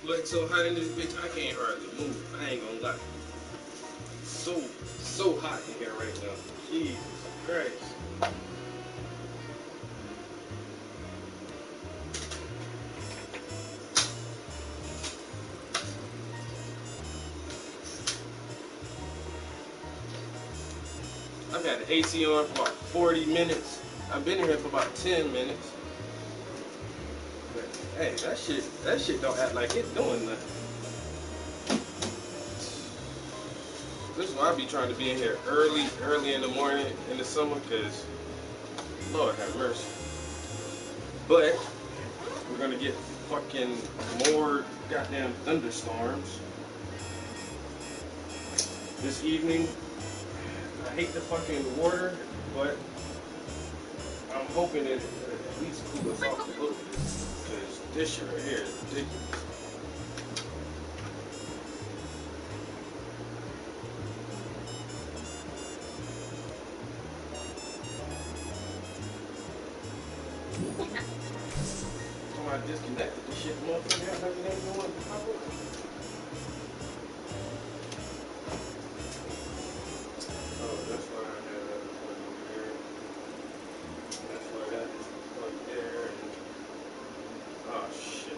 Look so hot in this bitch, I can't hardly move. I ain't gonna lie. So hot in here right now. Jesus Christ. I've had the AC on for about 40 minutes. I've been in here for about 10 minutes. But hey, that shit don't act like it's doing nothing. This is why I be trying to be in here early in the morning in the summer, cause Lord have mercy. But we're gonna get fucking more goddamn thunderstorms this evening. I hate the fucking water, but I'm hoping it at least cool us off a little bit, cause this shit right here is ridiculous. I disconnected the shit, motherfucker. I never even wanted to pop up. Oh, that's why I had that plug over there. That's why that is plugged there. And, oh, shit.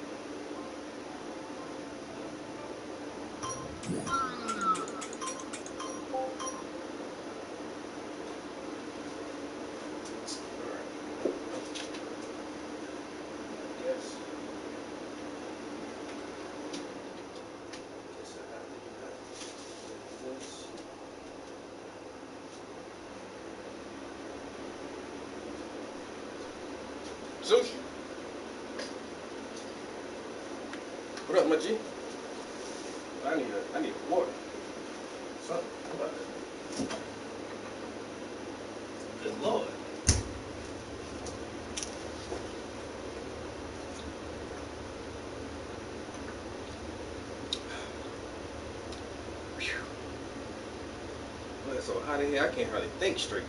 Sushi. What up, my G? I need water. Something. How about that? Good Lord. Well, it's so hot in here, I can't hardly think straight.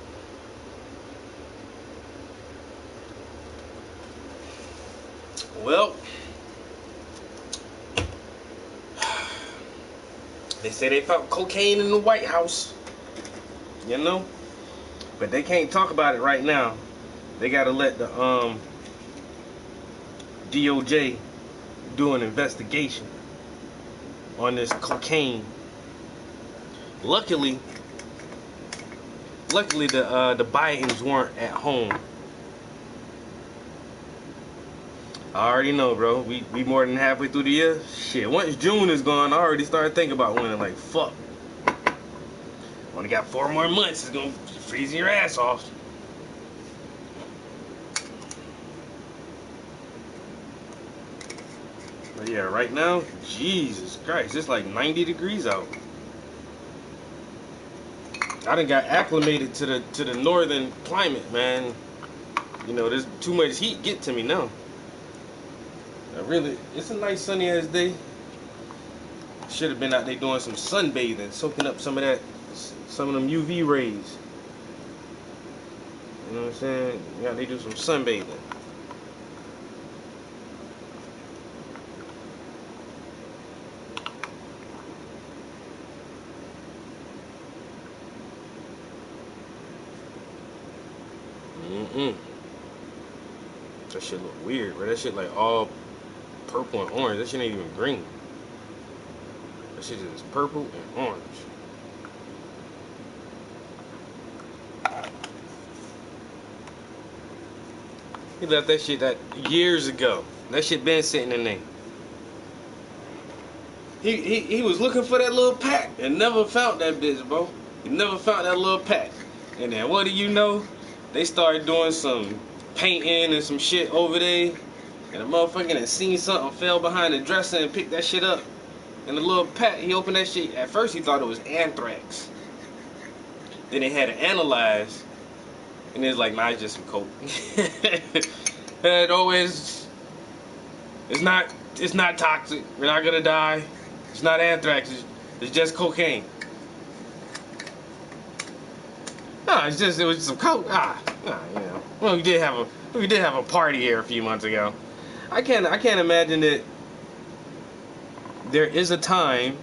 Well, they say they found cocaine in the White House, you know, but they can't talk about it right now. They gotta let the DOJ do an investigation on this cocaine. Luckily the Bidens weren't at home. I already know, bro. We more than halfway through the year. Shit, once June is gone, I already started thinking about winning. Like, fuck. Only got 4 more months. It's gonna freeze your ass off. But yeah, right now, Jesus Christ, it's like 90 degrees out. I done got acclimated to the northern climate, man. You know, there's too much heat get to me now. It's a nice sunny ass day. Should have been out there doing some sunbathing, soaking up some of them UV rays. You know what I'm saying? You out there do some sunbathing. That shit look weird, bro. That shit like all purple and orange. That shit ain't even green. That shit is purple and orange. He left that shit years ago. That shit been sitting in there. He was looking for that little pack and never found that bitch, bro. He never found that little pack. And then what do you know? They started doing some painting and some shit over there. And the motherfucker had seen something, fell behind the dresser and picked that shit up. And the little pack, he opened that shit. At first he thought it was anthrax. Then they had it analyzed. And it's like, nah, it's just some coke. It's not toxic. We're not gonna die. It's not anthrax. It's just cocaine. No, it was some coke. You know. Well, we did have a party here a few months ago. I can't imagine that there is a time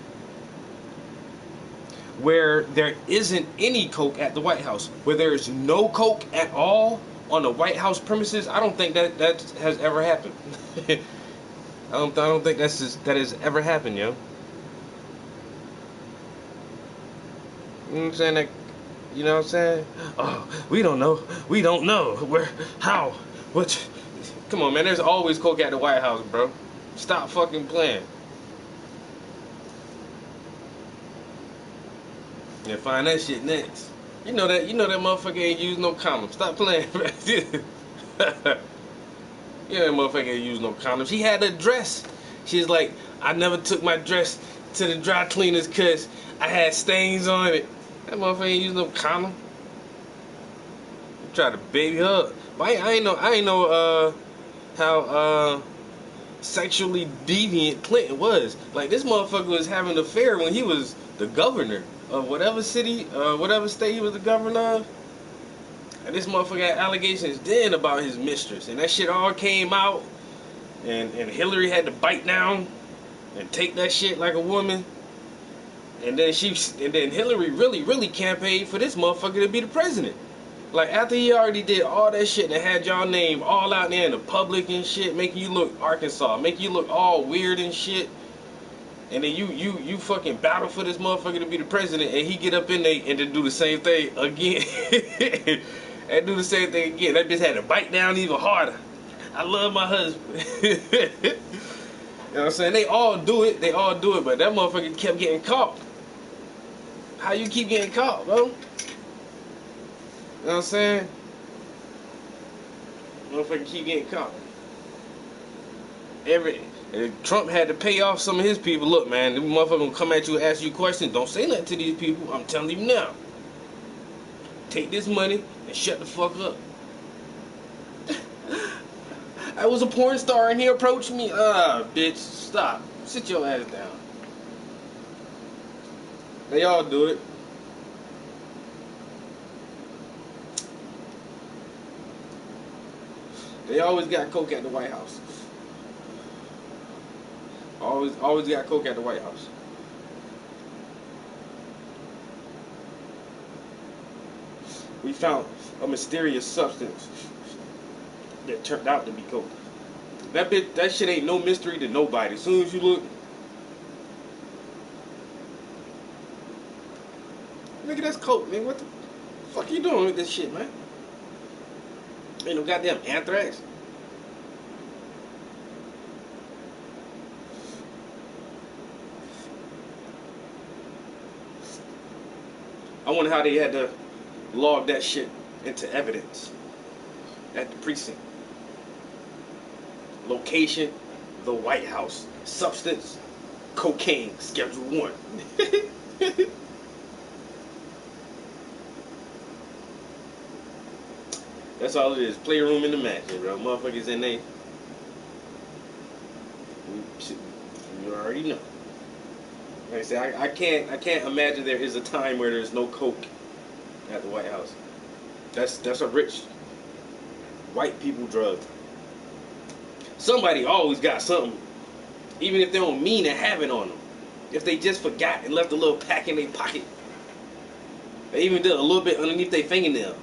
where there isn't any coke at the White House, where there is no coke at all on the White House premises. I don't think that has ever happened. I don't think that has ever happened, yo. You know what I'm saying? Like, you know what I'm saying? Oh, we don't know. We don't know. Where? How? What? Come on, man. There's always coke at the White House, bro. Stop fucking playing. And find that shit next. You know that motherfucker ain't use no condom. Stop playing, man. Yeah, that motherfucker ain't use no condoms. She had a dress. She's like, I never took my dress to the dry cleaners because I had stains on it. That motherfucker ain't use no condom. Try to baby her up. But I ain't know how sexually deviant Clinton was. Like, this motherfucker was having an affair when he was the governor of whatever city, whatever state he was the governor of. And this motherfucker had allegations then about his mistress. And that shit all came out. And Hillary had to bite down and take that shit like a woman. And then Hillary really campaigned for this motherfucker to be the president. Like, after he already did all that shit and had y'all name all out there in the public and shit, making you look Arkansas, making you look all weird and shit. And then you fucking battle for this motherfucker to be the president, and he get up in there and then do the same thing again. And do the same thing again. That bitch had to bite down even harder. I love my husband. You know what I'm saying? They all do it, but that motherfucker kept getting caught. How you keep getting caught, bro? You know what I'm saying? Motherfucker keep getting caught. Trump had to pay off some of his people. Look, man, them motherfuckers gonna come at you and ask you questions. Don't say nothing to these people. I'm telling you now. Take this money and shut the fuck up. I was a porn star and he approached me. Bitch, stop. Sit your ass down. They all do it. They always got coke at the White House. Always got coke at the White House. We found a mysterious substance that turned out to be coke. That shit ain't no mystery to nobody. As soon as you look, nigga, that's coke, man. What the fuck you doing with this shit, man? Ain't no goddamn anthrax. I wonder how they had to log that shit into evidence at the precinct. Location, the White House. Substance, cocaine, Schedule 1. That's all it is. Playroom in the mansion, bro. Motherfuckers in there. You already know. Like I said, I can't imagine there is a time where there's no coke at the White House. That's a rich white people drug. Somebody always got something, even if they don't mean to have it on them. If they just forgot and left a little pack in their pocket, they even did a little bit underneath their fingernail.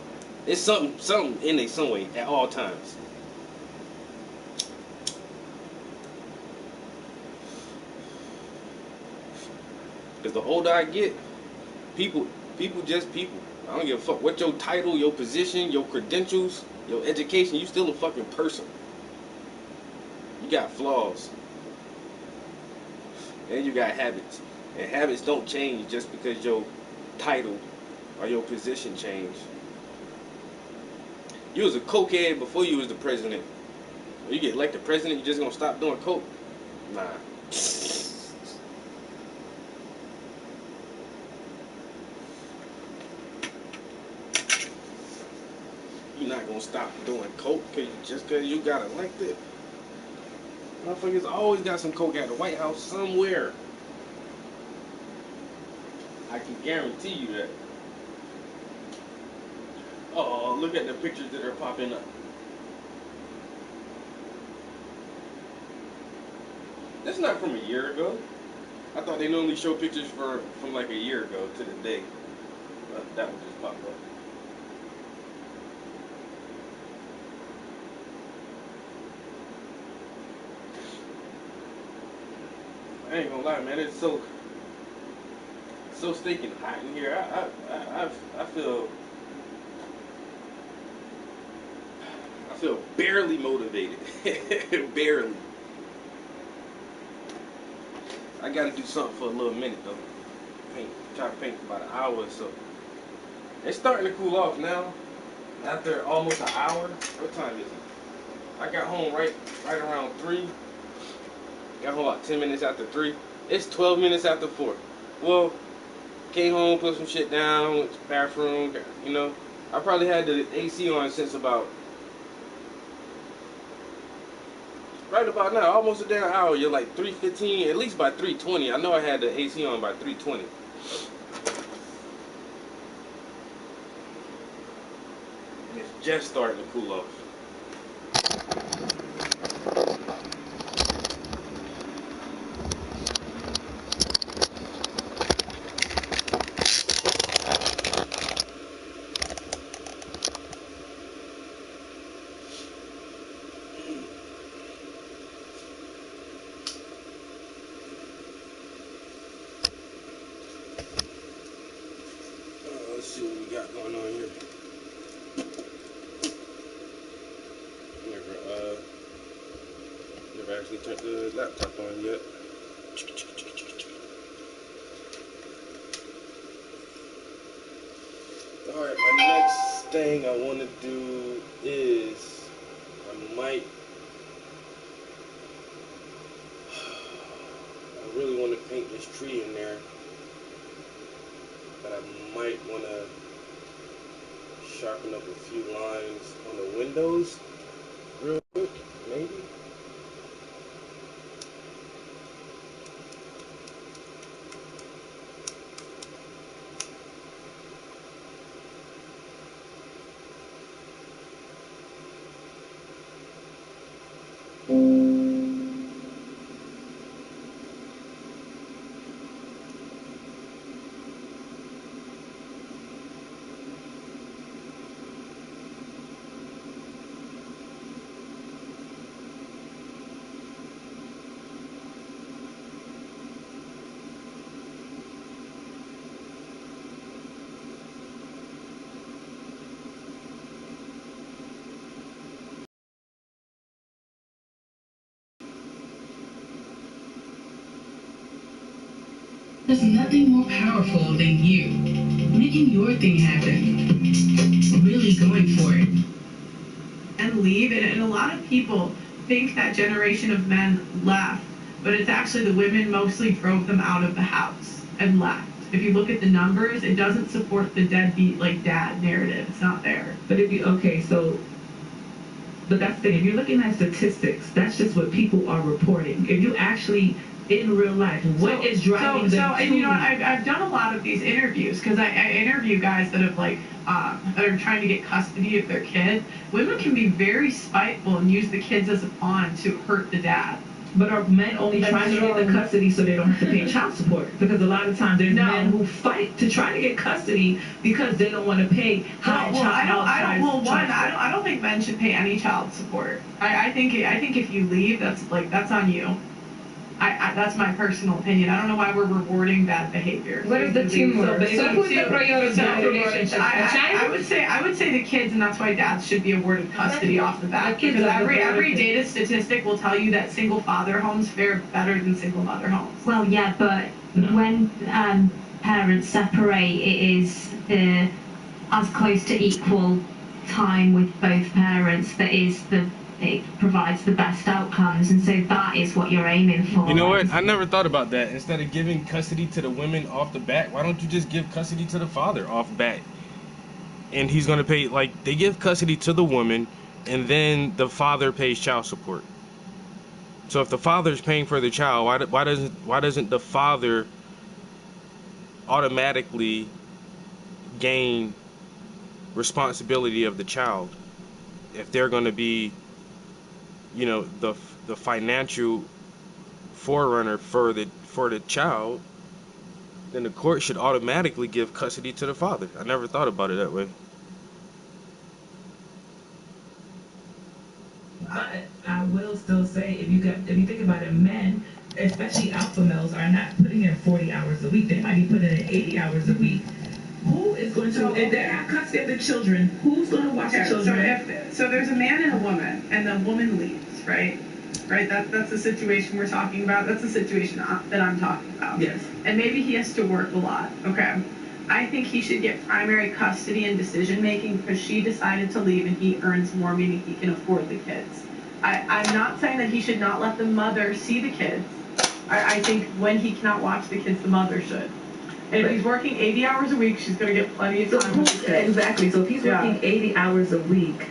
It's something in there some way at all times. Because the older I get, people just people. I don't give a fuck what your title, your position, your credentials, your education. You still a fucking person. You got flaws. And you got habits. And habits don't change just because your title or your position change. You was a cokehead before you was the president. When you get elected president, you just gonna stop doing coke? Nah. You're not gonna stop doing coke just cause you got elected. Motherfuckers always got some coke at the White House somewhere. I can guarantee you that. Oh, look at the pictures that are popping up. That's not from a year ago. I thought they normally show pictures from like a year ago to the day. But that one just popped up. I ain't gonna lie, man. It's so stinking hot in here. I feel barely motivated. Barely. I gotta do something for a little minute though. Try to paint for about an hour or so. It's starting to cool off now. After almost an hour. What time is it? I got home right around 3. Got home about 10 minutes after 3. It's 12 minutes after 4. Well, came home, put some shit down, went to the bathroom, you know. I probably had the AC on since about right about now, almost a damn hour. You're like 3:15, at least by 3:20. I know I had the AC on by 3:20. It's just starting to cool off. Let's see what we got going on here. Never actually turned the laptop on yet. Alright, my next thing I want to do is I really want to paint this tree in there, but I might want to sharpen up a few lines on the windows real quick, maybe. There's nothing more powerful than you making your thing happen, really going for it. And leave, and a lot of people think that generation of men left, but it's actually the women mostly drove them out of the house and left. If you look at the numbers, it doesn't support the deadbeat, like, dad narrative. It's not there. But if you, okay, so, but that's the thing, if you're looking at statistics, that's just what people are reporting. If you actually, in real life, what is driving them and you know what, I've done a lot of these interviews, because I interview guys that have, like, that are trying to get custody of their kid. Women can be very spiteful and use the kids as a pawn to hurt the dad. But are men only trying to get the custody so they don't have to pay child support? Because a lot of times there's men who fight to try to get custody because they don't want to pay high child support. I don't think men should pay any child support. I think if you leave, that's on you. That's my personal opinion. I don't know why we're rewarding bad behavior. What is the teamwork? So who's the priority in the relationship? I would say the kids, and that's why dads should be awarded custody off the bat. Because every data statistic will tell you that single father homes fare better than single mother homes. Well, yeah, but when parents separate, it is as close to equal time with both parents it provides the best outcomes, and so that is what you're aiming for. You know what? I never thought about that. Instead of giving custody to the women off the bat, why don't you just give custody to the father off bat? And he's gonna pay, like, they give custody to the woman, and then the father pays child support. So if the father's paying for the child, why doesn't the father automatically gain responsibility of the child if they're gonna be, you know, the financial forerunner for the child? Then the court should automatically give custody to the father. I never thought about it that way. I will still say, if you think about it, men, especially alpha males, are not putting in 40 hours a week. They might be putting in 80 hours a week. Who is going to, if they have custody of the children, who's going to watch the children? So there's a man and a woman, and the woman leaves, right? Right? That's the situation we're talking about. That's the situation that I'm talking about. Yes. And maybe he has to work a lot. Okay. I think he should get primary custody and decision making because she decided to leave and he earns more, meaning he can afford the kids. I'm not saying that he should not let the mother see the kids. I think when he cannot watch the kids, the mother should. And if he's working 80 hours a week, she's going to get plenty of time with the kids. Exactly. So if he's working 80 hours a week,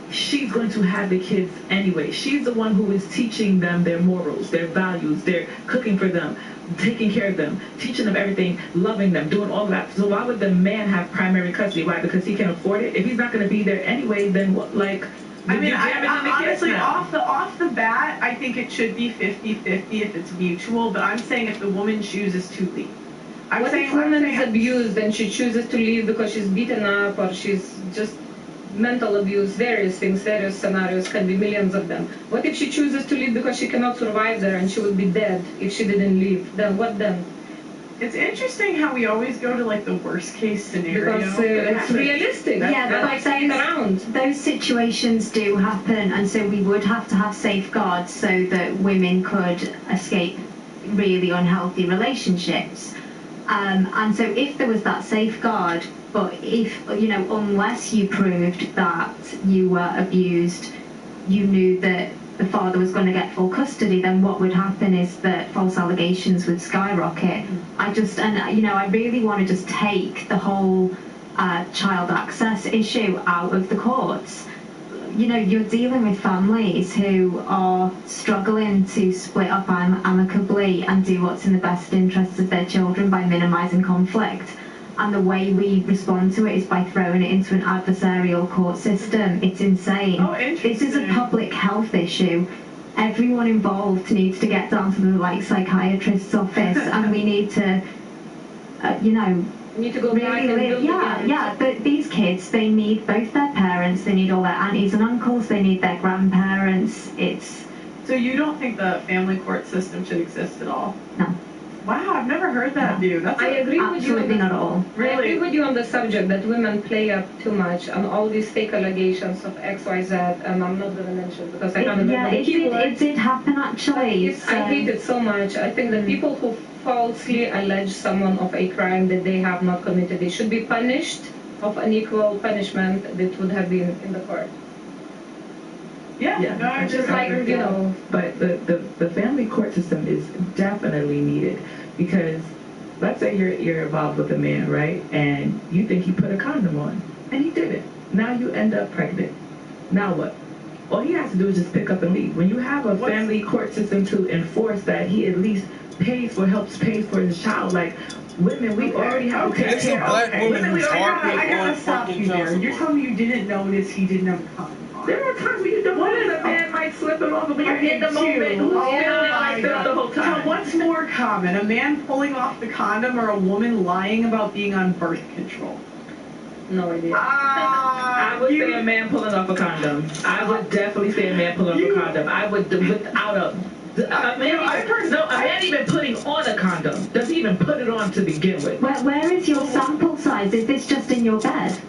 she's going to have the kids anyway. She's the one who is teaching them their morals, their values, they're cooking for them, taking care of them, teaching them everything, loving them, doing all of that. So why would the man have primary custody? Why? Because he can afford it? If he's not going to be there anyway, then what, like... I mean, honestly, off the bat, I think it should be 50-50 if it's mutual, but I'm saying if the woman chooses to leave. What if woman is abused and she chooses to leave because she's beaten up or she's just mental abuse, various things, various scenarios, can be millions of them. What if she chooses to leave because she cannot survive there and she would be dead if she didn't leave? Then what then? It's interesting how we always go to like the worst case scenario. Because it's realistic. Those situations do happen, and so we would have to have safeguards so that women could escape really unhealthy relationships. And so if there was that safeguard, but if, unless you proved that you were abused, you knew that the father was going to get full custody, then what would happen is that false allegations would skyrocket. I really want to just take the whole child access issue out of the courts. You're dealing with families who are struggling to split up amicably and do what's in the best interests of their children by minimising conflict. And the way we respond to it is by throwing it into an adversarial court system. It's insane. This is a public health issue. Everyone involved needs to get down to the psychiatrist's office, and we need to, need to go back and build again. But these kids, they need both their parents, they need all their aunties and uncles, they need their grandparents. So you don't think the family court system should exist at all? No. Wow, I've never heard that view. That's I agree with you. Absolutely not at all. I agree with you on the subject that women play up too much on all these fake allegations of X, Y, Z, and I'm not going to mention because I can't remember the keywords. It did happen actually. I hate it so much. I think that people who falsely allege someone of a crime that they have not committed, they should be punished of an equal punishment that would have been in the court. Yeah. No, I Just like, you know. But the family court system is definitely needed because let's say you're involved with a man, right? And you think he put a condom on and he didn't. Now you end up pregnant. Now what? All he has to do is just pick up and leave. When you have a family court system to enforce that he at least helps pay for his child, like women, we already have to take care of. Black woman who's hardly I gotta on stop you fucking there. child You're support. telling me you didn't notice he didn't have a condom on. There are times when you don't notice a man might slip it off, but you're in the moment. Who's feeling like that the whole time? So what's more common, a man pulling off the condom or a woman lying about being on birth control? No idea. I would say a man pulling off a condom. I would definitely say a man pulling off a condom. I would, without a man even putting on a condom. Doesn't even put it on to begin with. Where is your sample size? Is this just in your bed?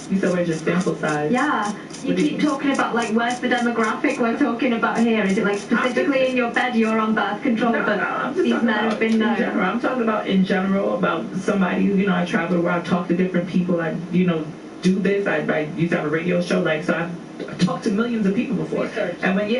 You said where's your sample size? Yeah. You keep talking about like where's the demographic we're talking about here? Is it like specifically in your bed you're on birth control, I'm just these talking men about have been in known? general. I'm talking about in general about somebody who, I travel where I talk to different people. I, do this. I used to have a radio show, so I've talked to millions of people before. Research. And when you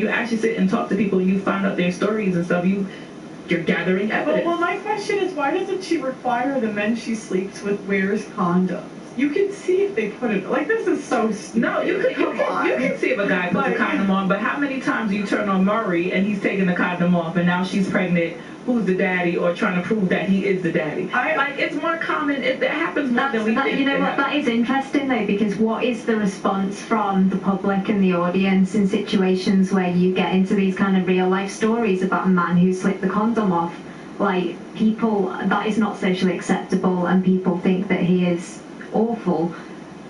actually sit and talk to people and you find out their stories and stuff, you're gathering evidence. Well, my question is, why doesn't she require the men she sleeps with wears condoms? You can see if they put it. Like, this is so stupid. No, you can see if a guy puts a condom on, but how many times do you turn on Murray and he's taking the condom off and now she's pregnant? Who's the daddy, or trying to prove that he is the daddy? It's more common. That happens more than we think. You know what? That is interesting though, because what is the response from the public and the audience in situations where you get into these kind of real life stories about a man who slipped the condom off? Like, people, that is not socially acceptable, and people think that he is awful.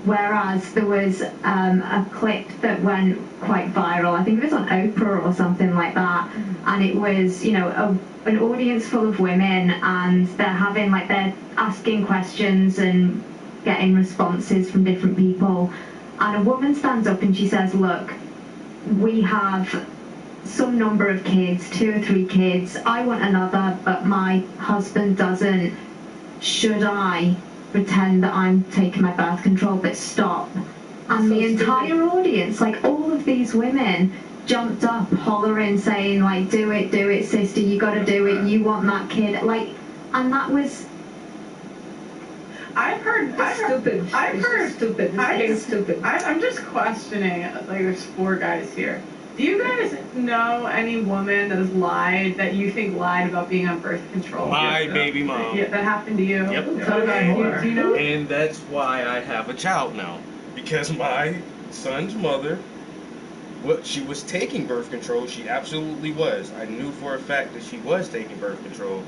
Whereas there was a clip that went quite viral. I think it was on Oprah or something like that, and it was an audience full of women, and they're asking questions and getting responses from different people, and a woman stands up and she says, "Look, we have some number of kids, 2 or 3 kids. I want another, but my husband doesn't. Should I pretend that I'm taking my birth control, but stop?" And the entire audience, like all of these women, jumped up hollering, saying like, do it sister, you gotta do it, you want that kid, and that was I've heard Stupid. It's stupid. I'm just questioning, like, there's 4 guys here. Do you guys know any woman that has lied, that you think lied about being on birth control? My baby mom. Yeah, that happened to you? Yep. Okay. Do you know? And that's why I have a child now. Because my son's mother, she was taking birth control. She absolutely was. I knew for a fact that she was taking birth control.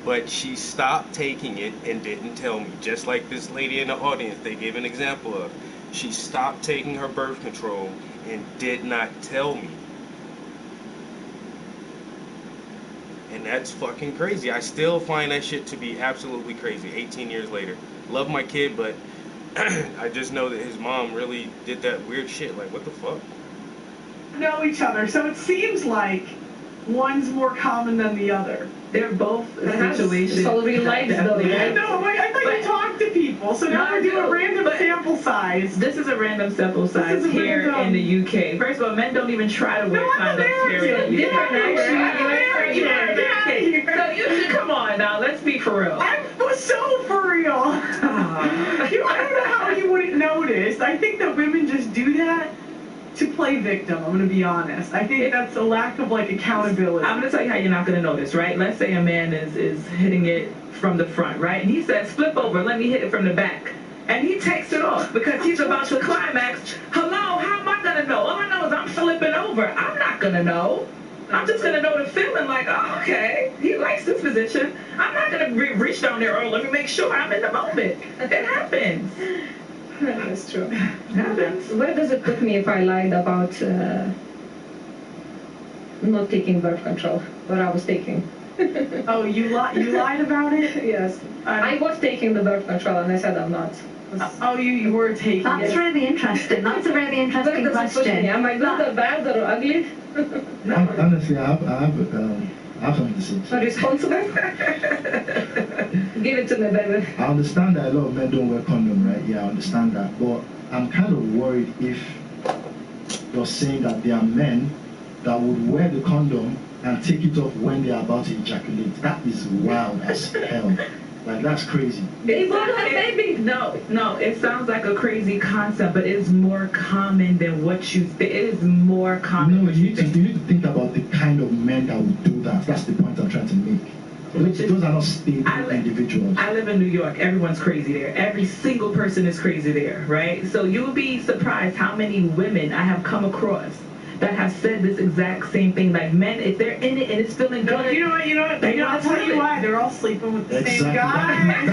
But she stopped taking it and didn't tell me. Just like this lady in the audience they gave an example of. She stopped taking her birth control and did not tell me. And that's fucking crazy. I still find that shit to be absolutely crazy 18 years later. Love my kid, but I just know that his mom really did that weird shit. Like, what the fuck? Know each other, so it seems like one's more common than the other. They're both situations. It's all real life though, right? No, I thought you talked to people, so now we're doing a random sample size. This is a random sample size here in the UK. First of all, men don't even try to wear condoms here in the UK. So you should come on now. Let's be for real. I'm so for real. I don't know how you wouldn't notice. I think that women just do that to play victim. I'm going to be honest. I think that's a lack of accountability. I'm going to tell you how you're not going to notice, right? Let's say a man is hitting it from the front, right? And he says, flip over, let me hit it from the back. And he takes it off because he's about to climax. Hello, how am I going to know? All I know is I'm flipping over. I'm not going to know. I'm just going to know the feeling like, oh, okay, he likes this position. I'm not going to reach down there, let me make sure I'm in the moment. It happens. That's true. It happens. Where does it put me if I lied about not taking birth control, what I was taking? Oh, you lied about it? Yes. I was taking the birth control and I said I'm not. Oh, you were taking That's it. really interesting. That's a really interesting That doesn't push me. question. Am I good or bad or ugly? Honestly, I have something to say. Or responsible? Give it to me, baby. I understand that a lot of men don't wear condom, right? Yeah, I understand that. But I'm kind of worried if you're saying that there are men that would wear the condom and take it off when they are about to ejaculate. That is wild as hell. Like, that's crazy. They won't have baby. No, it sounds like a crazy concept, but it's more common than what you think. It is more common No, than you you need to think. think about the kind of men that would do that. That's the point I'm trying to make. Those are not stable individuals. I live in New York. Everyone's crazy there. Every single person is crazy there, right? So you would be surprised how many women I have come across that have said this exact same thing. Like, men, if they're in it and it's feeling No, good, you know what? I'll tell you why. They're all sleeping with the same Exactly. guy.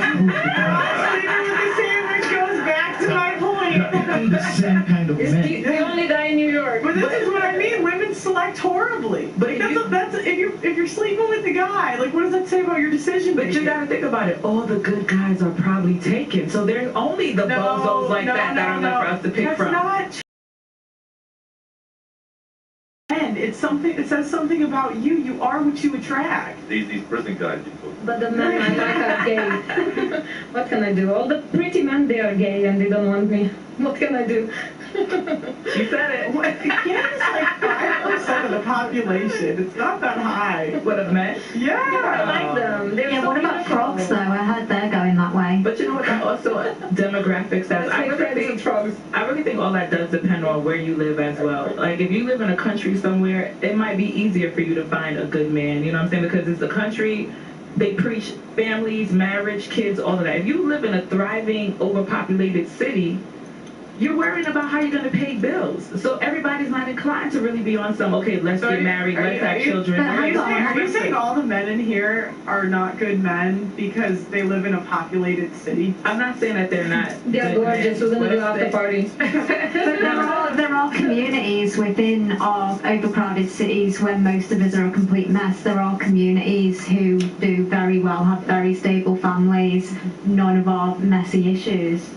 They're all sleeping with the same, which goes back to my point. They're the same kind of It's men. the only guy in New York. But this is what I mean. Women select horribly. But That's if you're sleeping with the guy. Like, what does that say about your decision but making? you gotta think about it. All the good guys are probably taken. So they're only the bozos like that are left for us to pick from. That's not. And it's something. It says something about you. You are what you attract. These prison guys you talk. But the men I like are gay. What can I do? All the pretty men, they are gay and they don't want me. What can I do? She said it. Gay is like 5% of the population. It's not that high. What a man. I Yeah. like them. They're Yeah, so what about beautiful. frogs though? I heard they're going that way. But you know what? That also demographics says. Let's make friends with frogs. I really think all that does depend on where you live as well. Like, if you live in a country somewhere, it might be easier for you to find a good man. You know what I'm saying? Because it's a country, they preach families, marriage, kids, all of that. If you live in a thriving, overpopulated city, you're worrying about how you're going to pay bills. So everybody's not inclined to really be on some, okay, let's So get married, let's have children. but Are you saying all the men in here are not good men because they live in a populated city? I'm not saying that they're not. They're good gorgeous. men. We're gonna do What I'm after party. But there are communities within our overcrowded cities where most of us are a complete mess. There are communities who do very well, have very stable families, none of our messy issues.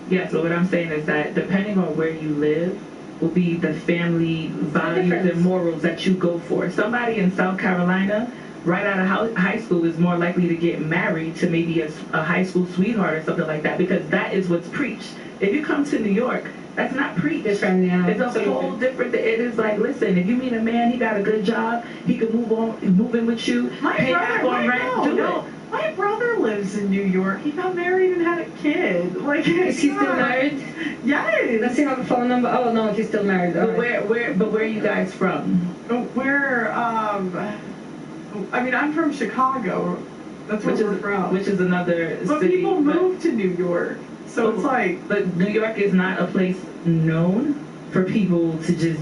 Yeah, so what I'm saying is that depending on where you live will be the family values and morals that you go for. Somebody in South Carolina, right out of high school, is more likely to get married to maybe a high school sweetheart or something like that, because that is what's preached. If you come to New York, that's not preached. Different, yeah. It's a whole different. It is like, listen, if you meet a man, he got a good job, he can move in with you, pay back on rent, do it. My brother lives in New York. He got married and had a kid. Like, Is he still married? Yes. Does he have a phone number? Oh no, he's still married. But Alright. where are you guys from? We're I mean, I'm from Chicago. That's where we're from. Which is another But city. people move to New York, so it's like. But New York is not a place known for people to just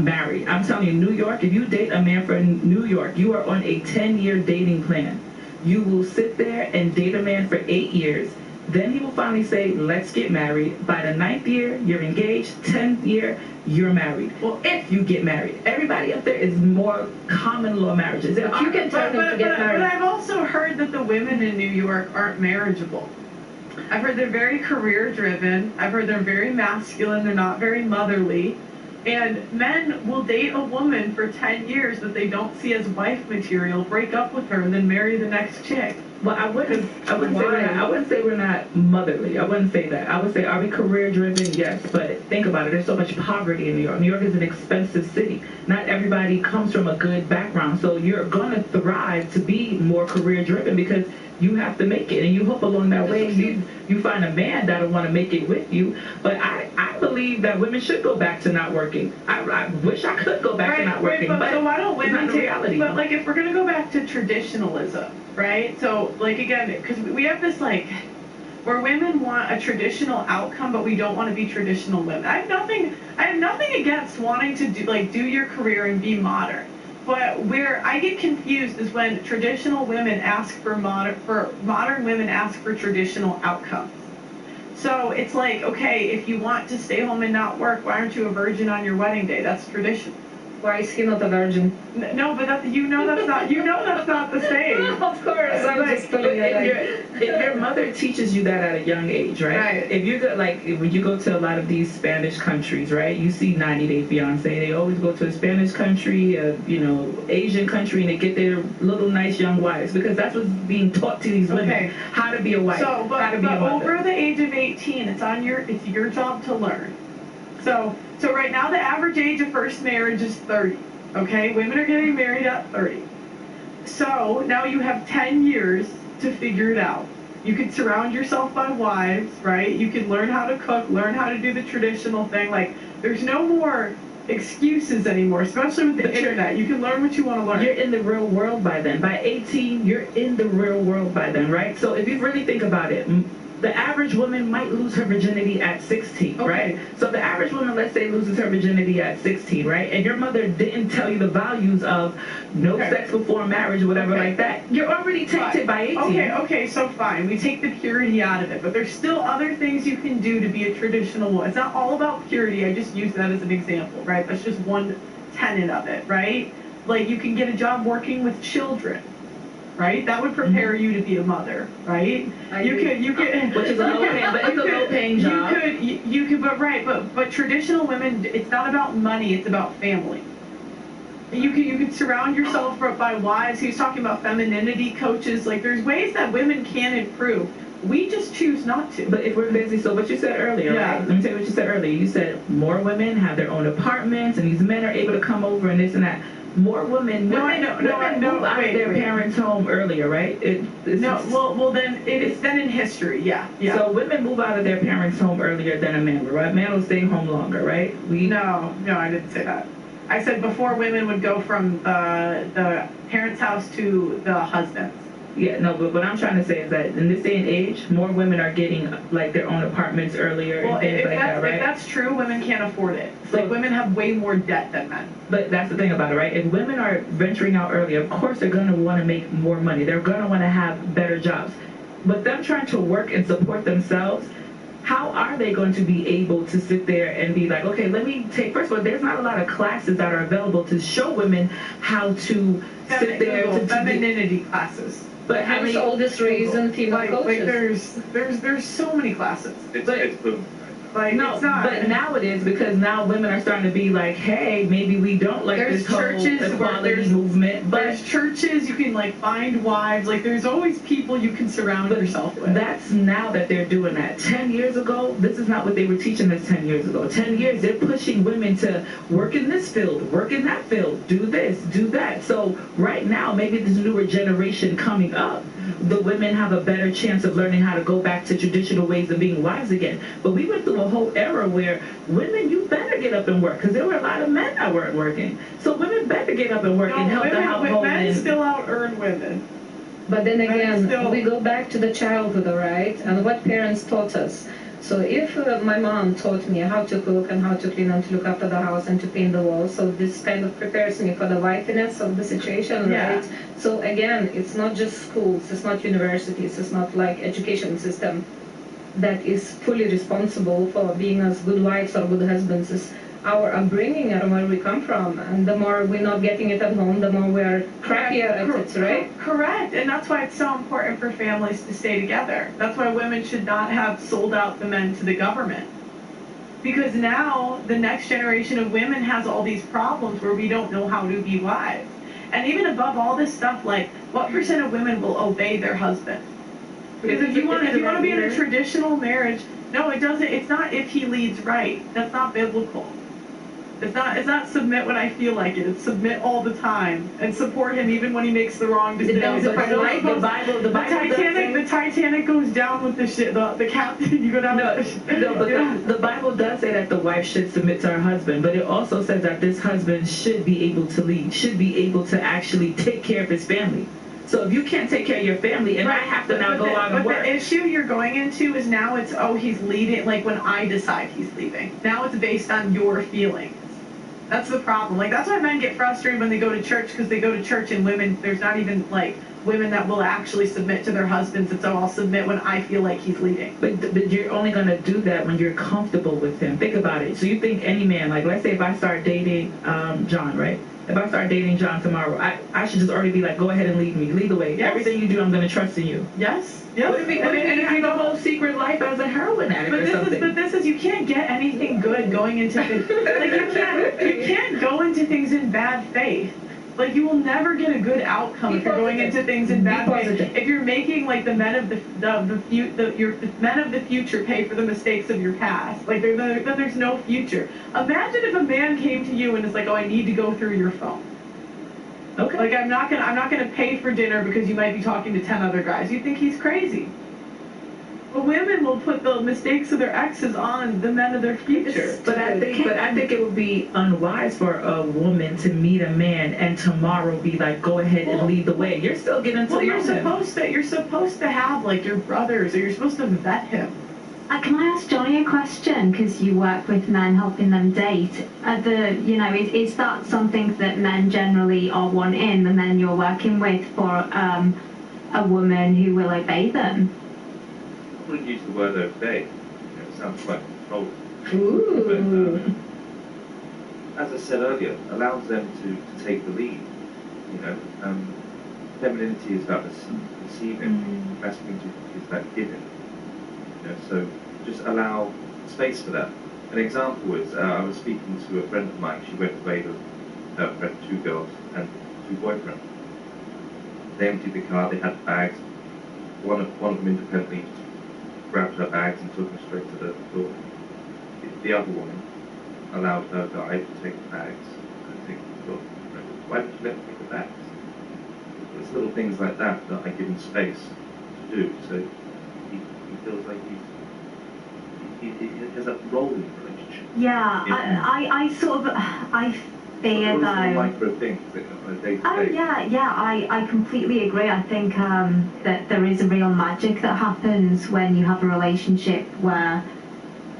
marry. I'm telling you, New York, if you date a man from New York, you are on a 10-year dating plan. You will sit there and date a man for 8 years. Then he will finally say, let's get married. By the 9th year, you're engaged. 10th year, you're married. Well, if you get married. Everybody up there is more common law marriages. You can tell him to get married. But I've also heard that the women in New York aren't marriageable. I've heard they're very career driven. I've heard they're very masculine. They're not very motherly. And men will date a woman for 10 years that they don't see as wife material, break up with her, and then marry the next chick. Well, I wouldn't say we're not motherly. I wouldn't say that. I would say, are we career driven? Yes, but think about it. There's so much poverty in New York. New York is an expensive city. Not everybody comes from a good background, so you're gonna thrive to be more career driven because you have to make it, and you hope along that way you find a man that'll want to make it with you. But I believe that women should go back to not working. I wish I could go back to not working, but so why don't women it's not the reality. But like, if we're gonna go back to traditionalism, right? So like, again, because we have this like where women want a traditional outcome, but we don't want to be traditional women. I have nothing against wanting to do your career and be modern. But where I get confused is when traditional women ask for modern women ask for traditional outcomes. So it's like, okay, if you want to stay home and not work, why aren't you a virgin on your wedding day? That's tradition. Why is he not a virgin? No, but that's not the same. Of course, I'm Like, just pulling it If your mother teaches you that at a young age, right? Right. If you go, like, when you go to a lot of these Spanish countries, right? You see 90 Day Fiance. They always go to a Spanish country, Asian country, and they get their little nice young wives because that's what's being taught to these women: Okay. how to be a wife, So, how to but be a mother. over the age of 18, it's your job to learn. So right now the average age of first marriage is 30. Okay, women are getting married at 30. So now you have 10 years to figure it out. You can surround yourself by wives, right? You can learn how to cook, learn how to do the traditional thing. Like, there's no more excuses anymore, especially with the internet. You can learn what you want to learn. You're in the real world by then. By 18, you're in the real world by then, right? So if you really think about it, the average woman might lose her virginity at 16, Okay. right? So the average woman, let's say, loses her virginity at 16, right? And your mother didn't tell you the values of no Okay. sex before marriage or whatever Okay. like that. You're already tainted by 18. Okay, so fine. We take the purity out of it, but there's still other things you can do to be a traditional woman. It's not all about purity. I just use that as an example, right? That's just one tenet of it, right? Like, you can get a job working with children, right? That would prepare you to be a mother, right? You could, Which is a low-paying job. You could, but traditional women, it's not about money, it's about family. You could surround yourself by wives. He was talking about femininity coaches. Like, there's ways that women can improve. We just choose not to. But if we're busy, so what you said earlier, Yeah. right? Let me tell you what you said earlier. You said more women have their own apartments, and these men are able to come over and this and that. More women move out of their parents' home earlier, right? Well, then it's then in history, yeah. So women move out of their parents' home earlier than a man will, right? Man will stay home longer, right? No, I didn't say that. I said before women would go from the parents' house to the husband's. Yeah, no, but what I'm trying to say is that in this day and age, more women are getting like their own apartments earlier and things like that, right? If that's true, women can't afford it. So- Like, women have way more debt than men. But that's the thing about it, right? If women are venturing out earlier, of course they're going to want to make more money. They're going to want to have better jobs. But them trying to work and support themselves, how are they going to be able to sit there and be like, okay, let me take, first of all, there's not a lot of classes that are available to show women how to sit there to femininity classes. But how Hence many, all this reason female Like coaches. there's so many classes. It's boom. Like, no, it's not. but now it is because now women are starting to be like, hey, maybe we don't like There's this whole churches where equality movement, but There's churches, you can like find wives, like there's always people you can surround yourself with. that's now that they're doing that. 10 years ago, this is not what they were teaching us 10 years ago. 10 years, they're pushing women to work in this field, work in that field, do this, do that. So right now, maybe this newer generation coming up, the women have a better chance of learning how to go back to traditional ways of being wives again. But we went through a whole era where women, you better get up and work because there were a lot of men that weren't working. So women better get up and work and help the household. Men and- still out earn women. But then But again, still- we go back to the childhood, right? And what parents taught us. So if my mom taught me how to cook and how to clean and to look after the house and to paint the walls, so this kind of prepares me for the wifiness of the situation, Yeah. right? So again, it's not just schools, it's not universities, it's not like education system that is fully responsible for being as good wives or good husbands. It's our upbringing and where we come from, and the more we're not getting it at home, the more we're crappier at it, right? Correct, and that's why it's so important for families to stay together. That's why women should not have sold out the men to the government. Because now the next generation of women has all these problems where we don't know how to be wives. And even above all this stuff, like, what percent of women will obey their husband? Because if you want to be in a traditional marriage, no, it doesn't. It's not if he leads right. That's not biblical. It's not submit when I feel like it. It's submit all the time and support him even when he makes the wrong decision. The Bible The Titanic goes down with the shit. The captain, you go down with the shit. No, but the Bible does say that the wife should submit to her husband, but it also says that this husband should be able to lead, should be able to actually take care of his family. So if you can't take care of your family, and I have to now go out and work. But the issue you're going into is now it's, oh, he's leading, like when I decide he's leaving. Now it's based on your feelings. That's the problem. Like, that's why men get frustrated when they go to church, because they go to church and women, there's not even, like, women that will actually submit to their husbands, and so I'll submit when I feel like he's leading. But you're only going to do that when you're comfortable with him. Think about it. So you think any man, like let's say if I start dating John, right? If I start dating John tomorrow, I should just already be like, go ahead and lead me. Lead the way. Yes. Everything you do, I'm going to trust in you. Yes. Yes. What if you have a whole secret life as a heroin addict or something? But this is you can't get anything good going into things. Like you can't go into things in bad faith. Like you will never get a good outcome if you're going into things in bad faith. If you're making like the men of the men of the future pay for the mistakes of your past, like then there's no future. Imagine if a man came to you and is like, oh, I need to go through your phone. Okay. Like I'm not gonna pay for dinner because you might be talking to 10 other guys. You think he's crazy. But women will put the mistakes of their exes on the men of their future. But I think it would be unwise for a woman to meet a man and tomorrow be like, go ahead and lead the way. You're still getting to know him. You're supposed to have like your brothers, or you're supposed to vet him. Can I ask Johnny a question? Because you work with men, helping them date. Is that something that men generally are wanting, the men you're working with, for a woman who will obey them? I wouldn't use the word obey. It sounds quite controlling. Ooh. But, as I said earlier, allows them to take the lead. Femininity is about receiving, masculinity is about giving. So just allow space for that. An example is I was speaking to a friend of mine. She went away with her friend, 2 girls and 2 boyfriends. They emptied the car. They had bags. One of them independently grabbed her bags and took them straight to the door. The other woman allowed her guy to take the bags and take the door. Why did you let me take the bags? It's little things like that I give him space to do. So he feels like he has a role in the relationship. Yeah, I fear though. Micro things on a day-to-day. Oh yeah, I completely agree. I think that there is a real magic that happens when you have a relationship where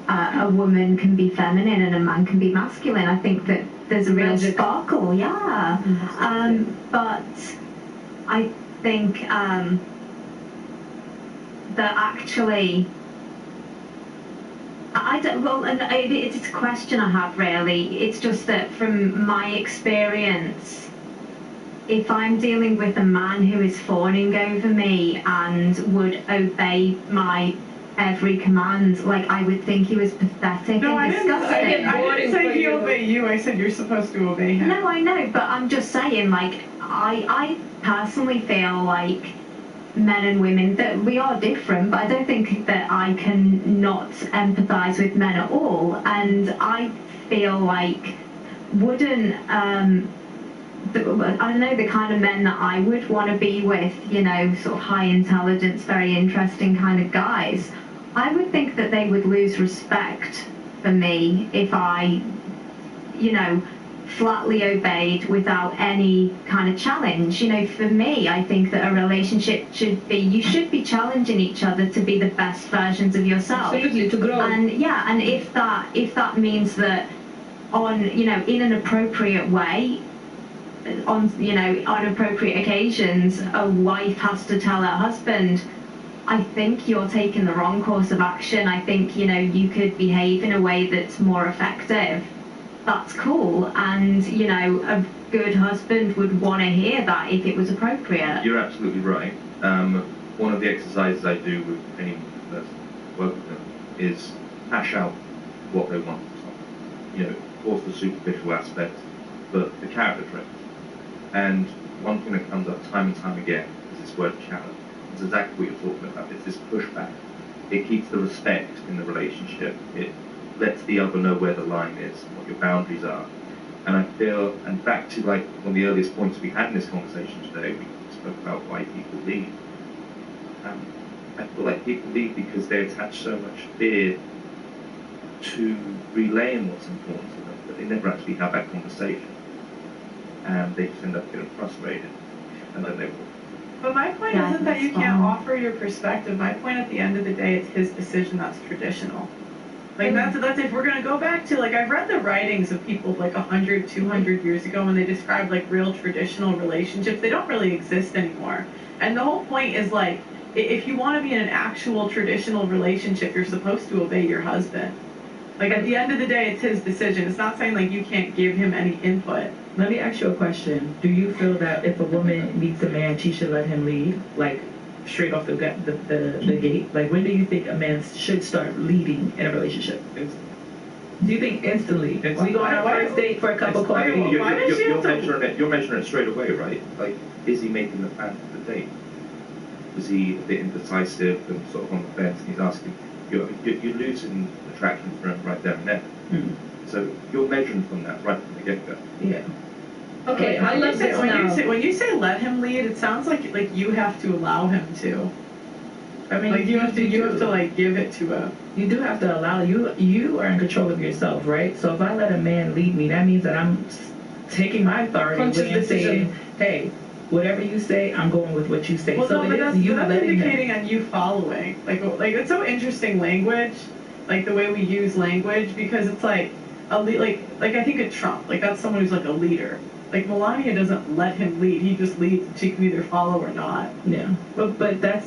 a woman can be feminine and a man can be masculine. I think that there's a real sparkle. Yeah, but I think that actually. It's a question I have really. It's just that from my experience, if I'm dealing with a man who is fawning over me and would obey my every command, like I would think he was pathetic and disgusting. I didn't say he obey you. I said you're supposed to obey him. No, I know, but I'm just saying, like, I personally feel like men and women, that we are different, but I don't think that I can not empathise with men at all. And I feel like I know the kind of men that I would want to be with, sort of high intelligence, very interesting kind of guys. I would think that they would lose respect for me if I, flatly obeyed without any kind of challenge. For me, I think that a relationship you should be challenging each other to be the best versions of yourself. Absolutely, to grow. And and if that means that in an appropriate way, on appropriate occasions, a wife has to tell her husband, I think you're taking the wrong course of action. I think you could behave in a way that's more effective. That's cool, and a good husband would want to hear that if it was appropriate. You're absolutely right. One of the exercises I do with anyone that's work with them is hash out what they want. Of course the superficial aspects, but the character traits. And one thing that comes up time and time again is this word challenge. It's exactly what you're talking about. It's this pushback. It keeps the respect in the relationship. It lets the other know where the line is, what your boundaries are. And I feel, and back to like one of the earliest points we had in this conversation today, we spoke about why people leave. I feel like people leave because they attach so much fear to relaying what's important to them, but they never actually have that conversation. And they just end up getting frustrated, and then they will. But my point isn't that you can't offer your perspective. My point at the end of the day, it's his decision that's traditional. Like that's if we're gonna go back to like I've read the writings of people like 100, 200 years ago when they described like real traditional relationships. They don't really exist anymore. And the whole point is like if you want to be in an actual traditional relationship, you're supposed to obey your husband. Like at the end of the day, it's his decision. It's not saying like you can't give him any input. Let me ask you a question. Do you feel that if a woman meets a man, she should let him lead? Like straight off the gate? Like when do you think a man should start leading in a relationship? Do you think instantly? If we go on our first date for a cup of coffee? You're measuring it straight away, right? Like, is he making the plan for the date? Was he a bit indecisive and sort of on the fence? And he's asking, you're losing attraction for him right there and then. Mm-hmm. So you're measuring from that right from the get-go. Yeah. Okay, I love this now. When you say let him lead, it sounds like you have to allow him to. I mean, like you have to like give it to him. You do have to allow. You are in control of yourself, right? So if I let a man lead me, that means that I'm taking my authority and saying, hey, whatever you say, I'm going with what you say. Well, so no, but that's indicating on you following. Like it's so interesting language, like the way we use language, because it's like like I think of Trump, like that's someone who's like a leader. Like Melania doesn't let him lead; he just leads. She can either follow or not. Yeah, but that's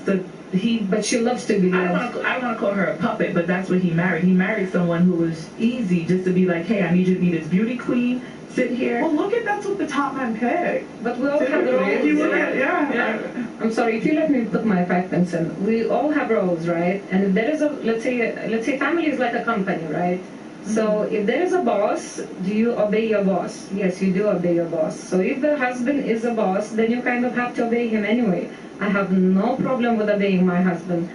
But she loves to be led. I want to call her a puppet, but that's what he married. He married someone who was easy, just to be like, hey, I need you to be this beauty queen. Sit here. Well, that's what the top men pick. But we all have roles. If you look at, yeah. I'm sorry, if you let me put my 5 pence in. We all have roles, right? And if there is let's say family is like a company, right? Mm-hmm. So if there is a boss, do you obey your boss? Yes, you do obey your boss. So if the husband is a boss, then you kind of have to obey him anyway. I have no problem with obeying my husband,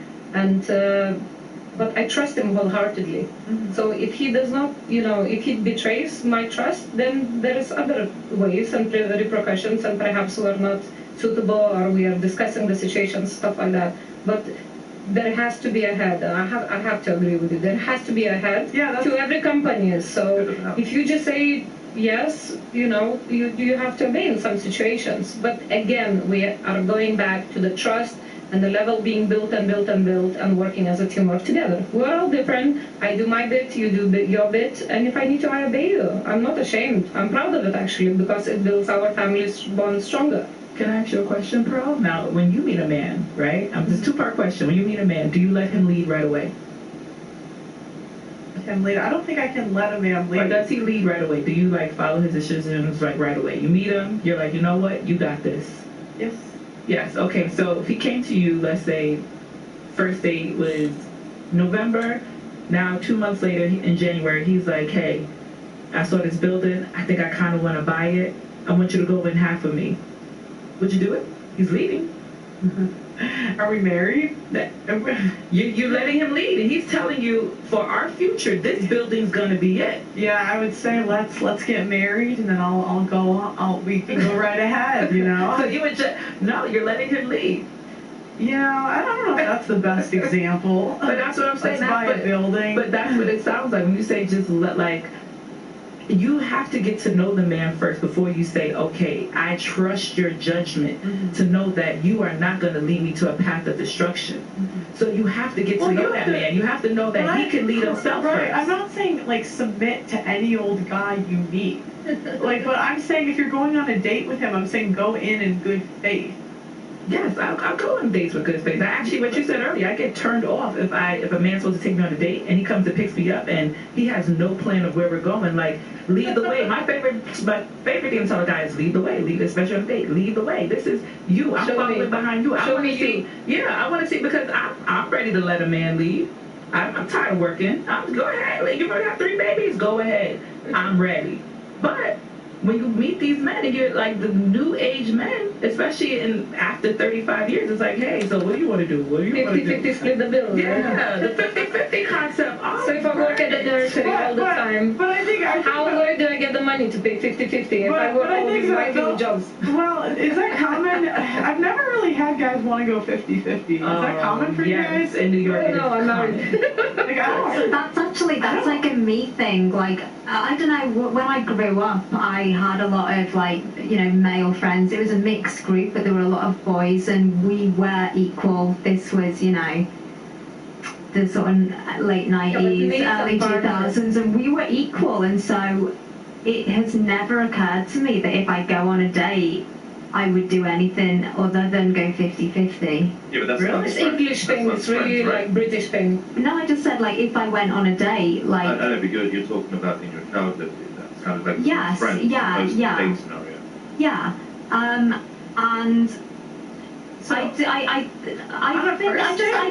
but I trust him wholeheartedly. Mm-hmm. So if he does not, if he betrays my trust, then there is other ways and repercussions, and perhaps we're not suitable or we are discussing the situation, stuff like that. But there has to be a head. I have to agree with you. There has to be a head to every company. So if you just say yes, you have to obey in some situations. But again, we are going back to the trust and the level being built and built and built and working as a teamwork together. We're all different. I do my bit, you do your bit, and if I need to, I obey you. I'm not ashamed. I'm proud of it, actually, because it builds our family's bond stronger. Can I ask you a question, Pearl? Now, when you meet a man, right? This is a 2-part question. When you meet a man, do you let him lead right away? I don't think I can let a man lead. Or does he lead right away? Do you follow his decisions right away? You meet him, you're like, you know what? You got this. Yes. Yes. Okay. So if he came to you, let's say, first date was November. Now 2 months later, in January, he's like, hey, I saw this building. I think I kind of want to buy it. I want you to go in half of me. Would you do it? He's leading. Mm-hmm. Are we married? You're letting him lead, and he's telling you, for our future, this building's gonna be it. Yeah, I would say let's get married, and then we can go right ahead, So you would you're letting him lead. Yeah, I don't know if that's the best example. But that's what I'm saying. Let's buy a building. But that's what it sounds like when you say just you have to get to know the man first before you say, okay, I trust your judgment to know that you are not going to lead me to a path of destruction. Mm-hmm. So you have to get to know that man. You have to know that he can lead himself first. I'm not saying submit to any old guy you meet. But I'm saying if you're going on a date with him, I'm saying go in good faith. Yes, I'll go on dates with good faith. Actually, what you said earlier, I get turned off if a man's supposed to take me on a date and he comes and picks me up and he has no plan of where we're going. Lead the way. My favorite thing to tell a guy is lead the way. Lead, especially on a date. Lead the way. This is you. I'm following behind you. I want to see. Yeah, I want to see because I'm ready to let a man lead. I'm tired of working. Go ahead. You've already got 3 babies. Go ahead. I'm ready. But when you meet these men and you're the new age men, especially after 35 years, it's like, hey, so what do you want to do? What do you want to do? 50-50 split the bill. Yeah, the 50-50 concept. So if I work at the nursery all the time, where do I get the money to pay 50-50 if I work all these white jobs? Well, is that common? I've never really had guys want to go 50-50. Is that common for you guys? In New York. No, I'm married. That's like a me thing. I don't know, when I grew up, I had a lot of male friends. It was a mixed group, but there were a lot of boys, and we were equal. This was, the sort of late 90s, early 2000s, and we were equal, and so it has never occurred to me that if I go on a date, I would do anything other than go 50-50. Yeah, but that's Really? not It's English thing, it's really right? like British thing. No, I just said, like, if I went on a date, like... I know, but you're talking about in your childhood, that sounded like Yes, friends, yeah, opposed to yeah. the date scenario. Yeah, and So, I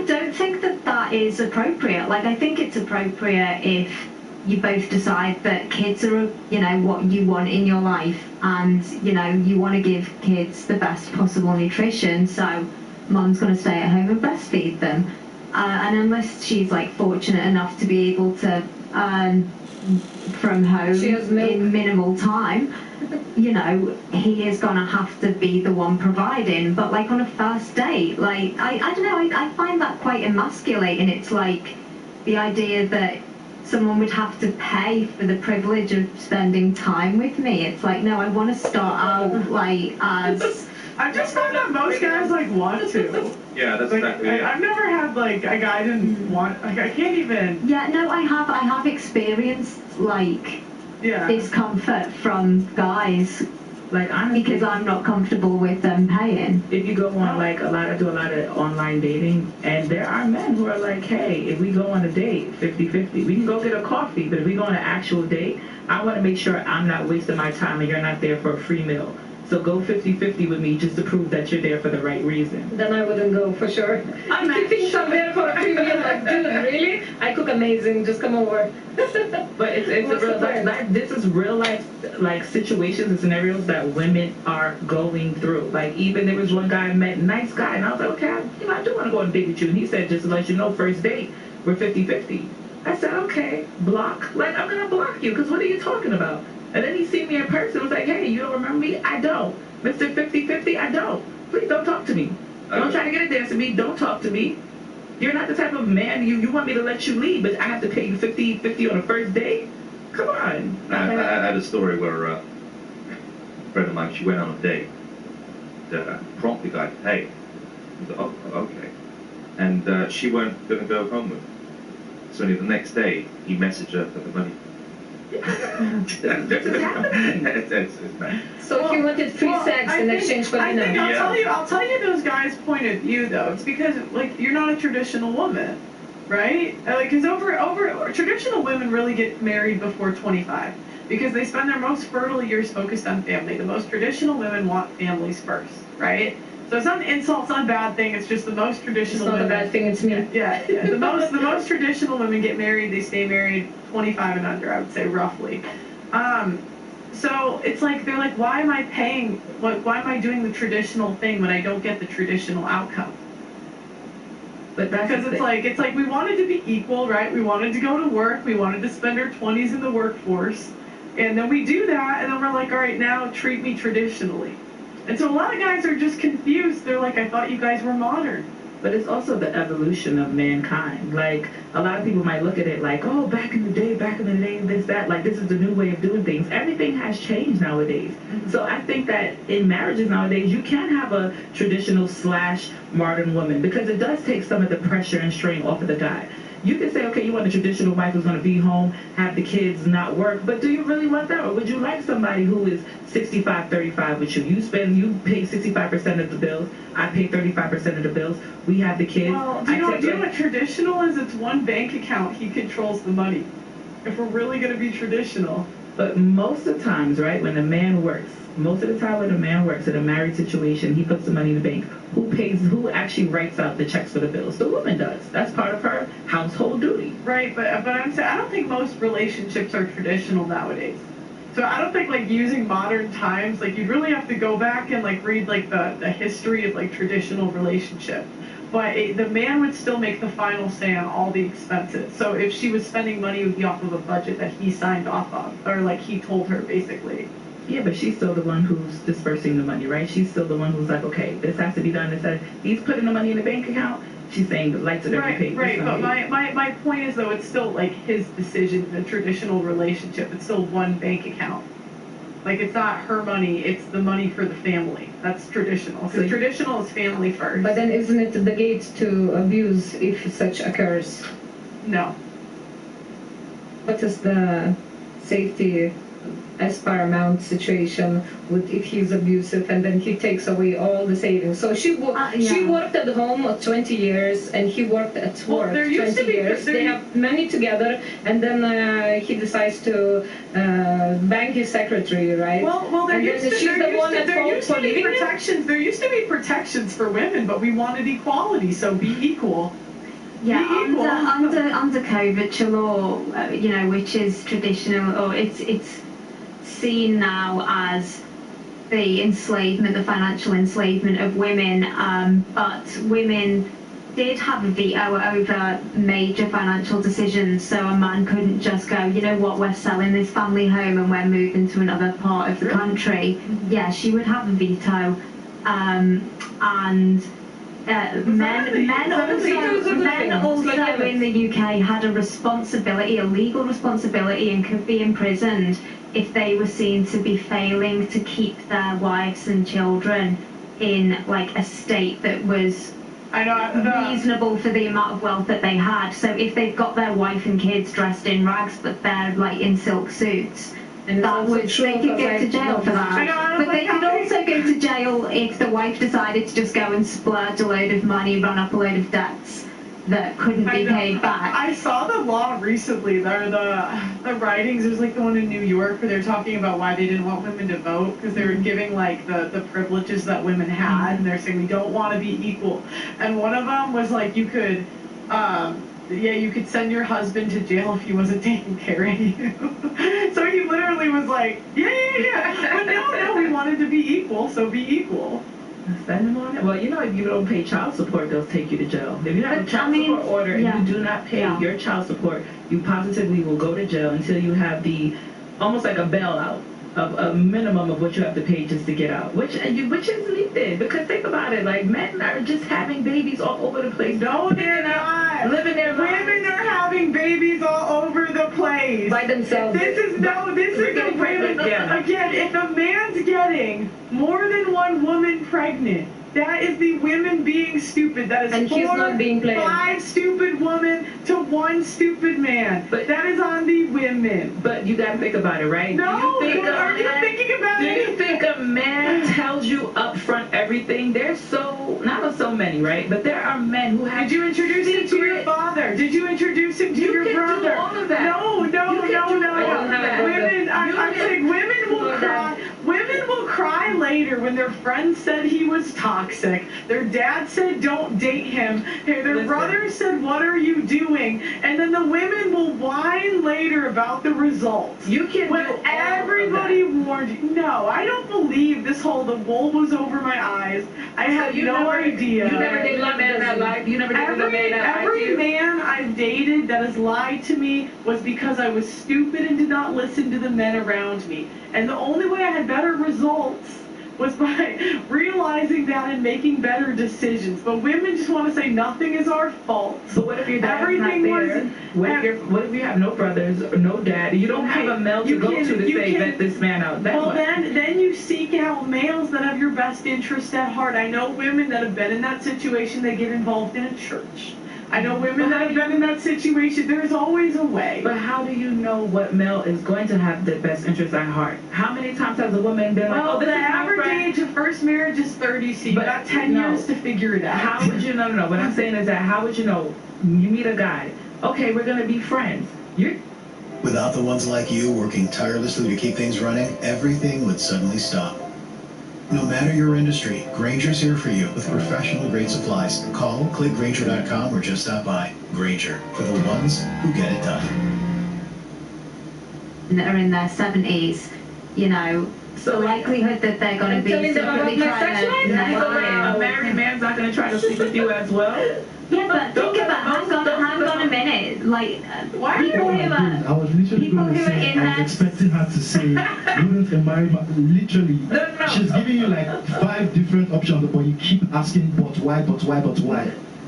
don't think that is appropriate. Like, I think it's appropriate if you both decide that kids are, you know, what you want in your life, and, you know, you want to give kids the best possible nutrition, so mom's going to stay at home and breastfeed them. And unless she's, like, fortunate enough to be able to from home She has milk. in minimal time, you know, he is going to have to be the one providing. But, like, on a first date, like, I don't know, I find that quite emasculating. It's like the idea that someone would have to pay for the privilege of spending time with me. It's like, no, I want to start out, like, as... I just found that most guys, like, want to. Yeah, that's Like, exactly it. I've never had, like, a guy didn't want, like, I can't even, Yeah, no, I have experienced, like, yeah. discomfort from guys Like, honestly, because I'm not comfortable with them paying. if you go on, like, I do a lot of online dating, and there are men who are like, hey, if we go on a date, 50-50, we can go get a coffee, but if we go on an actual date, I want to make sure I'm not wasting my time and you're not there for a free meal. So go 50-50 with me just to prove that you're there for the right reason. Then I wouldn't go for sure. I'm If you think I'm there for a premium, like, dude, really? I cook amazing, just come over. But it's a What's real the life, point? this is real life, like, situations and scenarios that women are going through. Like, even there was one guy I met, nice guy, and I was like, okay, I do want to go on a date with you. And he said, just to let you know, first date, we're 50-50. I said, okay, block. Like, I'm gonna block you, because what are you talking about? And then he seen me in person and was like, hey, you don't remember me? I don't. Mr. 50-50, I don't. Please don't talk to me. Don't try to get a dance with me. Don't talk to me. You're not the type of man, you want me to let you leave, but I have to pay you 50-50 on a first date? Come on. I had a story where a friend of mine, she went on a date, prompted the guy to pay. He said, oh, okay. And she weren't going to go home with him. So the next day, he messaged her for the money. This is happening. It's bad. So he wanted free sex in exchange for I think dinner. I'll tell you those guys' point of view though. It's because, like, you're not a traditional woman, right? Like, because over traditional women really get married before 25 because they spend their most fertile years focused on family. The most traditional women want families first, right? So it's not an insult, it's not a bad thing. It's just the most It's traditional not a women. bad thing, it's me. Yeah. The most traditional women get married. They stay married 25 and under, I would say, roughly. So it's like they're like, why am I paying? Why am I doing the traditional thing when I don't get the traditional outcome? But that's Because it's like we wanted to be equal, right? We wanted to go to work. We wanted to spend our 20s in the workforce, and then we do that, and then we're like, all right, now treat me traditionally. And so a lot of guys are just confused. They're like, I thought you guys were modern. But it's also the evolution of mankind. Like, a lot of people might look at it like, oh, back in the day, this, that. Like, this is the new way of doing things. Everything has changed nowadays. Mm-hmm. So I think that in marriages nowadays, you can have a traditional / modern woman because it does take some of the pressure and strain off of the guy. You can say, okay, you want a traditional wife who's going to be home, have the kids, not work, but do you really want that? Or would you like somebody who is 65-35 with you? You pay 65% of the bills, I pay 35% of the bills, we have the kids. Well, do you know what traditional is? It's one bank account. He controls the money. If we're really going to be traditional. But most of the times, right, when a man works, in a married situation, he puts the money in the bank. Who actually writes out the checks for the bills? The woman does. That's part of her household duty. Right, but I'm saying I don't think most relationships are traditional nowadays. So I don't think, like, using modern times, like, you'd really have to go back and, like, read, like, the history of, like, traditional relationship. But the man would still make the final say on all the expenses. So if she was spending money, it would be off of a budget that he signed off of, or, like, he told her, basically. Yeah, but she's still the one who's dispersing the money, right? She's still the one who's like, okay, this has to be done. He's putting the money in the bank account. She's saying the lights are going to be paid. Right, but my point is, though, it's still, like, his decision in a traditional relationship. It's still one bank account. Like, it's not her money, it's the money for the family. That's traditional. Because traditional is family first. But then isn't it the gate to abuse if such occurs? No. What is the safety as paramount situation with if he's abusive and then he takes away all the savings? So she worked at home 20 years and he worked at work 20 years. They have money together, and then he decides to bang his secretary, right? Well, there used to be protections for women, but we wanted equality, so be equal. Yeah, under coverture law, which is traditional, or it's seen now as the enslavement, the financial enslavement of women, but women did have a veto over major financial decisions, so a man couldn't just go, you know what, we're selling this family home and we're moving to another part of the country. Yeah, she would have a veto, and men also in the UK had a responsibility, a legal responsibility, and could be imprisoned if they were seen to be failing to keep their wives and children in like a state that was reasonable for the amount of wealth that they had. So if they've got their wife and kids dressed in rags but they're like in silk suits, they could go to jail for that. But they could also go to jail if the wife decided to just go and splurge a load of money, run up a load of debts that couldn't be paid back. I saw the law recently. The writings, there's like the one in New York where they're talking about why they didn't want women to vote, because they were giving like the privileges that women had, and they're saying we don't want to be equal. And one of them was like you could you could send your husband to jail if he wasn't taking care of you. So he literally was like, yeah. But no, we wanted to be equal, so be equal. Spend them on it. Well, if you don't pay child support, they'll take you to jail. If you have a child support order and you do not pay your child support, you positively will go to jail until you have almost like a bailout of a minimum of what you have to pay just to get out, which is needed. Because think about it, like men are just having babies all over the place. No, they're not. Living their lives. Women are having babies all over the place by themselves. This is a women. Again, if a man's getting more than one woman pregnant, that is the women being stupid. That is 5 stupid women to 1 stupid man. But that is on the women. But you gotta think about it, right? No, are you thinking about it? Do you think a man tells you up front everything? There's not so many, right? But there are men who have. Did you introduce him to your father? Did you introduce him to your brother? Do all of that. No. Women, I'm saying women will cry. Women will cry later when their friend said he was toxic. Their dad said don't date him. Their brother said what are you doing? And then the women will whine later about the results. When everybody warned you. No, I don't believe this whole the wool was over my eyes. I have no idea. You never dated a man that lied? You never dated a man that lied to you? Every man I've dated that has lied to me was because I was stupid and did not listen to the men around me. And the only way I had better results was by realizing that and making better decisions. But women just want to say nothing is our fault. But what if your dad's not there? What if you have no brothers or no dad? You don't have a male to go to say vet this man out. Then you seek out males that have your best interest at heart. I know women that have been in that situation. They get involved in a church. I know women that have been in that situation. There's always a way. But how do you know what male is going to have the best interest at heart? How many times has a woman been like, the average age of first marriage is 30, so you got 10 years to figure it out. How would you know? No. What I'm saying is that how would you know? You meet a guy. Okay, we're going to be friends. Without the ones like you working tirelessly to keep things running, everything would suddenly stop. No matter your industry, Grainger's here for you with professional-grade supplies. Call, click Grainger.com, or just stop by. Grainger, for the ones who get it done. That are in their 70s, the likelihood that they're going to be secretly trying to... A married man's not going to try to sleep with you as well? Yeah, but think about, hang on a minute, like, people who are, I was literally going to say, I was expecting her to say, wouldn't a married man, literally, she's giving you like 5 different options, but you keep asking, but why?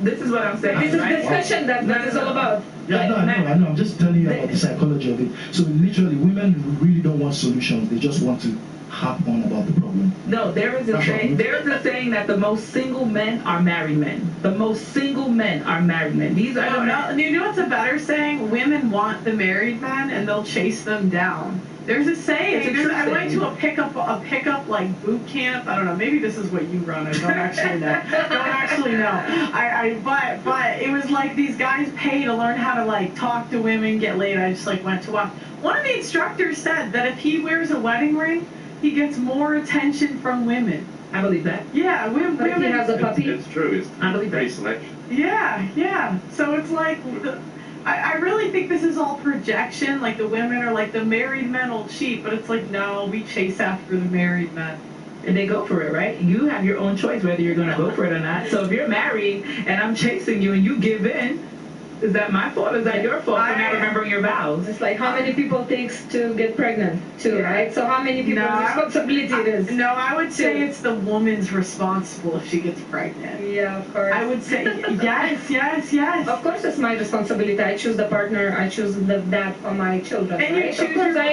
this is what I'm saying. This is right? discussion that is all about. Yeah, I know. I'm just telling you about the psychology of it. So literally, women really don't want solutions. They just want to harp on about the problem. No, there is a saying that the most single men are married men. The most single men are married men. These are the men. You know what's a better saying? Women want the married men, and they'll chase them down. There's a saying. I went to a pickup like boot camp. I don't know. Maybe this is what you run. I don't actually know. But it was like these guys pay to learn how to like talk to women, get laid. I just like went to watch. One of the instructors said that if he wears a wedding ring, he gets more attention from women. I believe that. Yeah, women. He has a puppy. It's true. It's I believe that. pre-selection. Yeah. So it's like, I really think this is all projection. Like the women are like, the married men will cheat, but it's like, no, we chase after the married men. And they go for it, right? You have your own choice whether you're going to go for it or not. So if you're married and I'm chasing you and you give in, is that my fault? Is that your fault for not remembering your vows? It's like how many people takes to get pregnant too, right? So how many people's responsibility it is? No, I would say it's the woman's responsible if she gets pregnant. Yeah, of course. I would say yes. Of course, it's my responsibility. I choose the partner. I choose the dad for my children. And right?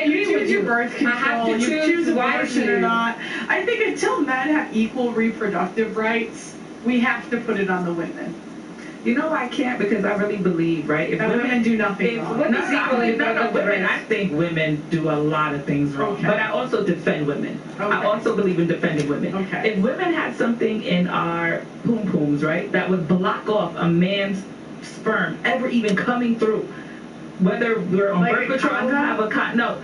you choose your birth control. I have to choose abortion wisely or not. I think until men have equal reproductive rights, we have to put it on the women. You know I can't because I really believe, right? If women do nothing wrong. Women, I think women do a lot of things wrong. Okay. But I also defend women. Okay. I also believe in defending women. Okay. If women had something in our poom-pooms, right, that would block off a man's sperm ever even coming through, whether we're on Like birth a control, condom?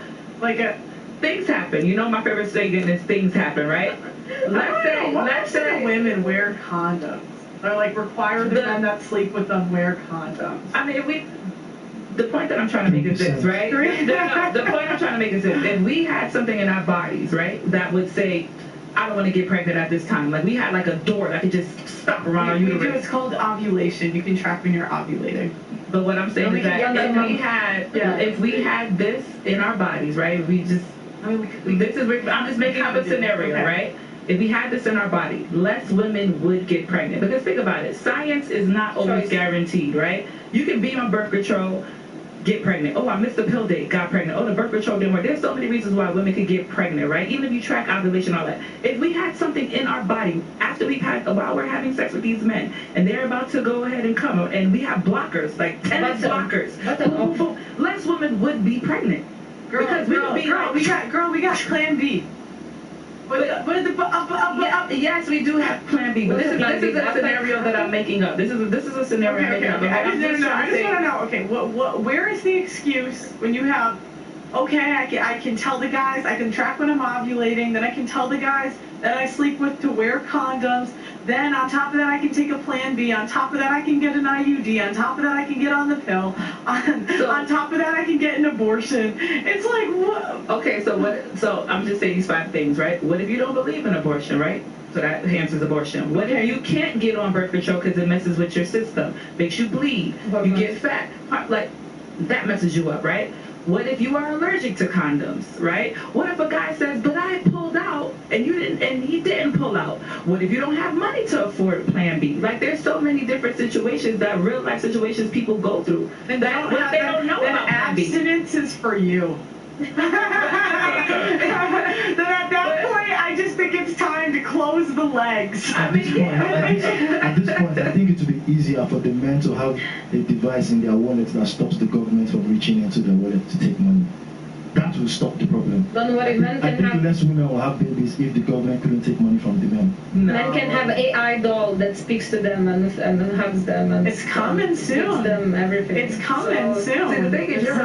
things happen. You know my favorite saying is things happen, right? Let's say women wear condoms. Or like require the men that sleep with them wear condoms. I mean, the point that I'm trying to make is this, right? The point I'm trying to make is this. If we had something in our bodies, right, that would say, I don't want to get pregnant at this time. Like we had like a door that could just stop around our uterus. It's called ovulation. You can track when you're ovulating. But what I'm saying is that if we had this in our bodies, right, I'm just making up a scenario, right? If we had this in our body, less women would get pregnant. Because think about it, science is not always guaranteed, right? You can be on birth control, get pregnant. Oh, I missed the pill date, got pregnant. Oh, the birth control didn't work. There's so many reasons why women could get pregnant, right? Even if you track ovulation, all that. If we had something in our body while we're having sex with these men, and they're about to go ahead and come, and we have blockers, like 10 blockers, less women would be pregnant. We got Plan B. Yes, we do have Plan B. But this is a scenario that I'm making up. This is a scenario I'm making up. I just want to know. Okay, where is the excuse when you have? Okay, I can tell the guys. I can track when I'm ovulating. Then I can tell the guys that I sleep with to wear condoms. Then on top of that, I can take a Plan B. On top of that, I can get an IUD. On top of that, I can get on the pill. On top of that, I can get an abortion. It's like, what? Okay, so I'm just saying these 5 things, right? What if you don't believe in abortion, right? So that answers abortion. What if you can't get on birth control because it messes with your system, makes you bleed, you get fat, like that messes you up, right? What if you are allergic to condoms, right? What if a guy says, but I pulled out and he didn't pull out? What if you don't have money to afford Plan B? Like there's so many different situations, that real life situations people go through that they don't know about Plan B. Abstinence is for you. Then at that point, I just think it's time to close the legs. At this point, I think it would be easier for the men to have a device in their wallet that stops the government from reaching into their wallet to take money. That will stop the problem. Don't worry, men I can think have... less women will have babies if the government couldn't take money from the men. No. Men can have AI doll that speaks to them and hugs them and it's coming soon. Them everything. It's coming soon. See, the thing is, you're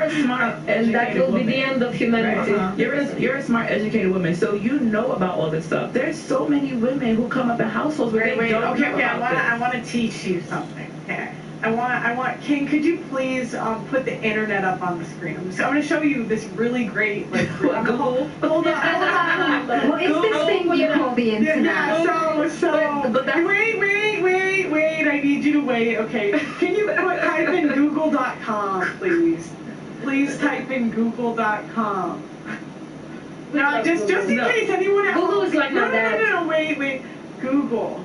a smart, and that will be the end of humanity. Right? You're a smart, educated woman, so you know about all this stuff. There's so many women who come up in households where they don't know about this. I want to teach you something. Okay. I want, King, could you please put the internet up on the screen? I'm going to show you this really great, like, hold on. What is this thing you call the internet? Wait, I need you to wait, okay. Can you type in google.com, please? Please type in google.com. No, just in case anyone else. Google is like my dad. No, wait. Google.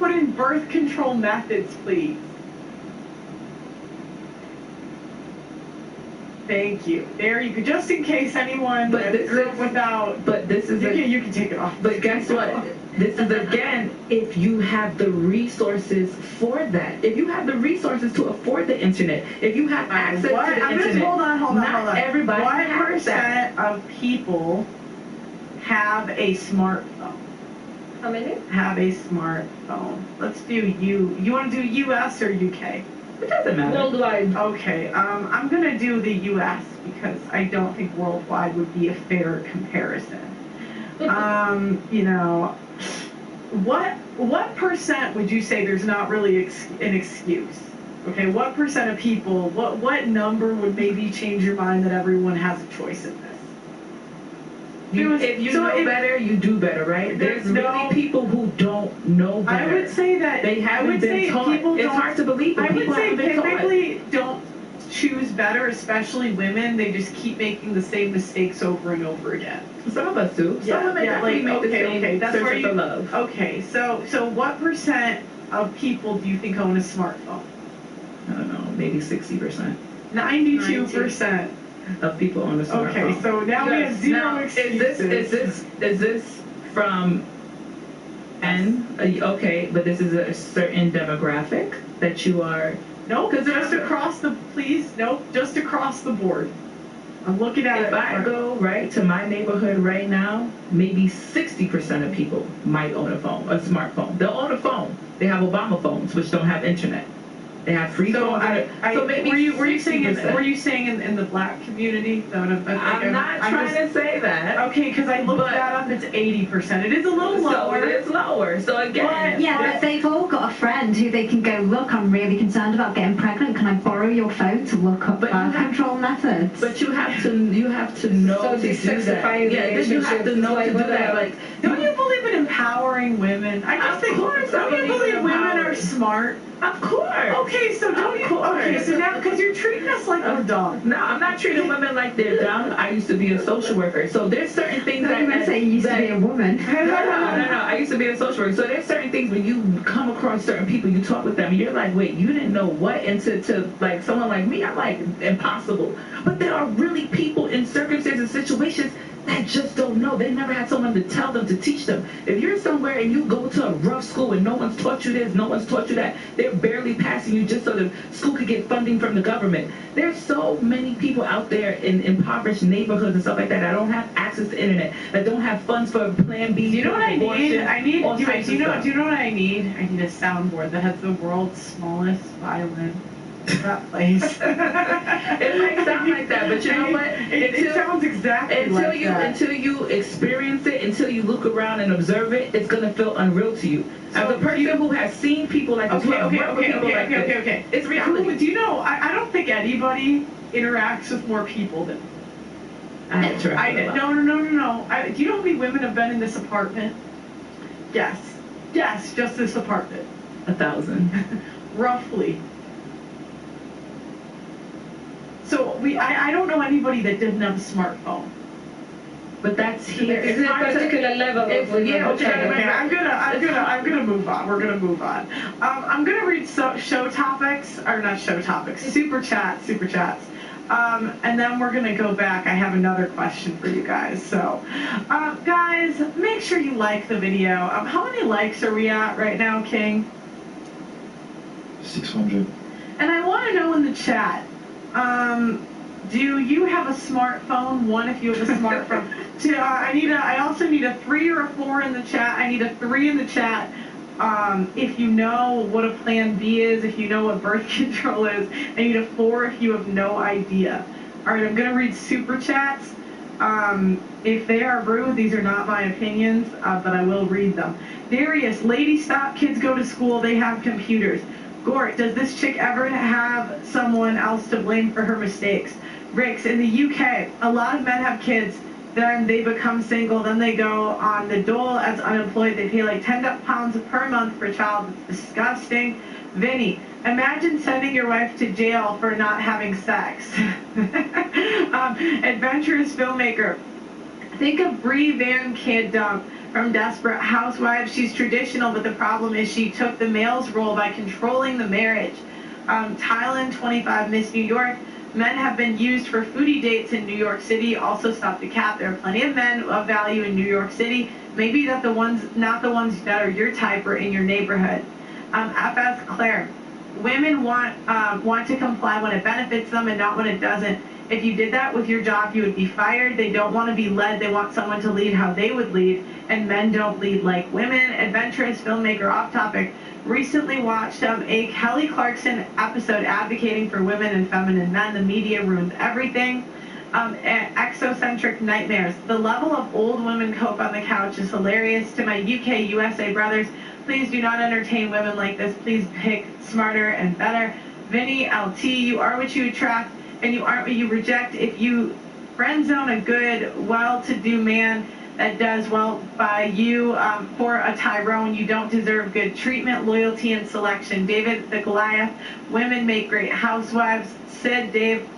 put in birth control methods, please. Thank you. There you go. Just in case anyone grew up without. But this is you can take it off. But guess what? This is again, if you have the resources for that. If you have the resources to afford the internet, if you have access to the internet. Hold on. Not everybody has that. What % of people have a smartphone? How many? Have a smartphone. Let's do you want to do US or UK? It doesn't matter. Worldwide. Okay, I'm gonna do the US because I don't think worldwide would be a fair comparison. You know, what percent would you say there's not really an excuse? Okay, what % of people, what number would maybe change your mind that everyone has a choice in this? If you know better, you do better, right? There's really people who don't know better. I would say that they haven't been taught. It's hard to believe, but people haven't been taught. I would say typically don't choose better, especially women. They just keep making the same mistakes over and over again. Some of us do. Some women definitely make the same search for love. Okay, so what % of people do you think own a smartphone? I don't know, maybe 60%. 92%. Of people on the smartphone. Okay, so now we have zero excuses. Is this from okay, but this is a certain demographic that you are. No, because just across the board. I'm looking at it. If I go right to my neighborhood right now, maybe 60% of people might own a smartphone. They'll own a phone. They have Obama phones, which don't have internet. They have free phones. So maybe were you saying in the black community? I'm not trying to say that. Okay, because I looked that up. It's 80%. It is a little lower. So it is lower. So again. But they've all got a friend who they can go, look, I'm really concerned about getting pregnant. Can I borrow your phone to look up birth control methods? But you have to know so to do that. Yeah, you have to know to do that. Like, don't you believe in empowering women? I just think. Don't you believe women are smart? Of course. Okay, so don't you? Okay, so now because you're treating us like we're dumb. No, I'm not treating women like they're dumb. I used to be a social worker, so there's certain things that. I say you used to be a woman. No. I used to be a social worker, so there's certain things when you come across certain people, you talk with them, and you're like, wait, you didn't know what? And to like someone like me, I'm like impossible. But there are really people in circumstances, situations that just don't know. They never had someone to tell them, to teach them. If you're somewhere and you go to a rough school and no one's taught you this, no one's taught you that, they're barely passing you just so the school could get funding from the government. There's so many people out there in impoverished neighborhoods and stuff like that that don't have access to internet, that don't have funds for Plan B. Do you know what I need? Do you know what I need? I need a soundboard that has the world's smallest violin. That place. It might sound like that, but you know what? It sounds exactly like that. Until you experience it, until you look around and observe it, it's gonna feel unreal to you. As a person who has seen people like this, okay. It's reality. Do you know? I don't think anybody interacts with more people than. I interact with a lot. No. Do you know how many women have been in this apartment? Yes, just this apartment. 1,000. Roughly. So I don't know anybody that didn't have a smartphone. But that's here. It's a particular level of Okay. I'm gonna move on. We're gonna move on. I'm gonna read super chats. And then we're gonna go back. I have another question for you guys. So, guys, make sure you like the video. How many likes are we at right now, King? 600. And I want to know in the chat. Do you have a smartphone? One, if you have a smartphone. Two, I also need a 3 or a 4 in the chat. I need a 3 in the chat. If you know what a Plan B is, if you know what birth control is. I need a 4 if you have no idea. All right, I'm gonna read super chats. If they are rude, these are not my opinions, but I will read them. Darius, lady, stop. Kids go to school. They have computers. Gort, does this chick ever have someone else to blame for her mistakes? Ricks, in the UK, a lot of men have kids, then they become single, then they go on the dole as unemployed. They pay like £10 per month for a child. It's disgusting. Vinny, imagine sending your wife to jail for not having sex. Adventurous filmmaker, think of Brie Van Kid Dump. from Desperate Housewives. She's traditional, but the problem is she took the male's role by controlling the marriage. Thailand, 25, Miss New York. Men have been used for foodie dates in New York City. Also, Stop the Cat. There are plenty of men of value in New York City. Maybe not the ones that are your type or in your neighborhood. FS Claire. Women want to comply when it benefits them and not when it doesn't. If you did that with your job, you would be fired. They don't want to be led. They want someone to lead how they would lead. And men don't lead like women. Adventurous filmmaker off topic. Recently watched a Kelly Clarkson episode advocating for women and feminine men. The media ruins everything. Exocentric nightmares. The level of old women cope on the couch is hilarious. To my UK, USA brothers, please do not entertain women like this. Please pick smarter and better. Vinny LT, you are what you attract and you aren't what you reject. If you friend zone a good, well-to-do man that does well by you for a Tyrone, you don't deserve good treatment, loyalty, and selection. David the Goliath, women make great housewives. Sid, Dave,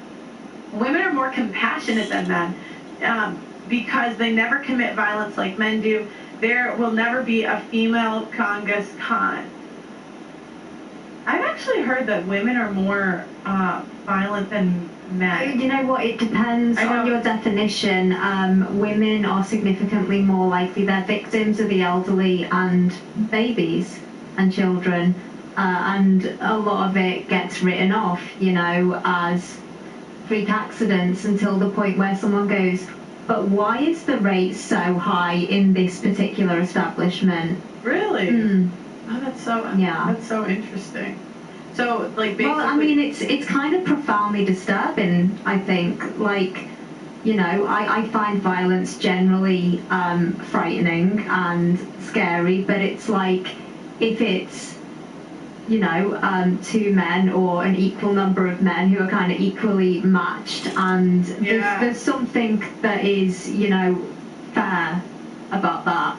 women are more compassionate than men because they never commit violence like men do. There will never be a female Genghis Khan. I've actually heard that women are more violent than men. You know what? It depends on your definition. Women are significantly more likely. They're victims of the elderly and babies and children. And a lot of it gets written off, as freak accidents until the point where someone goes, but why is the rate so high in this particular establishment? Really? Oh, that's so interesting. So, like, basically... Well, I mean, it's kind of profoundly disturbing, I think. Like, I find violence generally frightening and scary, but it's like, if it's, two men or an equal number of men who are kind of equally matched, and there's something that is, fair about that.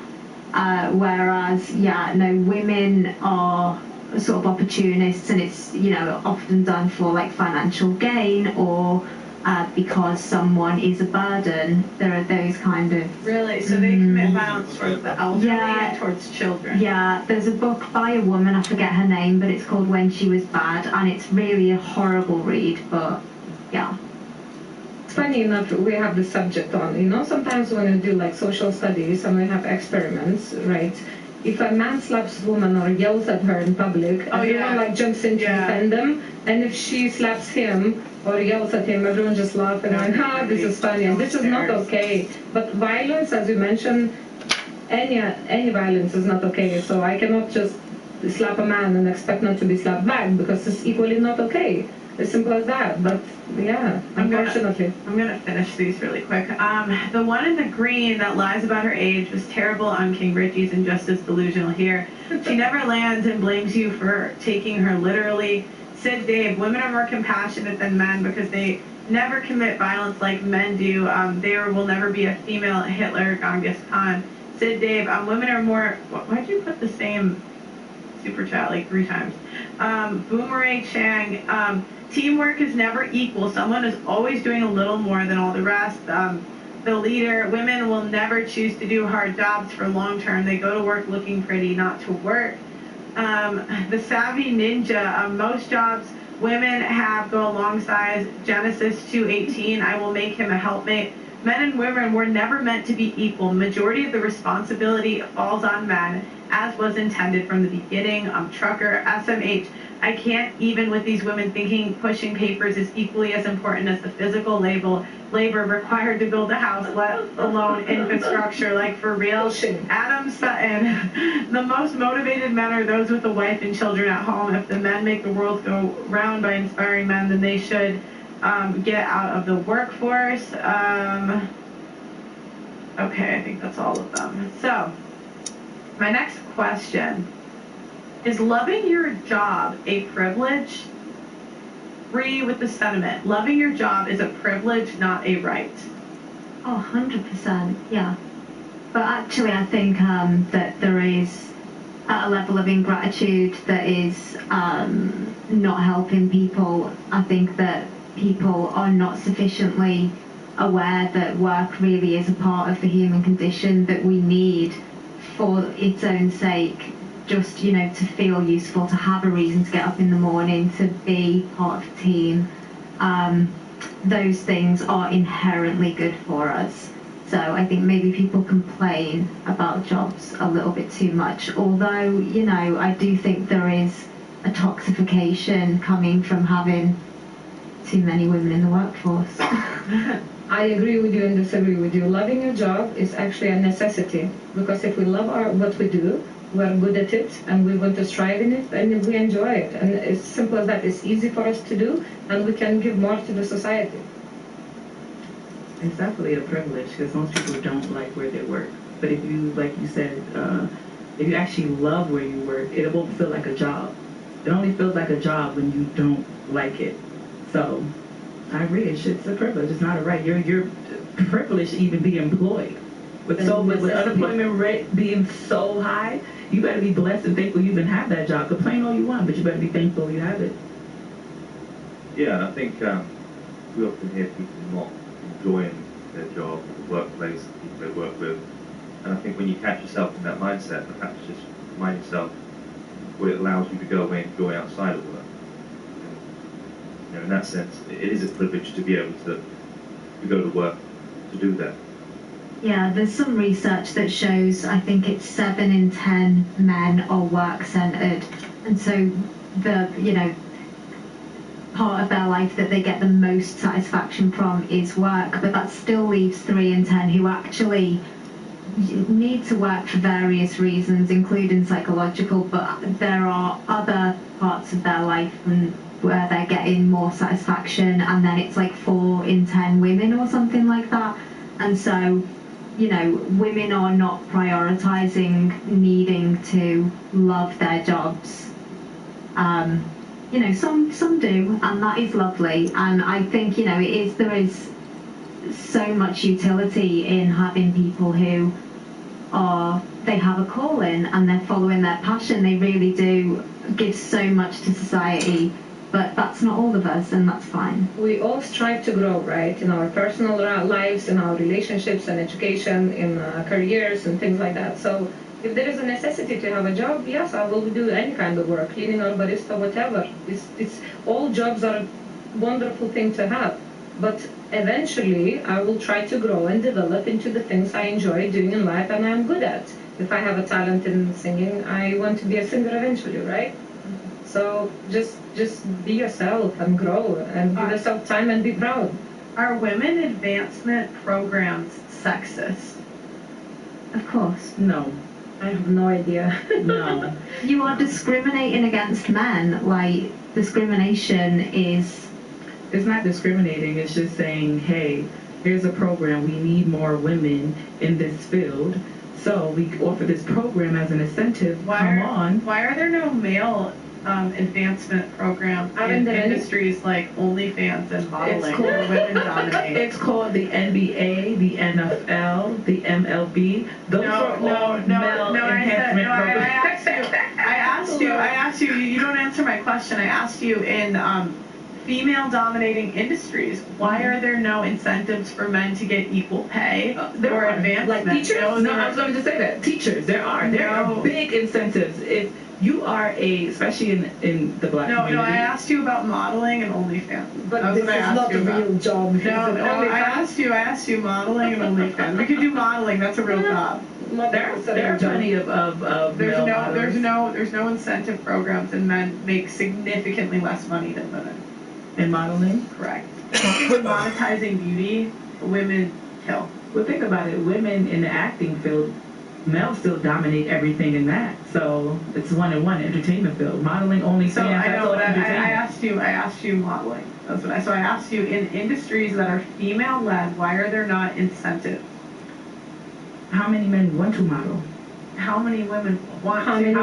Whereas, women are sort of opportunists, and it's, often done for like financial gain or because someone is a burden. There are those kind of... Really? So they commit violence towards the elderly and towards children? Yeah, there's a book by a woman, I forget her name, but it's called When She Was Bad, and it's really a horrible read, but yeah. Funny enough, we have the subject on, sometimes when we do like social studies and we have experiments, right? If a man slaps a woman or yells at her in public, everyone like jumps in to defend them, and if she slaps him or yells at him, everyone just laughs and going, this is funny, and this is not okay. But violence, as you mentioned, any violence is not okay, so I cannot just slap a man and expect not to be slapped back, because it's equally not okay. As simple as that, but yeah, unfortunately. I'm gonna finish these really quick. The one in the green that lies about her age was terrible on King Richie's and just as delusional here. She never lands and blames you for taking her literally. Sid Dave, women are more compassionate than men because they never commit violence like men do. There will never be a female Hitler, Genghis Khan. Sid Dave, women are more, why'd you put the same super chat like 3 times? Boomerang Chang, teamwork is never equal. Someone is always doing a little more than all the rest. The leader, women will never choose to do hard jobs for long term. They go to work looking pretty, not to work. The Savvy Ninja, most jobs women have go alongside. Genesis 2:18, I will make him a helpmate. Men and women were never meant to be equal. Majority of the responsibility falls on men, as was intended from the beginning. Trucker, SMH, I can't even with these women thinking pushing papers is equally as important as the physical labor required to build a house, let alone infrastructure, like for real. Adam Sutton, the most motivated men are those with a wife and children at home. If the men make the world go round by inspiring men, then they should get out of the workforce. Okay, I think that's all of them. So, my next question. Is loving your job a privilege? Agree with the sentiment. Loving your job is a privilege, not a right. Oh, 100%, yeah. But actually, I think that there is a level of ingratitude that is not helping people. I think that people are not sufficiently aware that work really is a part of the human condition, that we need for its own sake, just, you know, to feel useful, to have a reason to get up in the morning, to be part of a team. Those things are inherently good for us. So I think maybe people complain about jobs a little bit too much, although, you know, I do think there is a toxification coming from having too many women in the workforce. I agree with you and disagree with you. Loving your job is actually a necessity, because if we love what we do, we're good at it, and we want to strive in it, and we enjoy it. And it's simple as that. It's easy for us to do, and we can give more to the society. It's definitely a privilege, because most people don't like where they work. But if you, like you said, if you actually love where you work, it won't feel like a job. It only feels like a job when you don't like it. So I agree. It's a privilege. It's not a right. You're privileged to even be employed. With unemployment rate being so high, you better be blessed and thankful you even have that job. Complain all you want, but you better be thankful you have it. Yeah, and I think we often hear people not enjoying their job, the workplace, the people they work with. And I think when you catch yourself in that mindset, perhaps just remind yourself what it allows you to go away and enjoy outside of work. And, you know, in that sense, it is a privilege to be able to go to work to do that. Yeah, there's some research that shows, I think it's 7 in 10 men are work-centered, and so the, you know, part of their life that they get the most satisfaction from is work, but that still leaves 3 in 10 who actually need to work for various reasons, including psychological, but there are other parts of their life where they're getting more satisfaction, and then it's like 4 in 10 women or something like that. And so, you know, women are not prioritizing needing to love their jobs. You know, some do, and that is lovely. And I think, you know, there is so much utility in having people who they have a calling and they're following their passion. They really do give so much to society. But that's not all of us, and that's fine. We all strive to grow, right? In our personal lives, in our relationships and education, in careers and things like that. So if there is a necessity to have a job, yes, I will do any kind of work, cleaning or barista, whatever. It's all jobs are a wonderful thing to have. But eventually, I will try to grow and develop into the things I enjoy doing in life and I'm good at. If I have a talent in singing, I want to be a singer eventually, right? So just be yourself and grow and give yourself time and be proud. Are women advancement programs sexist? Of course. No. I have no idea. No. You are discriminating against men. Like, discrimination is... It's not discriminating. It's just saying, hey, here's a program. We need more women in this field. So we offer this program as an incentive. Come on. Why are there no male advancement program in industries like OnlyFans and modeling where women dominate? It's called the NBA, the NFL, the MLB. Those are all male enhancement programs. I asked you, you don't answer my question. I asked you in female dominating industries, why are there no incentives for men to get equal pay or advancement? Like teachers? No, I was going to say that. Teachers, there are big incentives. If you are especially in the black community. No, I asked you about modeling and OnlyFans. But this is not a real job. No, I asked you modeling and OnlyFans. We could do modeling. That's a real job. There are plenty of there's no incentive programs, and men make significantly less money than women. In modeling? Correct. Monetizing beauty, women kill. Well, think about it. Women in the acting field, males still dominate everything in that. So it's one-on-one entertainment field. Modeling only. So I know, but I asked you modeling. That's what I asked you in industries that are female-led. Why are there not incentives? How many men want to model? How many women want how to? Many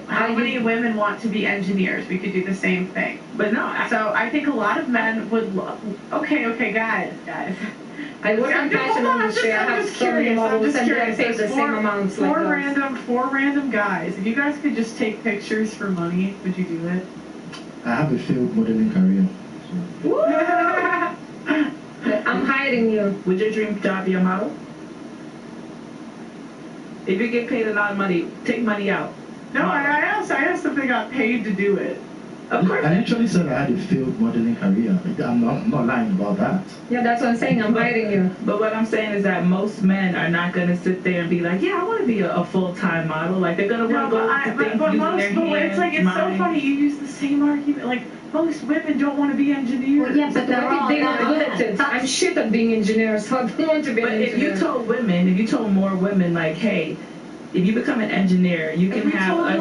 how many women want to be engineers? We could do the same thing. But no. So I think a lot of men would love. Okay, guys. I work in fashion industry. I have so many models and I pay the same amounts. Four random guys. If you guys could just take pictures for money, would you do it? I have a failed modeling career. I'm hiring you. Would your dream job be a model? If you get paid a lot of money, take money out. No, I asked if they got paid to do it. Of course. I literally said I had a failed modeling career. I'm not lying about that. Yeah, that's what I'm saying. I'm biting you. But what I'm saying is that most men are not going to sit there and be like, yeah, I want to be a full-time model. Like, they're going to want to go to things using their hands, it's so funny. You use the same argument. Like, most women don't want to be engineers. Well, yeah, but they're all not good at it. I'm shit at being engineer, so I don't want to be an engineer. If you told more women, like, hey, if you become an engineer, you can have a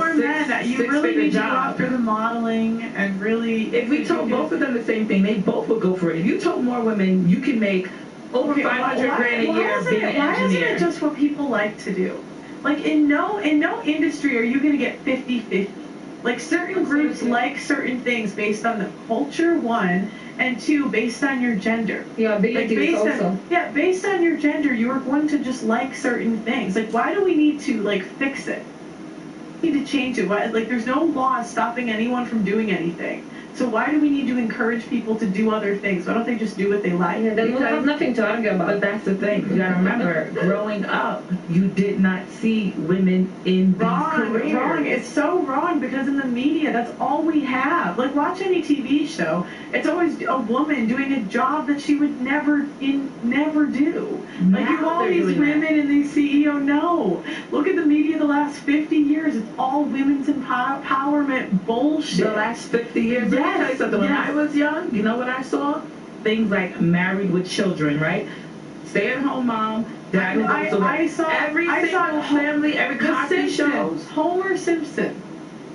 six-figure job. Go after the modeling and really. If we told both of them the same thing, they both would go for it. If you told more women, you can make over $500 grand a year being an engineer. Why isn't it just what people like to do? Like in no industry are you going to get 50-50. Like certain groups like certain things based on the culture, one, and two, based on your gender. Yeah, based on your gender, you are going to just like certain things. Like, why do we need to like fix it? We need to change it. Why? Like, there's no law stopping anyone from doing anything. So why do we need to encourage people to do other things? Why don't they just do what they like? Yeah, then we'll have nothing to argue about. But that's the thing. You gotta remember, growing up, you did not see women in these careers. Wrong. It's so wrong because in the media, that's all we have. Like, watch any TV show. It's always a woman doing a job that she would never do. Like, you all these women in these CEO, no. Look at the media the last 50 years. It's all women's empowerment bullshit. The last 50 years? Let me tell you something. When I was young, you know what I saw? Things like Married with Children, right? Stay-at-home mom, dad who goes to work. Every single family, every Cosby shows. Homer Simpson.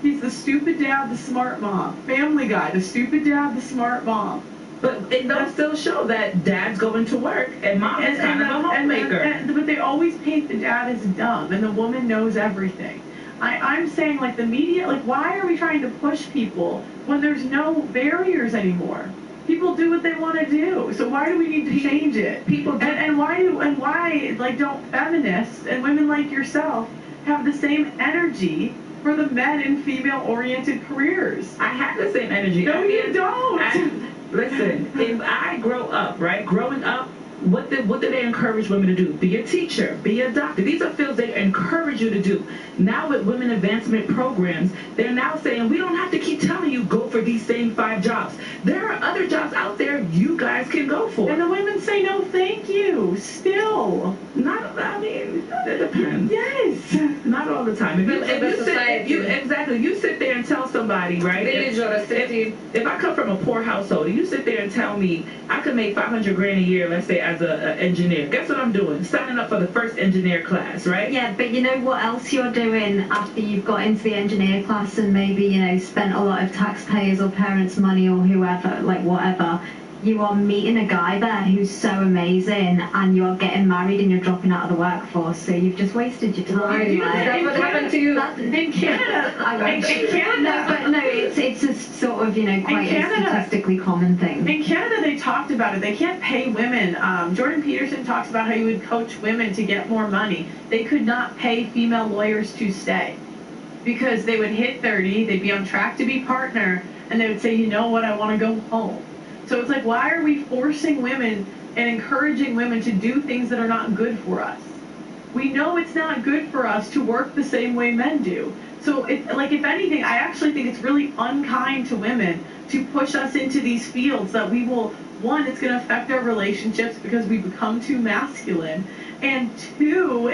He's the stupid dad, the smart mom. Family Guy, the stupid dad, the smart mom. But it does still show that dad's going to work and mom is kind of a homemaker. But they always paint the dad as dumb and the woman knows everything. I'm saying, like, the media, like, why are we trying to push people when there's no barriers anymore? People do what they want to do. So why do we need to change it? And why don't feminists and women like yourself have the same energy for the men in female-oriented careers? I have the same energy. No, you don't. Listen, if I grow up, right, growing up, what do they encourage women to do? Be a teacher, be a doctor. These are fields they encourage you to do. Now with women advancement programs, they're now saying we don't have to keep telling you go for these same 5 jobs. There are other jobs out there you guys can go for. And the women say no thank you, still. It depends. Yes. Not all the time. If you sit there and tell somebody, right? If I come from a poor household and you sit there and tell me I could make $500 grand a year, let's say as an engineer, guess what I'm doing? Signing up for the first engineer class, right? Yeah, but you know what else you're doing after you've got into the engineer class and maybe, you know, spent a lot of taxpayers or parents' money or whoever, like whatever. You are meeting a guy there who's so amazing and you're getting married and you're dropping out of the workforce, so you've just wasted your time. That's what happened to you. In Canada. It's a sort of, you know, quite a statistically common thing. In Canada, they talked about it. They can't pay women. Jordan Peterson talks about how he would coach women to get more money. They could not pay female lawyers to stay because they would hit 30, they'd be on track to be partner, and they would say, you know what, I want to go home. So it's like, why are we forcing women and encouraging women to do things that are not good for us? We know it's not good for us to work the same way men do. So, if anything, I actually think it's really unkind to women to push us into these fields that we will, one, it's going to affect our relationships because we become too masculine. And two,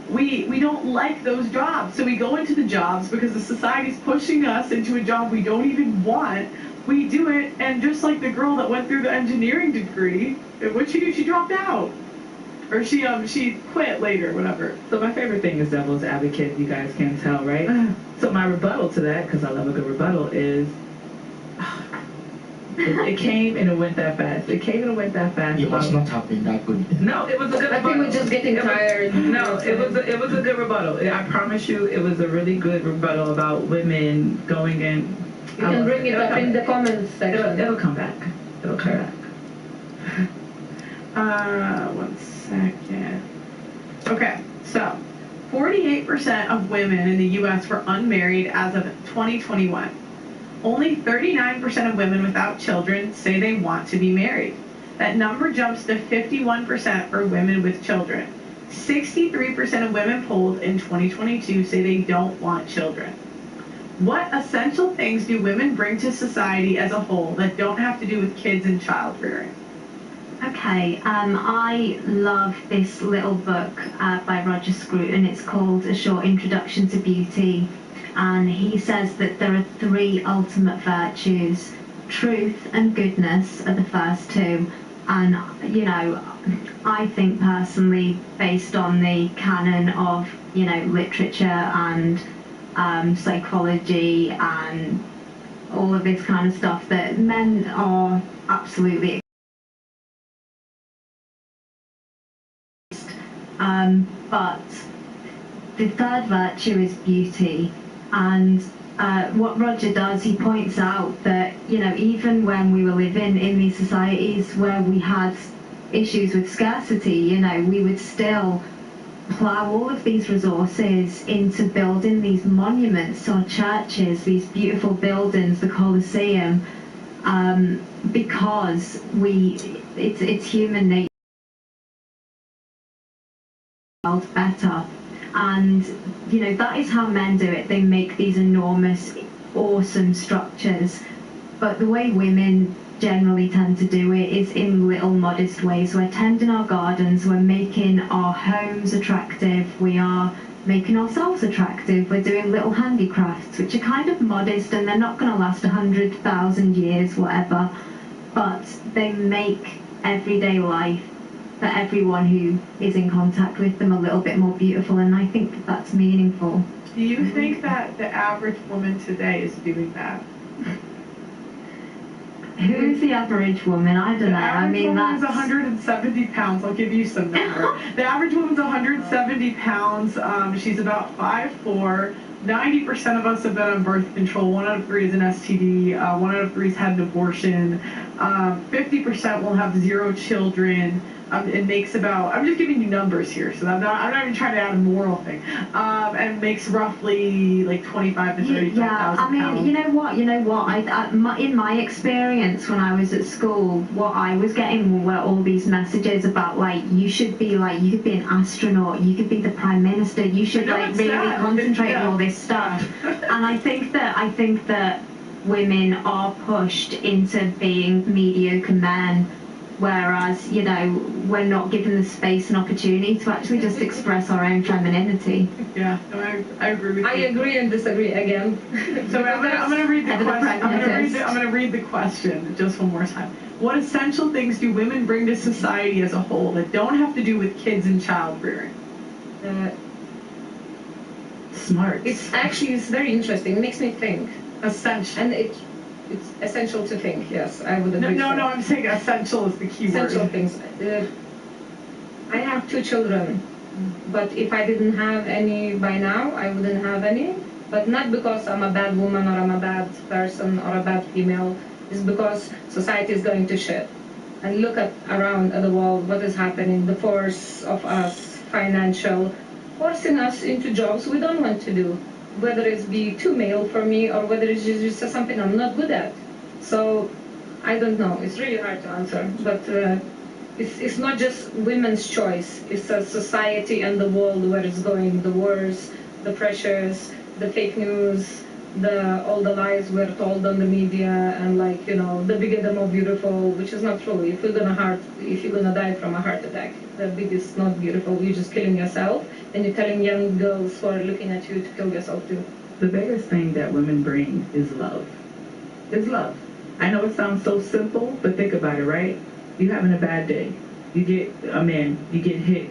we don't like those jobs. So we go into the jobs because the society's pushing us into a job we don't even want. We do it, and just like the girl that went through the engineering degree, what'd she do? She dropped out. Or she quit later, whatever. So my favorite thing is devil's advocate, you guys can tell, right? So my rebuttal to that, because I love a good rebuttal, is it came and it went that fast. It came and it went that fast. It must not have been that good. No, it was a good rebuttal. I think we're just getting tired. No, it was a good rebuttal. I promise you it was a really good rebuttal about women going in. You can bring it up in the comments section. It'll come back. It'll come back. 1 second. Okay, so 48% of women in the U.S. were unmarried as of 2021. Only 39% of women without children say they want to be married. That number jumps to 51% for women with children. 63% of women polled in 2022 say they don't want children. What essential things do women bring to society as a whole that don't have to do with kids and child rearing? Okay, I love this little book by Roger Scruton. It's called A Short Introduction to Beauty, and he says that there are 3 ultimate virtues. Truth and goodness are the first 2, and you know, I think personally, based on the canon of, you know, literature and psychology and all of this kind of stuff, that men are absolutely but the third virtue is beauty. And what Roger does, he points out that, you know, even when we were living in these societies where we had issues with scarcity, you know, we would still plough all of these resources into building these monuments or churches, these beautiful buildings, the Colosseum, because it's human nature better. And you know, that is how men do it. They make these enormous, awesome structures, but the way women generally tend to do it is in little modest ways. We're tending our gardens, we're making our homes attractive, we are making ourselves attractive, we're doing little handicrafts which are kind of modest and they're not going to last 100,000 years, whatever, but they make everyday life for everyone who is in contact with them a little bit more beautiful, and I think that that's meaningful. Do you think that the average woman today is doing that? Who's the average woman? I don't know. I mean, that's... that's... The average woman is 170 pounds. I'll give you some number. The average woman's 170 pounds. She's about 5'4". 90% of us have been on birth control. 1 out of 3 is an STD. 1 out of 3 has had an abortion. 50% will have 0 children. It makes about, I'm just giving you numbers here, so I'm not even trying to add a moral thing. And makes roughly like 25 to 35,000 Yeah, I mean, pounds. you know what? In my experience when I was at school, what I was getting were all these messages about, like, you could be an astronaut, you could be the prime minister, you should like really concentrate on all this stuff. And I think that women are pushed into being mediocre men, whereas, you know, we're not given the space and opportunity to actually just express our own femininity. Yeah, no, I agree with you. I agree and disagree again. So I'm gonna read the question. I'm gonna read the question just one more time. What essential things do women bring to society as a whole that don't have to do with kids and child rearing? Smart. It's very interesting. It makes me think. Essential. And it's essential to think, yes, I would agree. No, I'm saying essential is the key word. Essential things. I have 2 children, but if I didn't have any by now, I wouldn't have any. But not because I'm a bad woman or I'm a bad person or a bad female. It's because society is going to shit. And look around at the world, what is happening, the force of us, financial, forcing us into jobs we don't want to do. Whether it's be too male for me or whether it's just something I'm not good at. So I don't know. It's really hard to answer. But it's not just women's choice. It's a society and the world where it's going. The wars, the pressures, the fake news, all the lies we're told on the media, and like, you know, the bigger the more beautiful, which is not true. If you're gonna die from a heart attack, the big is not beautiful. You're just killing yourself, and you're telling young girls who are looking at you to kill yourself too. The biggest thing that women bring is love. It's love. I know it sounds so simple, but think about it, right? You're having a bad day. You get a man, you get hit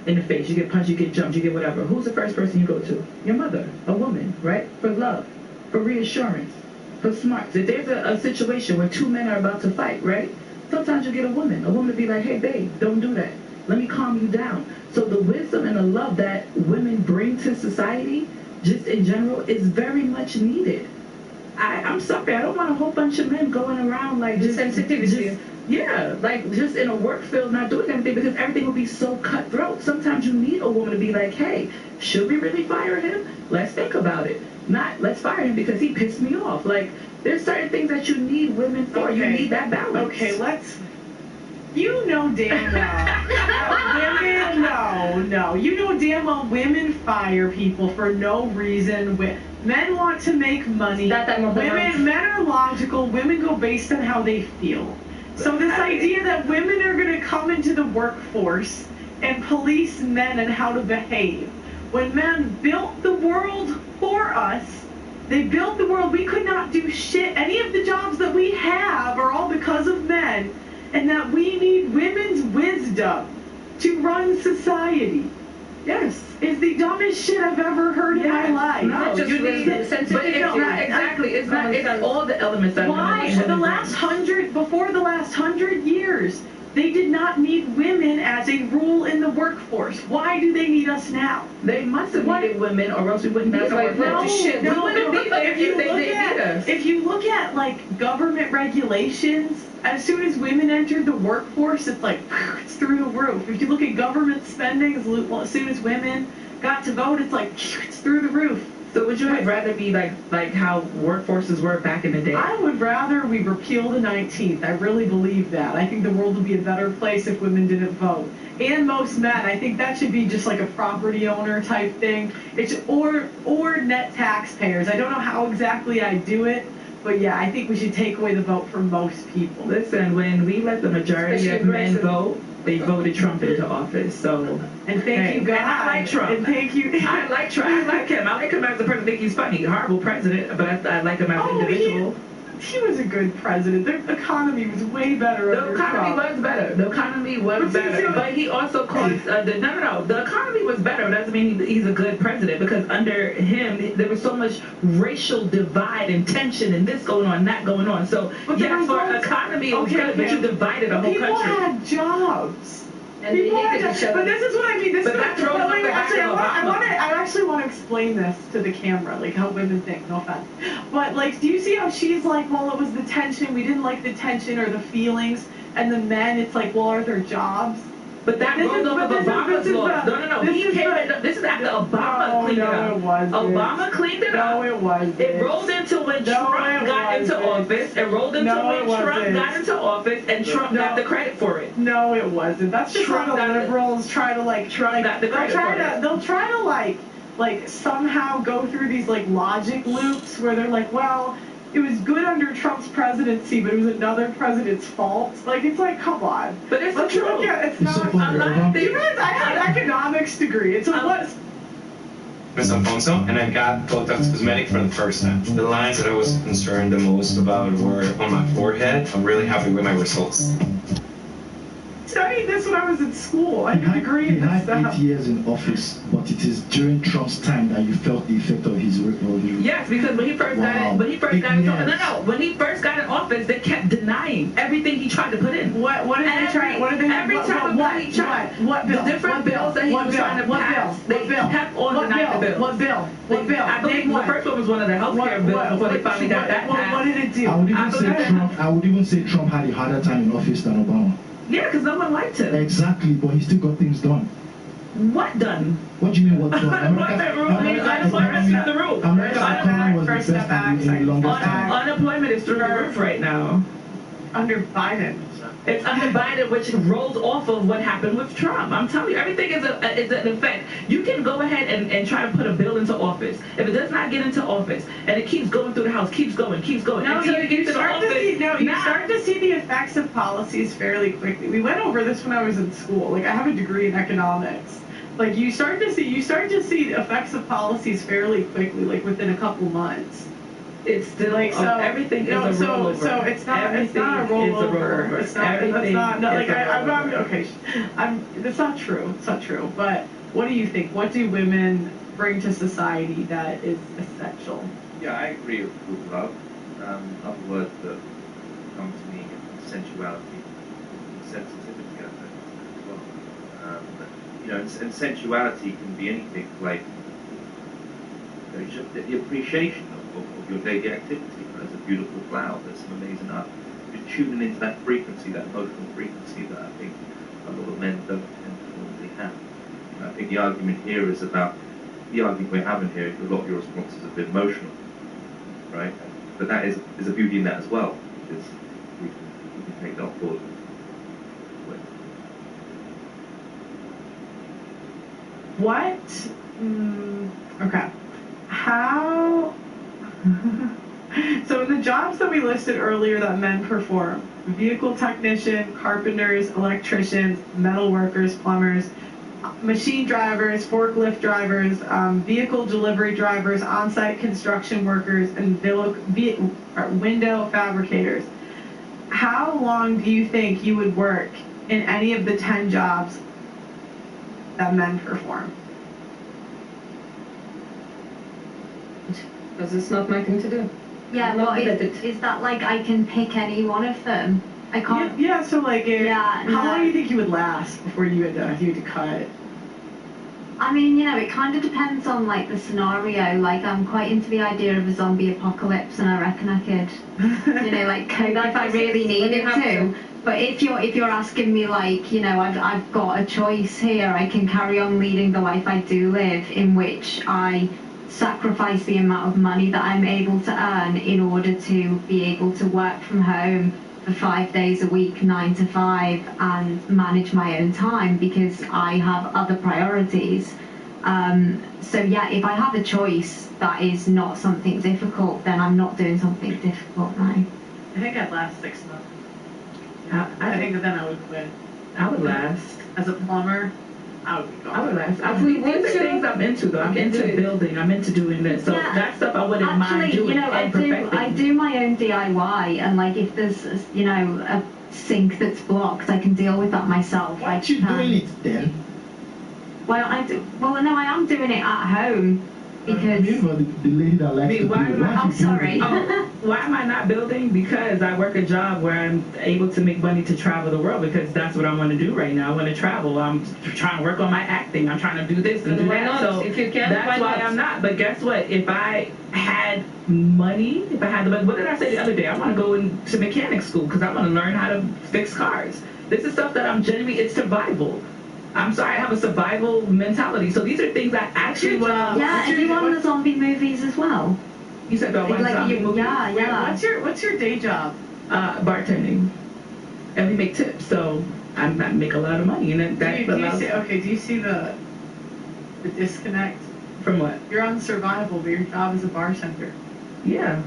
in the face, you get punched, you get jumped, you get whatever. Who's the first person you go to? Your mother, a woman, right? For love, for reassurance, for smarts. If there's a situation where 2 men are about to fight, right? Sometimes you get a woman to be like, hey babe, don't do that. Let me calm you down. So the wisdom and the love that women bring to society, just in general, is very much needed. I'm sorry, I don't want a whole bunch of men going around like just sensitivity. Just in a work field not doing anything, because everything will be so cutthroat. Sometimes you need a woman to be like, hey, should we really fire him? Let's think about it. Not, let's fire him because he pissed me off. Like, there's certain things that you need women for. Okay. You need that balance. Okay, you know damn well. Women know no. You know damn well women fire people for no reason. Men want to make money. That time of the month. Men are logical. Women go based on how they feel. So this idea that women are going to come into the workforce and police men and how to behave. When men built the world for us, they built the world. We could not do shit. Any of the jobs that we have are all because of men. And that we need women's wisdom to run society. Yes. Is the dumbest shit I've ever heard in my life. No, just you need it. But it's not exactly. It's not. It's all the elements that. Why? Before the last 100 years, they did not need women as a rule in the workforce. Why do they need us now? They must have needed women, or else we wouldn't be. That's why we went to shit. We wouldn't be there if they didn't need us. If you look at like government regulations, as soon as women entered the workforce, it's like it's through the roof. If you look at government spending, as soon as women got to vote, it's like it's through the roof. So would you rather be like how workforces were back in the day? I would rather we repeal the 19th. I really believe that. I think the world would be a better place if women didn't vote. And most men. I think that should be just like a property owner type thing. Or net taxpayers. I don't know how exactly I do it, but yeah, I think we should take away the vote from most people. Listen, when we let the majority of men vote, they voted Trump into office. So and thank you God. And I like Trump. And thank you. I like Trump. I like him. I like him as a person. I think he's funny. Horrible president, but I like him as an individual. He was a good president. The economy was way better. The economy was better. The economy was better. But he also caused no. The economy was better. That doesn't mean he's a good president, because under him there was so much racial divide and tension and this going on, that going on. So yes, for economy it was good, but you divided a whole country. People had jobs. And people had jobs. But this is what I mean. I actually want to explain this to the camera, like how women think. No offense, but like, do you see how she's like, well, it was the tension. We didn't like the tension or the feelings, and the men, it's like, well, are there jobs? But that rolled off of Obama's law. No. This is after Obama cleaned it up. No, it wasn't. Obama cleaned it up. No, it wasn't. It rolled into when Trump got into office. It rolled into when Trump got into office, and Trump got the credit for it. No, it wasn't. That's just how the liberals try to like. Trump got the credit for it. They'll try to like somehow go through these like logic loops where they're like, well, it was good under Trump's presidency, but it was another president's fault. Like, it's like, come on. But it's the truth. It's not. You realize I had an economics degree. It's what. Miss Alfonso, and I got Botox Cosmetic for the first time. The lines that I was concerned the most about were on my forehead. I'm really happy with my results. Studied this when I was in school. I had a degree in this stuff. He had 8 years in office, but it is during Trump's time that you felt the effect of his Yes, because when he first when he first got in office, they kept denying everything he tried to put in. What did he try? What did they? Every time he tried. What bill? The different bills that he was trying to pass. They kept on denying the bills. What bill? What bill? I believe the first one was one of the healthcare bills before they finally got that passed. What did it do? I would even say Trump had a harder time in office than Obama. Yeah, because no one liked him. Exactly, but he still got things done. What done? What do you mean what done? Unemployment is through the roof. America's was the best in the longest time. Unemployment is through the roof right now. Under Biden. It's under Biden, which rolls off of what happened with Trump. I'm telling you, everything is an effect. You can go ahead and try to put a bill into office. If it does not get into office, and it keeps going through the House, keeps going, no, until you get to the office. You start to see the effects of policies fairly quickly. We went over this when I was in school. Like, I have a degree in economics. Like, you start to see the effects of policies fairly quickly, like within a couple months. It's still like everything is a rollover. So it's not a rollover. It's not true. It's not true. But what do you think? What do women bring to society that is essential? Yeah, I agree with love. Other words that come to me is sensuality, and sensitivity, I think, as well. And sensuality can be anything like the appreciation of your daily activity. There's a beautiful flower, there's some amazing art. You're tuning into that frequency, that emotional frequency that I think a lot of men don't tend to normally have. And I think the argument here is about, the argument we're having here is a lot of your responses have been emotional, right? But that is a beauty in that as well, because we can take that forward. What? Okay. How? So in the jobs that we listed earlier that men perform, vehicle technician, carpenters, electricians, metal workers, plumbers, machine drivers, forklift drivers, vehicle delivery drivers, on-site construction workers, and window fabricators. How long do you think you would work in any of the 10 jobs that men perform? Because it's not my thing to do. Yeah, I'm not well, good at it. is that like I can pick any one of them? I can't. Yeah, so like, Yeah, how no. long do you think you would last before you had to cut? I mean, you know, it kind of depends on like the scenario. Like, I'm quite into the idea of a zombie apocalypse, and I reckon I could, you know, like cope if I really needed to. But if you're asking me, like, you know, I've got a choice here. I can carry on leading the life I do live, in which I sacrifice the amount of money that I'm able to earn in order to be able to work from home for 5 days a week, 9 to 5, and manage my own time because I have other priorities. So yeah, if I have a choice that is not something difficult, then I'm not doing something difficult now. I think I'd last 6 months. I think that then I would quit. I would last. As a plumber, I would be gone. I would last. These are things I'm into though. I'm into building. I'm into doing this. So Yeah. that stuff I wouldn't mind Actually, doing you know, and perfecting. I do my own DIY, and like if there's, you know, a sink that's blocked, I can deal with that myself. Why aren't you doing it then? Why don't I do? Well, no, I am doing it at home because. You know, the lady that likes to Why do it. am I- Why I'm aren't you doing sorry. it? Oh, why am I not building? Because I work a job where I'm able to make money to travel the world because that's what I want to do right now. I want to travel. I'm trying to work on my acting. I'm trying to do this and do Why that. not? So If you can, that's why why not? I'm not. But guess what? If I had money, if I had the money, what did I say the other day? I want to go into mechanic school because I want to learn how to fix cars. This is stuff that I'm genuinely, it's survival. I'm sorry, I have a survival mentality. So these are things I actually want. Yeah, and you on the zombie movies as well? You said about one Like, zombie you- movie? yeah, Wait, yeah. what's your day job? Bartending, and we make tips, so I make a lot of money, and that Do you allows see the disconnect? from what? You're on survival, but your job is a bartender. Yeah,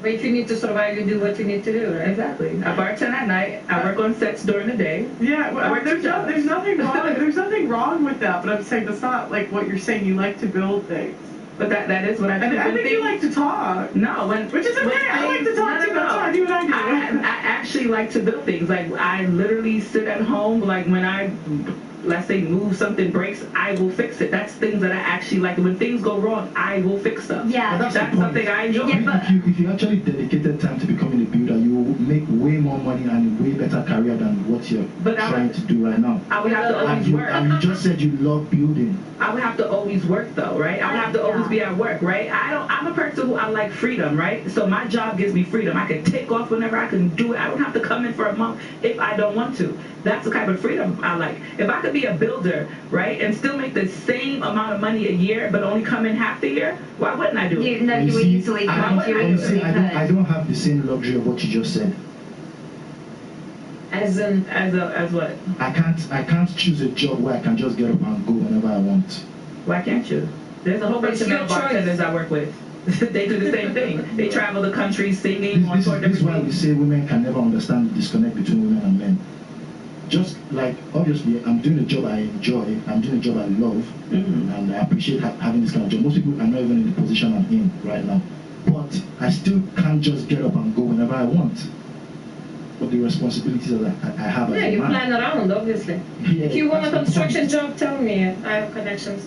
But if you need to survive, you do what you need to do, right? exactly. I bartend at night. I work on sets during the day. Yeah, I well, work two jobs. there's nothing wrong. There's nothing wrong with that. But I'm saying that's not like what you're saying. You like to build things. But that is what I do. And I When think you things- like to talk. No, Which is okay. I like to talk too. That's what I do. I actually like to build things. Like I literally sit at home. Like when I, let's say, move something breaks, I will fix it. That's things that I actually like. When things go wrong, I will fix stuff. Yeah. But that's the That's point. something I enjoy. Yeah, but- If you actually dedicated time to becoming a builder, you will make way more money and a way better career than what you're But I trying would- to do right now. I would have to And always you, work. and you just said you love building. I would have to always work though, right? I would have to always be at work, right? I'm a person who I like freedom, right? So my job gives me freedom. I can take off whenever I can do it. I don't have to come in for a month if I don't want to. That's the kind of freedom I like. If I could be a builder, right, and still make the same amount of money a year but only come in half the year, why wouldn't I do it? No, you see, easily I could. don't, You you see, easily I could. don't have the same luxury of what you just said. As in, As what? I can't choose a job where I can just get up and go whenever I want. Why can't you? There's a whole bunch It's of your male choice. bartenders I work with. They do the same thing. They travel the country singing on tour This is why different we say women can never understand the disconnect between women and men. Just like, obviously, I'm doing a job I enjoy, I'm doing a job I love, Mhm. and I appreciate having this kind of job. Most people are not even in the position I'm in right now. But I still can't just get up and go whenever I want. But the responsibilities that I have as yeah, a you man. plan around, obviously. Yeah, If you want a that's the construction point. job, tell me. I have connections.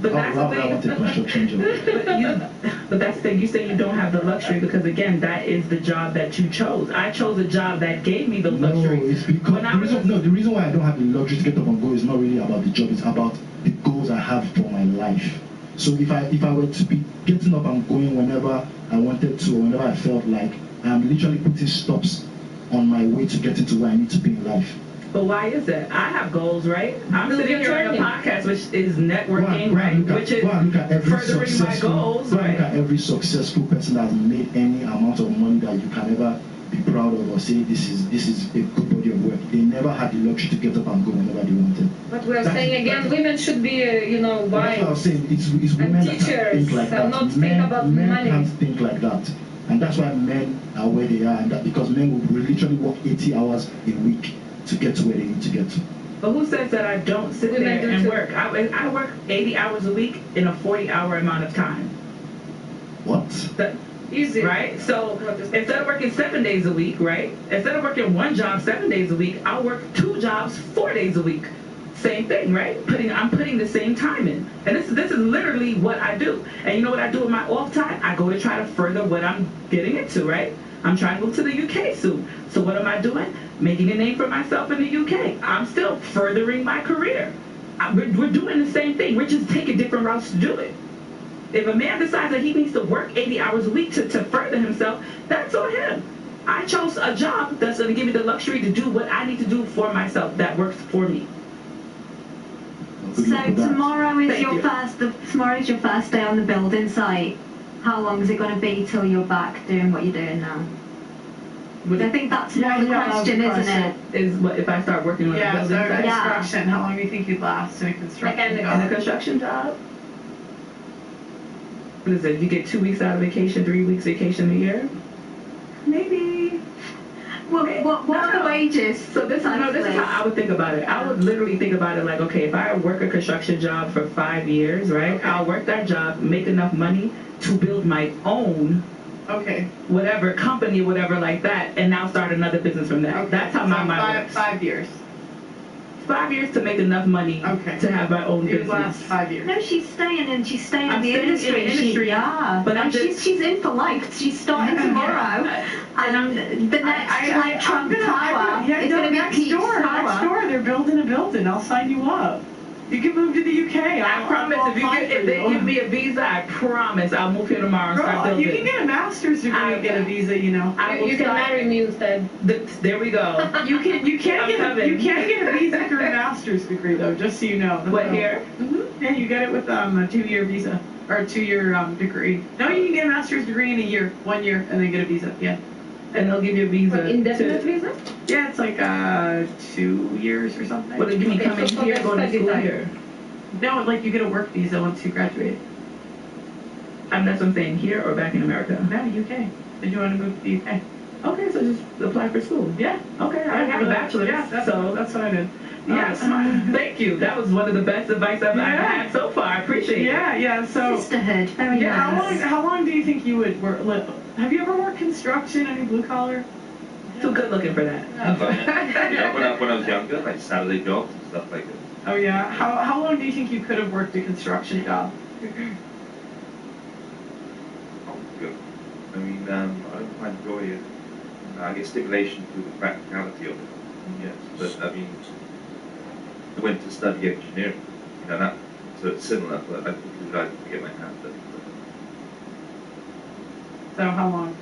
But Oh, that's the why would I want a thing. construction job? But that's the thing. You say you don't have the luxury because again, that is the job that you chose. I chose a job that gave me the No, luxury. it's because When I was- the reason why I don't have the luxury to get up and go is not really about the job. It's about the goals I have for my life. So if I were to be getting up and going whenever I wanted to, or whenever I felt like, I'm literally putting stops on my way to getting to where I need to be in life. But why is that? I have goals, right? I'm Build sitting your here on a journey. podcast, which is Go networking, and right? look at- Which is go and look at every furthering my goals, go and look right? at every successful person that has made any amount of money that you can ever be proud of or say this is a good body of work. They never had the luxury to get up and go whenever they wanted. But we are saying again, women should be, That's what I was wives. saying. It's women that can't think like that. not think Men, about men money. can't think like that. And that's why men are where they are, and that because men will literally work 80 hours a week to get to where they need to get to. But who says that I don't sit Women there do and too. work? I work 80 hours a week in a 40-hour amount of time. What? That, Easy. right? So instead of working 7 days a week, right? Instead of working one job 7 days a week, I'll work 2 jobs 4 days a week. Same thing, right? I'm putting the same time in. And this is literally what I do. And you know what I do with my off time? I go to try to further what I'm getting into, right? I'm trying to move to the UK soon. So what am I doing? Making a name for myself in the UK. I'm still furthering my career. We're doing the same thing. We're just taking different routes to do it. If a man decides that he needs to work 80 hours a week to further himself, that's on him. I chose a job that's going to give me the luxury to do what I need to do for myself that works for me. Good So luck with that. tomorrow is Thank your you. tomorrow is your first day on the building site. How long is it going to be till you're back doing what you're doing now? I think that's more the question, isn't it? Is what if I start working on a Yeah, building so site? Yeah. construction, how long do you think you'd last in a construction Mechanic. In a job? construction job? What is it? You get 2 weeks out of vacation, 3 weeks vacation a year? Maybe. What are the wages? So this is how I would think about it. I would literally think about it like, okay, if I work a construction job for 5 years, right? Okay. I'll work that job, make enough money to build my own Okay. whatever company, whatever like that, and now start another business from that. Okay. That's how my So mind works. 5 years. 5 years to make enough money Okay. to have my own You'd business. last 5 years. No, she's staying in. She's staying I'm in the staying in industry. the industry, yeah, but I'm and just- she's in for life. She's starting tomorrow, and the next Trump Tower is going to be next Peach door. Tower. Next door, they're building a building. I'll sign you up. You can move to the UK. I promise if they give me a visa, I promise I'll move here tomorrow and start Girl, building. you can get a master's degree and get a visa. You know. I will You can start- marry me instead. There we go. You can I'm get a visa through a master's degree though, just so you know. What here? Mm-hmm. Yeah, you get it with a 2-year visa or a 2-year degree. No, you can get a master's degree in a year, 1 year, and then get a visa. Yeah. And they'll give you a visa. What, indefinite to- visa? Yeah, it's like 2 years or something. What, you mean Okay, coming so here, that's going to study school time. here? No, like you get a work visa once you graduate. That's what I'm saying, here or back in America? No, UK. Did you want to move to the UK? Okay, so just apply for school. Yeah. Okay, I have a bachelor's, Yeah, so that's what I did. yes. Thank you. That was one of the best advice I've Yeah. had so far. I appreciate it. Yeah. So. Sisterhood, very Yeah. nice. How long do you think you would work? Have you ever worked construction? Any blue collar? Too good looking for that. When I was younger, like Saturday jobs and stuff like that. Oh yeah. How long do you think you could have worked a construction job? Oh, good. I mean, I don't quite enjoy it. I get stimulation through the practicality of it. Yes, but I mean, I went to study engineering. That so it's similar, but I think I'd like to get my hands dirty. So how long?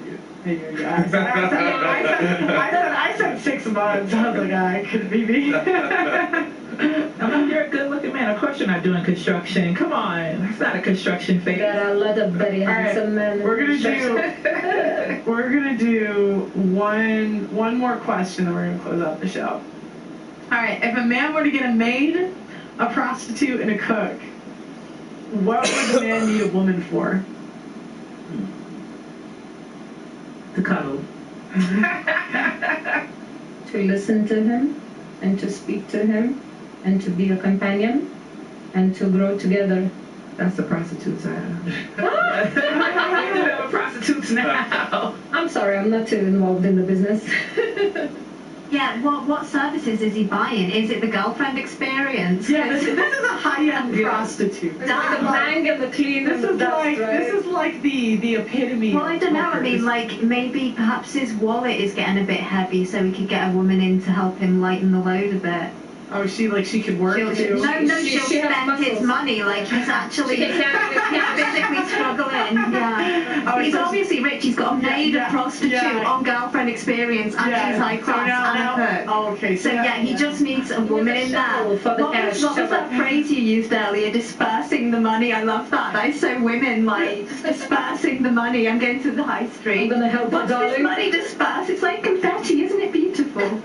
Yeah. Yeah. I said 6 months. I was like, it could be me. You're a good looking man. Of course you're not doing construction. Come on. It's not a construction phase. There are a lot of very All right, handsome men. we're gonna do one more question, then we're gonna close out the show. All right, if a man were to get a maid, a prostitute, and a cook, what would the man need a woman for? To cuddle. To listen to him and to speak to him and to be a companion and to grow together. That's the prostitutes I have. Prostitutes now. I'm sorry, I'm not too involved in the business. Yeah, what services is he buying? Is it the girlfriend experience? Yeah, this is a high-end prostitute. It's like the bang and the clean This and the is dust, like right? this is like the epitome. Well, I don't know. I of mean, hookers. like, maybe perhaps his wallet is getting a bit heavy, so he could get a woman in to help him lighten the load a bit. Oh, she could work She'll too. she'll she has spend his muscles. money like he's actually She can physically struggling. Yeah. Oh, He's so- obviously rich. He's got a maid, Yeah, a prostitute yeah. on Girlfriend Experience, and Yeah, she's high so class now- and a cook. oh, okay. So yeah, he just needs a woman in there. shovel for the cash, What was that shovel. phrase you used earlier? Dispersing the money. I love that. That's so women like dispersing the money. I'm going to the high street. I'm gonna help you, Watch this darling. money disperse. It's like confetti, isn't it beautiful?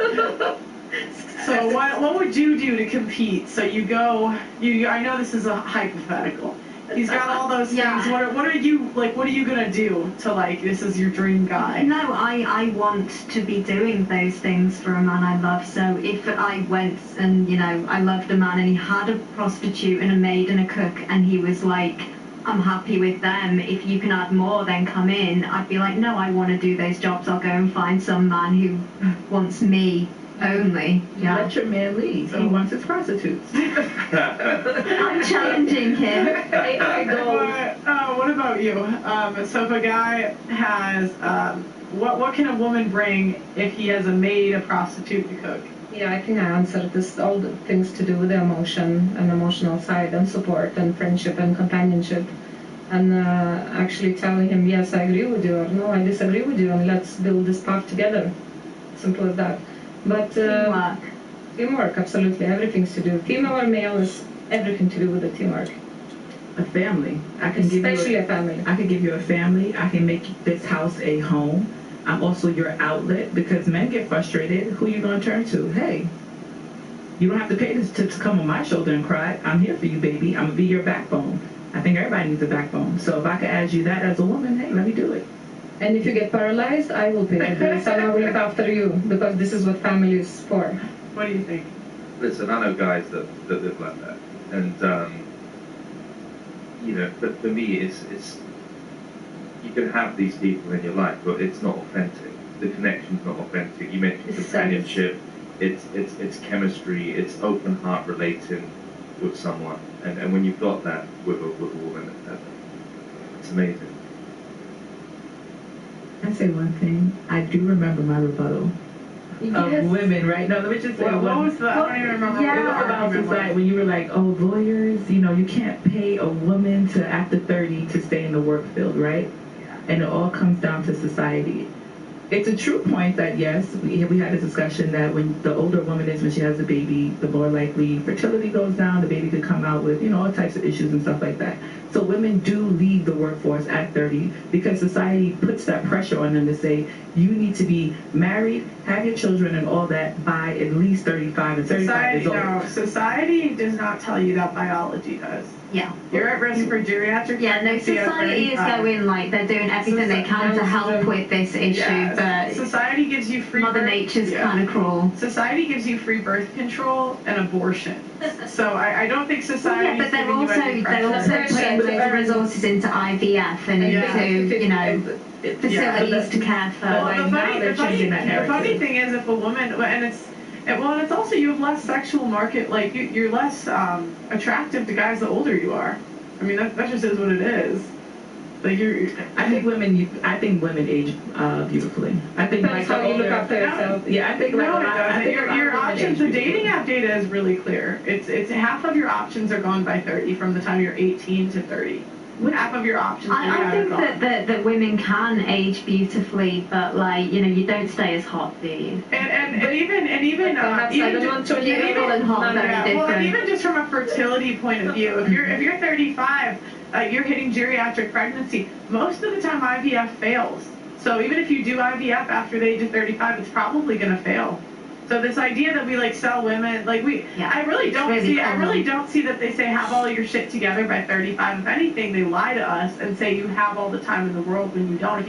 So what would you do to compete? So you go, I know this is a hypothetical. He's got all those things. Yeah. What are you gonna do to this is your dream guy? No, I want to be doing those things for a man I love. So if I went and, I loved a man and he had a prostitute and a maid and a cook and he was like, I'm happy with them, if you can add more then come in, I'd be like, no, I want to do those jobs. I'll go and find some man who wants me only. Yeah. Let your man leave. He wants his prostitutes. I'm challenging him. What about you? So if a guy has, what can a woman bring if he has a maid, a prostitute, and a cook? Yeah, I think I answered this, all the things to do with the emotion and emotional side and support and friendship and companionship. And actually telling him, yes, I agree with you, or no, I disagree with you, and let's build this path together. Simple as that. But Teamwork. teamwork, absolutely. Everything's to do. Female or male is everything to do with the teamwork. A family. I can Especially give you a family. I can give you a family. I can make this house a home. I'm also your outlet because men get frustrated. Who you going to turn to? Hey, you don't have to pay to come on my shoulder and cry. I'm here for you, baby. I'm going to be your backbone. I think everybody needs a backbone. So if I could add you that as a woman, hey, let me do it. And if you get paralyzed, I will pay the bills and I will look after you because this is what family is for. What do you think? Listen, I know guys that live like that, and but for me, it's you can have these people in your life, but it's not authentic. The connection's not authentic. You mentioned It's companionship. It's chemistry. It's open heart relating with someone, and when you've got that with a woman, it's amazing. I say one thing. I do remember my rebuttal of women, right? No, let me just say What was the? I don't even remember. It what the was about argument was. society when you were like, oh, lawyers, you can't pay a woman to after 30 to stay in the work field, right? And it all comes down to society. It's a true point that yes, we had a discussion that when the older a woman is when she has a baby, the more likely fertility goes down, the baby could come out with, all types of issues and stuff like that. So women do leave the workforce at 30 because society puts that pressure on them to say, you need to be married, have your children and all that by at least 35 and 35 years old. No, society does not tell you that, biology does. Yeah. You're at risk for geriatric Yeah, no, pregnancy at society is 35. going like they're doing everything they can to help with this issue, Yeah, but society gives you free Mother birth- Nature's yeah. kind of cruel. Society gives you free birth control and abortion. So I don't think society. Yeah, but they're also putting the resources into IVF and into facilities to care for. Well, the that funny thing is, if a woman and it's also you have less sexual market, like you're less attractive to guys the older you are. I mean that just is what it is. Like I think women age beautifully. I think That's how you look after yourself. Yeah, I think no, it I doesn't. think Your options. The dating app data is really clear. It's half of your options are gone by 30 from the time you're 18 to 30. Half of your options. I think that women can age beautifully, but you don't stay as hot, do you? And even Perhaps I don't want to Beautiful and hot, very Well, and different. even just from a fertility point of view, if you're 35, you're hitting geriatric pregnancy. Most of the time, IVF fails. So even if you do IVF after the age of 35, it's probably going to fail. So this idea that we sell women, I really don't see that they say have all your shit together by 35. If anything, they lie to us and say you have all the time in the world when you don't.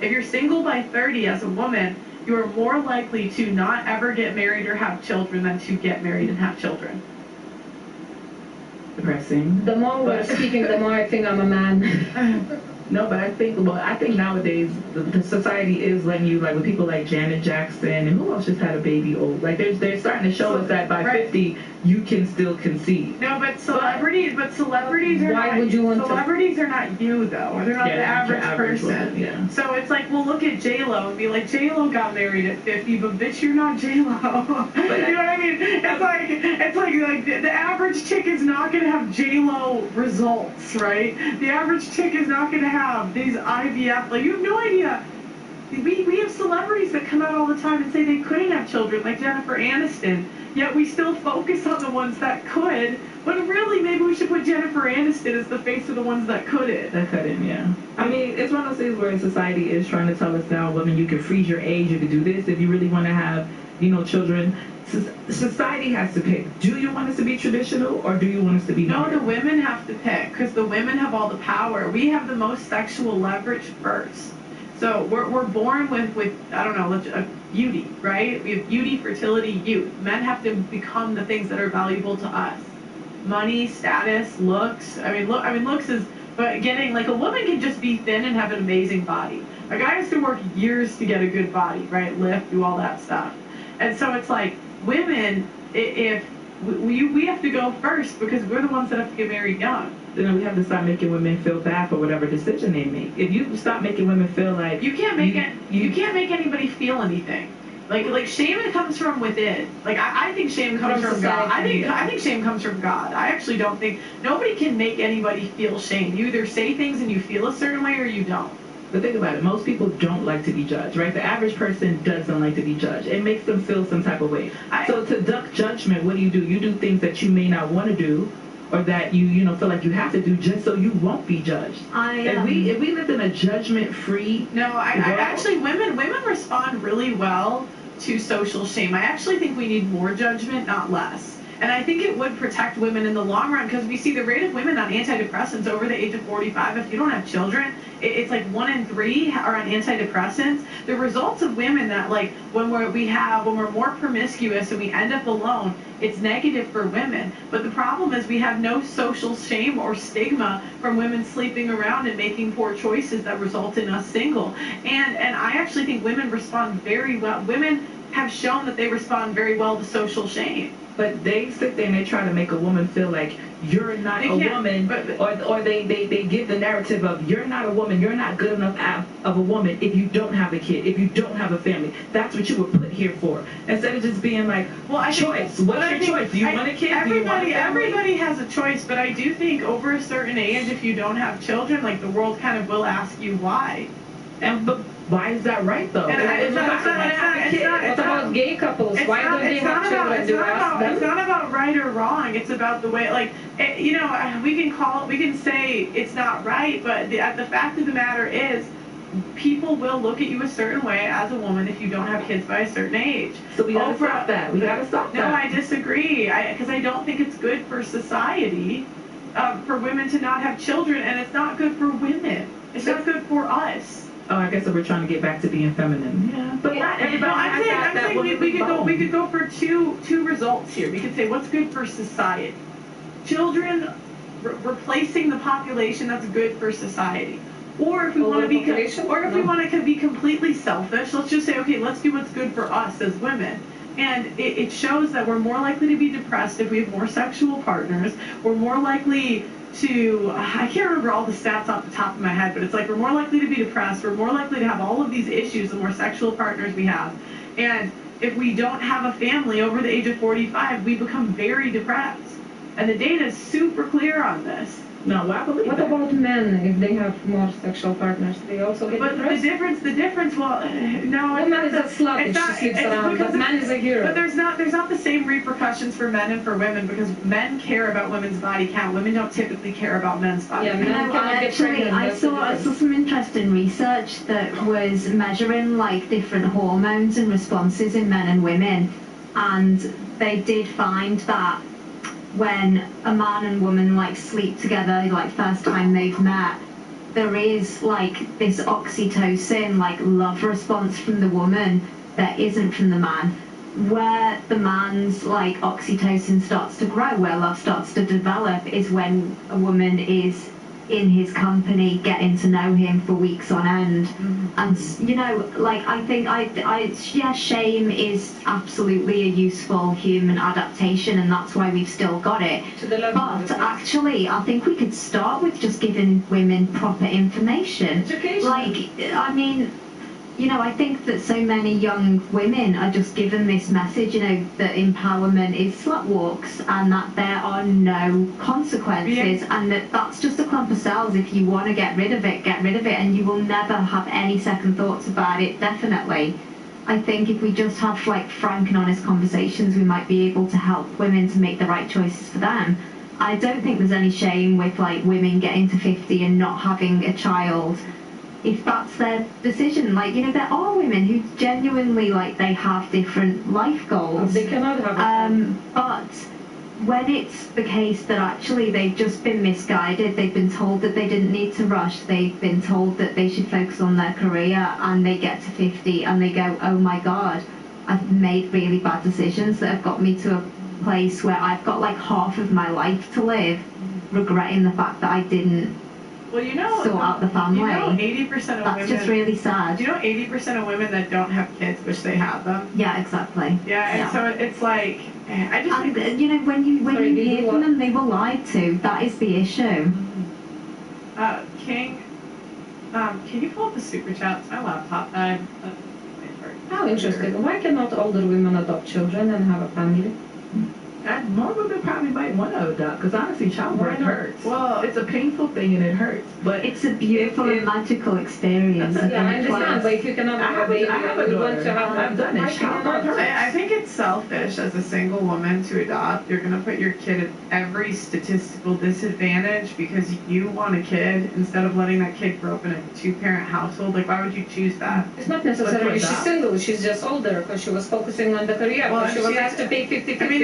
If you're single by 30 as a woman, you are more likely to not ever get married or have children than to get married and have children. Depressing. The more we're speaking, the more I think I'm a man. No, but I think nowadays the society is letting you, with people like Janet Jackson and who else just had a baby old. They're starting to show us that by 50 you can still conceive. No, but celebrities are Why not, would you want to- celebrities are not you though. They're not Yeah, the average person. woman, yeah. So it's like we'll look at J-Lo and be like, J-Lo got married at 50, but bitch, you're not J-Lo. You know what I mean? It's like the average chick is not gonna have J-Lo results, right? The average chick is not gonna have these IVF. Like, you have no idea. We have celebrities that come out all the time and say they couldn't have children, like Jennifer Aniston. Yet we still focus on the ones that could, when really maybe we should put Jennifer Aniston as the face of the ones that couldn't. That couldn't, yeah. I mean, it's one of those things where society is trying to tell us now, women, you can freeze your age, you can do this if you really want to have, children. Society has to pick. Do you want us to be traditional or do you want us to be No, modern? the women have to pick because the women have all the power. We have the most sexual leverage first. So we're born with I don't know, beauty, right? We have beauty, fertility, youth. Men have to become the things that are valuable to us. Money, status, looks. Looks is, but getting, like, a woman can just be thin and have an amazing body. A guy has to work years to get a good body, right? Lift, do all that stuff. And so it's like, women, if we have to go first because we're the ones that have to get married young. Then we have to stop making women feel bad for whatever decision they make. If you stop making women feel like you can't make anybody feel anything. Like shame comes from within. Like I think shame comes from God. I think shame comes from God. I actually don't think nobody can make anybody feel shame. You either say things and you feel a certain way or you don't. But think about it. Most people don't like to be judged, right? The average person doesn't like to be judged. It makes them feel some type of way. So to duck judgment, what do? You do things that you may not want to do, or that you feel like you have to do just so you won't be judged. If we lived in a judgment-free world, actually women respond really well to social shame. I actually think we need more judgment, not less. And I think it would protect women in the long run because we see the rate of women on antidepressants over the age of 45. If you don't have children, it's like 1 in 3 are on antidepressants. The results of women that, like, when we're more promiscuous and we end up alone, it's negative for women. But the problem is we have no social shame or stigma from women sleeping around and making poor choices that result in us single. And I actually think women respond very well. Women have shown that they respond very well to social shame. But they sit there and they try to make a woman feel like you're not a woman, or they give the narrative of you're not a woman, you're not good enough of a woman if you don't have a kid, if you don't have a family. That's what you were put here for. Instead of just being like, choice. What's your choice? Do you want a kid? Everybody has a choice, but I do think over a certain age, if you don't have children, like, the world kind of will ask you why. But why is that right, though? What about gay couples? Why don't they have children? It's not about right or wrong. It's about the way, like, we can say it's not right, but the fact of the matter is, people will look at you a certain way as a woman if you don't have kids by a certain age. So we gotta stop that. No, I disagree. Because I don't think it's good for society for women to not have children, and it's not good for women. It's not good for us. Oh, I guess we're trying to get back to being feminine. Yeah, but not everybody. I'm saying we could go for two results here. We could say what's good for society. Children replacing the population, that's good for society. Or if we want to be completely selfish, let's just say, okay, let's do what's good for us as women. And it shows that we're more likely to be depressed if we have more sexual partners. We're more likely to, I can't remember all the stats off the top of my head, but it's like we're more likely to be depressed. We're more likely to have all of these issues the more sexual partners we have. And if we don't have a family over the age of 45, we become very depressed. And the data is super clear on this. No, I believe What about men if they have more sexual partners? They also get depressed? the difference, well, no. Woman is a slut if she sleeps around, but man is a hero. But there's not the same repercussions for men and for women because men care about women's body count. Women don't typically care about men's body count. Men cannot get pregnant. I saw some interesting research that was measuring, like, different hormones and responses in men and women, and they did find that when a man and woman, like, sleep together, like, first time they've met, there is, like, this oxytocin, like, love response from the woman that isn't from the man. Where the man's, like, oxytocin starts to grow, where love starts to develop, is when a woman is in his company, getting to know him for weeks on end. And like, I think shame is absolutely a useful human adaptation, and that's why we've still got it. But actually, I think we could start with just giving women proper information. Education. Like, I mean, I think that so many young women are just given this message, that empowerment is slut walks and that there are no consequences, and that's just a clump of cells. If you want to get rid of it, and you will never have any second thoughts about it, definitely. I think if we just have like frank and honest conversations, we might be able to help women to make the right choices for them. I don't think there's any shame with like women getting to 50 and not having a child, if that's their decision. Like, there are women who genuinely, like, they have different life goals. They cannot have but when it's the case that actually they've just been misguided, they've been told that they didn't need to rush, they've been told that they should focus on their career, and they get to 50 and they go, oh my god, I've made really bad decisions that have got me to a place where I've got like half of my life to live, regretting the fact that I didn't sort out the family. 80% of That's women. just really sad. 80% of women that don't have kids wish they had them. Yeah, exactly. Yeah, and so it's like, I just and think. when you hear from them, they were lied to. That is the issue. King, can you pull up the super chats? My laptop died. How interesting. Why cannot older women adopt children and have a family? More women probably might want to adopt, because honestly, childbirth hurts. Well, it's a painful thing and it hurts, but it's a beautiful and magical experience. Yeah, I understand, but if you cannot have a baby, I have a daughter. I've done it. Childbirth hurts. I think it's selfish as a single woman to adopt. You're going to put your kid at every statistical disadvantage because you want a kid instead of letting that kid grow up in a two-parent household. Like, why would you choose that? It's not necessarily she's single. She's just older because she was focusing on the career. Well, she was asked to pay 50-50. I mean,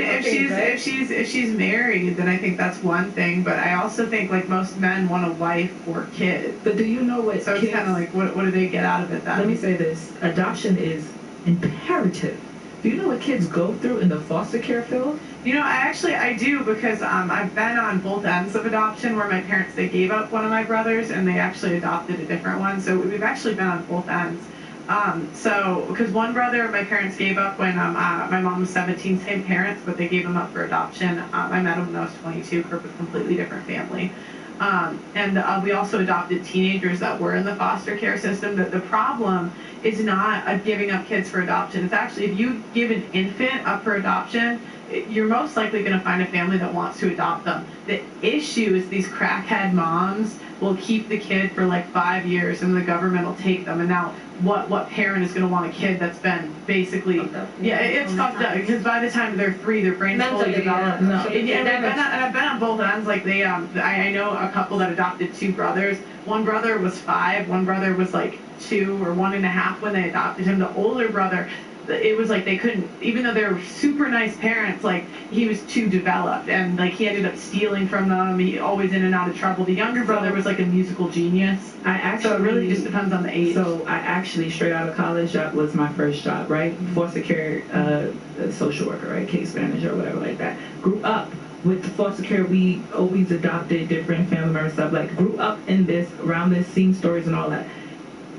if she's married, then I think that's one thing. But I also think like most men want a wife or kids. But do you know what? So it's kind of like, what do they get out of it then? Let me say this: adoption is imperative. Do you know what kids go through in the foster care field? I do, because I've been on both ends of adoption, where my parents, they gave up one of my brothers and they actually adopted a different one. So we've actually been on both ends. Because one brother my parents gave up when my mom was 17, same parents, but they gave him up for adoption. I met him when I was 22, grew up with a completely different family. And we also adopted teenagers that were in the foster care system. The problem is not giving up kids for adoption. It's actually, if you give an infant up for adoption, you're most likely going to find a family that wants to adopt them. The issue is these crackhead moms will keep the kid for like 5 years and the government will take them. And now what parent is going to want a kid that's been basically, it's fucked up, because by the time they're 3, their brain's fully developed. And I've been on both ends. Like I know a couple that adopted 2 brothers. One brother was 5, one brother was like 2 or 1.5 when they adopted him. The older brother, it was like they couldn't, even though they were super nice parents, like he was too developed, and like he ended up stealing from them. He always in and out of trouble. The younger brother was like a musical genius. So it really just depends on the age. So I actually, straight out of college, that was my first job, right? Foster care social worker, right? Case manager or whatever like that. Grew up with foster care. We always adopted different family members, stuff like grew up in this, around this, seeing stories and all that.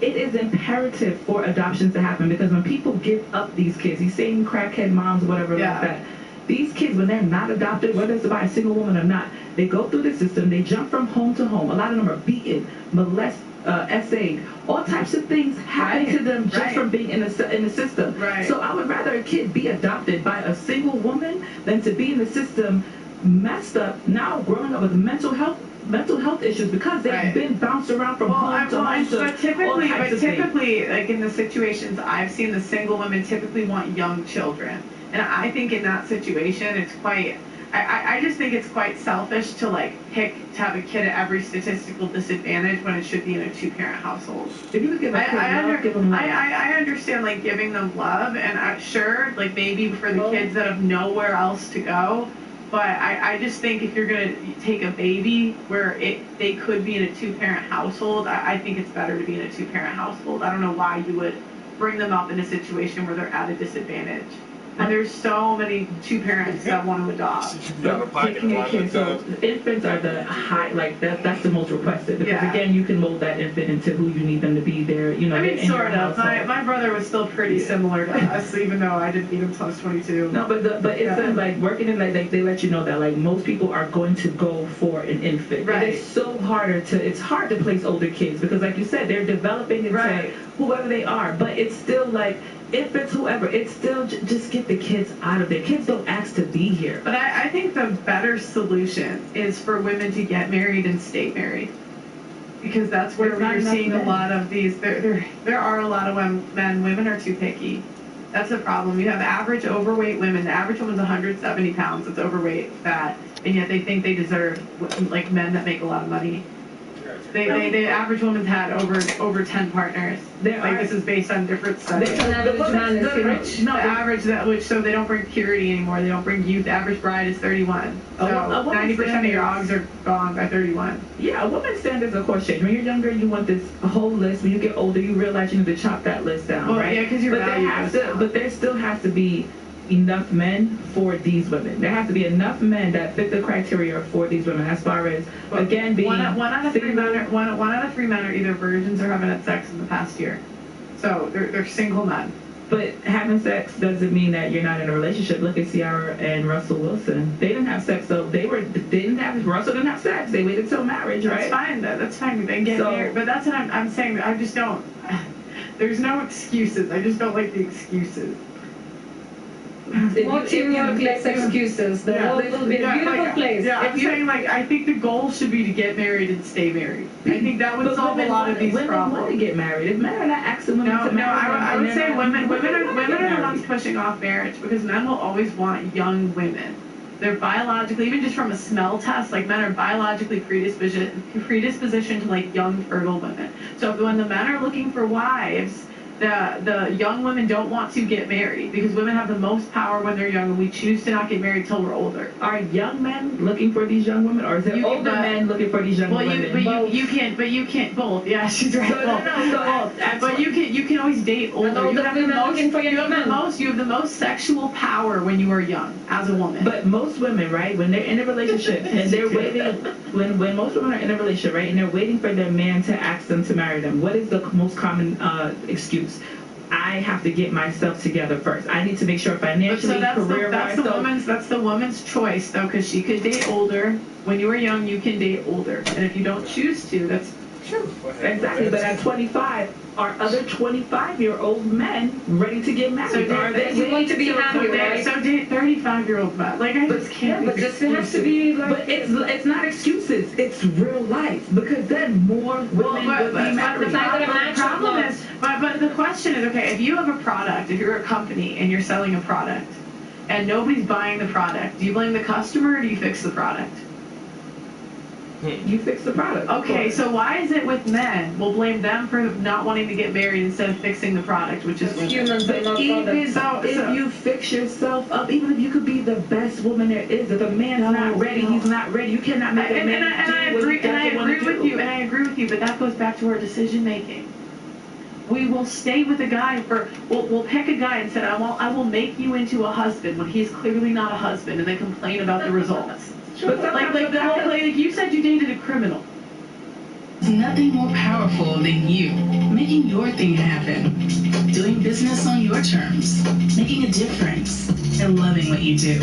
It is imperative for adoptions to happen, because when people give up these kids, these same crackhead moms, whatever like that, these kids, when they're not adopted, whether it's by a single woman or not, they go through the system, they jump from home to home. A lot of them are beaten, molested, essayed. All types of things happen to them just from being in the system. So I would rather a kid be adopted by a single woman than to be in the system messed up, now growing up with mental health issues, because they've been bounced around from home to home. But typically, like in the situations I've seen, the single women typically want young children. And I think in that situation, it's quite, I just think it's quite selfish to like pick to have a kid at every statistical disadvantage when it should be in a 2-parent household. If you give a kid love, give them love. I understand like giving them love, and sure, like maybe for the kids that have nowhere else to go. But I just think if you're going to take a baby where they could be in a 2-parent household, I think it's better to be in a 2-parent household. I don't know why you would bring them up in a situation where they're at a disadvantage. And there's so many two parents that want to adopt. Taking a kid, so infants are the high, like that's the most requested because Yeah. again you can mold that infant into who you need them to be there. You know, I mean, in your sort of. household. My brother was still pretty similar to us, even though I didn't meet him until I was 22. No, but it's like working in like they let you know that like most people are going to go for an infant. Right. And it's hard to place older kids because like you said they're developing into Right. whoever they are, but it's still like infants, whoever, it's still just get the kids out of there. Kids don't ask to be here. But I think the better solution is for women to get married and stay married. Because that's where There's not you're enough seeing men. a lot of these. There are a lot of men. Women are too picky. That's a problem. You have average overweight women. The average woman's 170 pounds. It's overweight, fat, and yet they think they deserve like men that make a lot of money. The average woman's had over 10 partners. This is based on different studies. An average man is rich. No, the average so they don't bring purity anymore. They don't bring youth. The average bride is 31. So A woman's 90% of your odds are gone by 31. Yeah, a woman's standards of course change. When you're younger, you want this whole list. When you get older, you realize you need to chop that list down, Well, right? yeah, 'cause your value goes down. But there still has to be enough men for these women. There has to be enough men that fit the criteria for these women as far as, again, being one out of three single. men are either virgins or haven't had sex in the past year. So they're single men. But having sex doesn't mean that you're not in a relationship. Look at Ciara and Russell Wilson. They didn't have sex, so Russell didn't have sex. They waited till marriage, right? That's fine. That's fine. They get married. But that's what I'm saying. I just don't. There's no excuses. I just don't like the excuses. More teamwork, less excuses. The world will be a beautiful place. Yeah, I'm saying I think the goal should be to get married and stay married. I think that would solve a lot of these women problems. want to get married. If men are not asking women to marry I would say women are the the ones pushing off marriage because men will always want young women. They're biologically, even just from a smell test, like men are biologically predispositioned to like young fertile women. So when the men are looking for wives, the young women don't want to get married because women have the most power when they're young and we choose to not get married till we're older. Are young men looking for these young women, or is it older men looking for these young women? You can't both. Yeah, she's right. So but you can always date older. You have the most sexual power when you are young as a woman. But most women, right, when they're in a relationship and they're waiting, when most women are in a relationship, right, and they're waiting for their man to ask them to marry them, what is the most common excuse? I have to get myself together first. I need to make sure financially, career-wise. That's the woman's choice, though, because she could date older. When you were young, you can date older, and if you don't choose to, that's true. Exactly, but at 25, are other 25-year-old men ready to get married? So are they you want to be happy, right? So date 35-year-old men. Like I just can't. But this has to be like. But it's not excuses. It's real life because then more women will be married. But the question is, okay, if you have a product, if you're a company and you're selling a product, and nobody's buying the product, do you blame the customer or do you fix the product? You fix the product. Okay, so why is it with men? We'll blame them for not wanting to get married instead of fixing the product, which is humans are not products. If you fix yourself up, even if you could be the best woman there is, if a man's not ready, he's not ready. You cannot make a man do what he doesn't want to do. And I agree with you, but that goes back to our decision making. We will stay with a guy we'll pick a guy and say, I will make you into a husband when he's clearly not a husband, and then complain about the results. But like you said, you dated a criminal. There's nothing more powerful than you making your thing happen, doing business on your terms, making a difference, and loving what you do.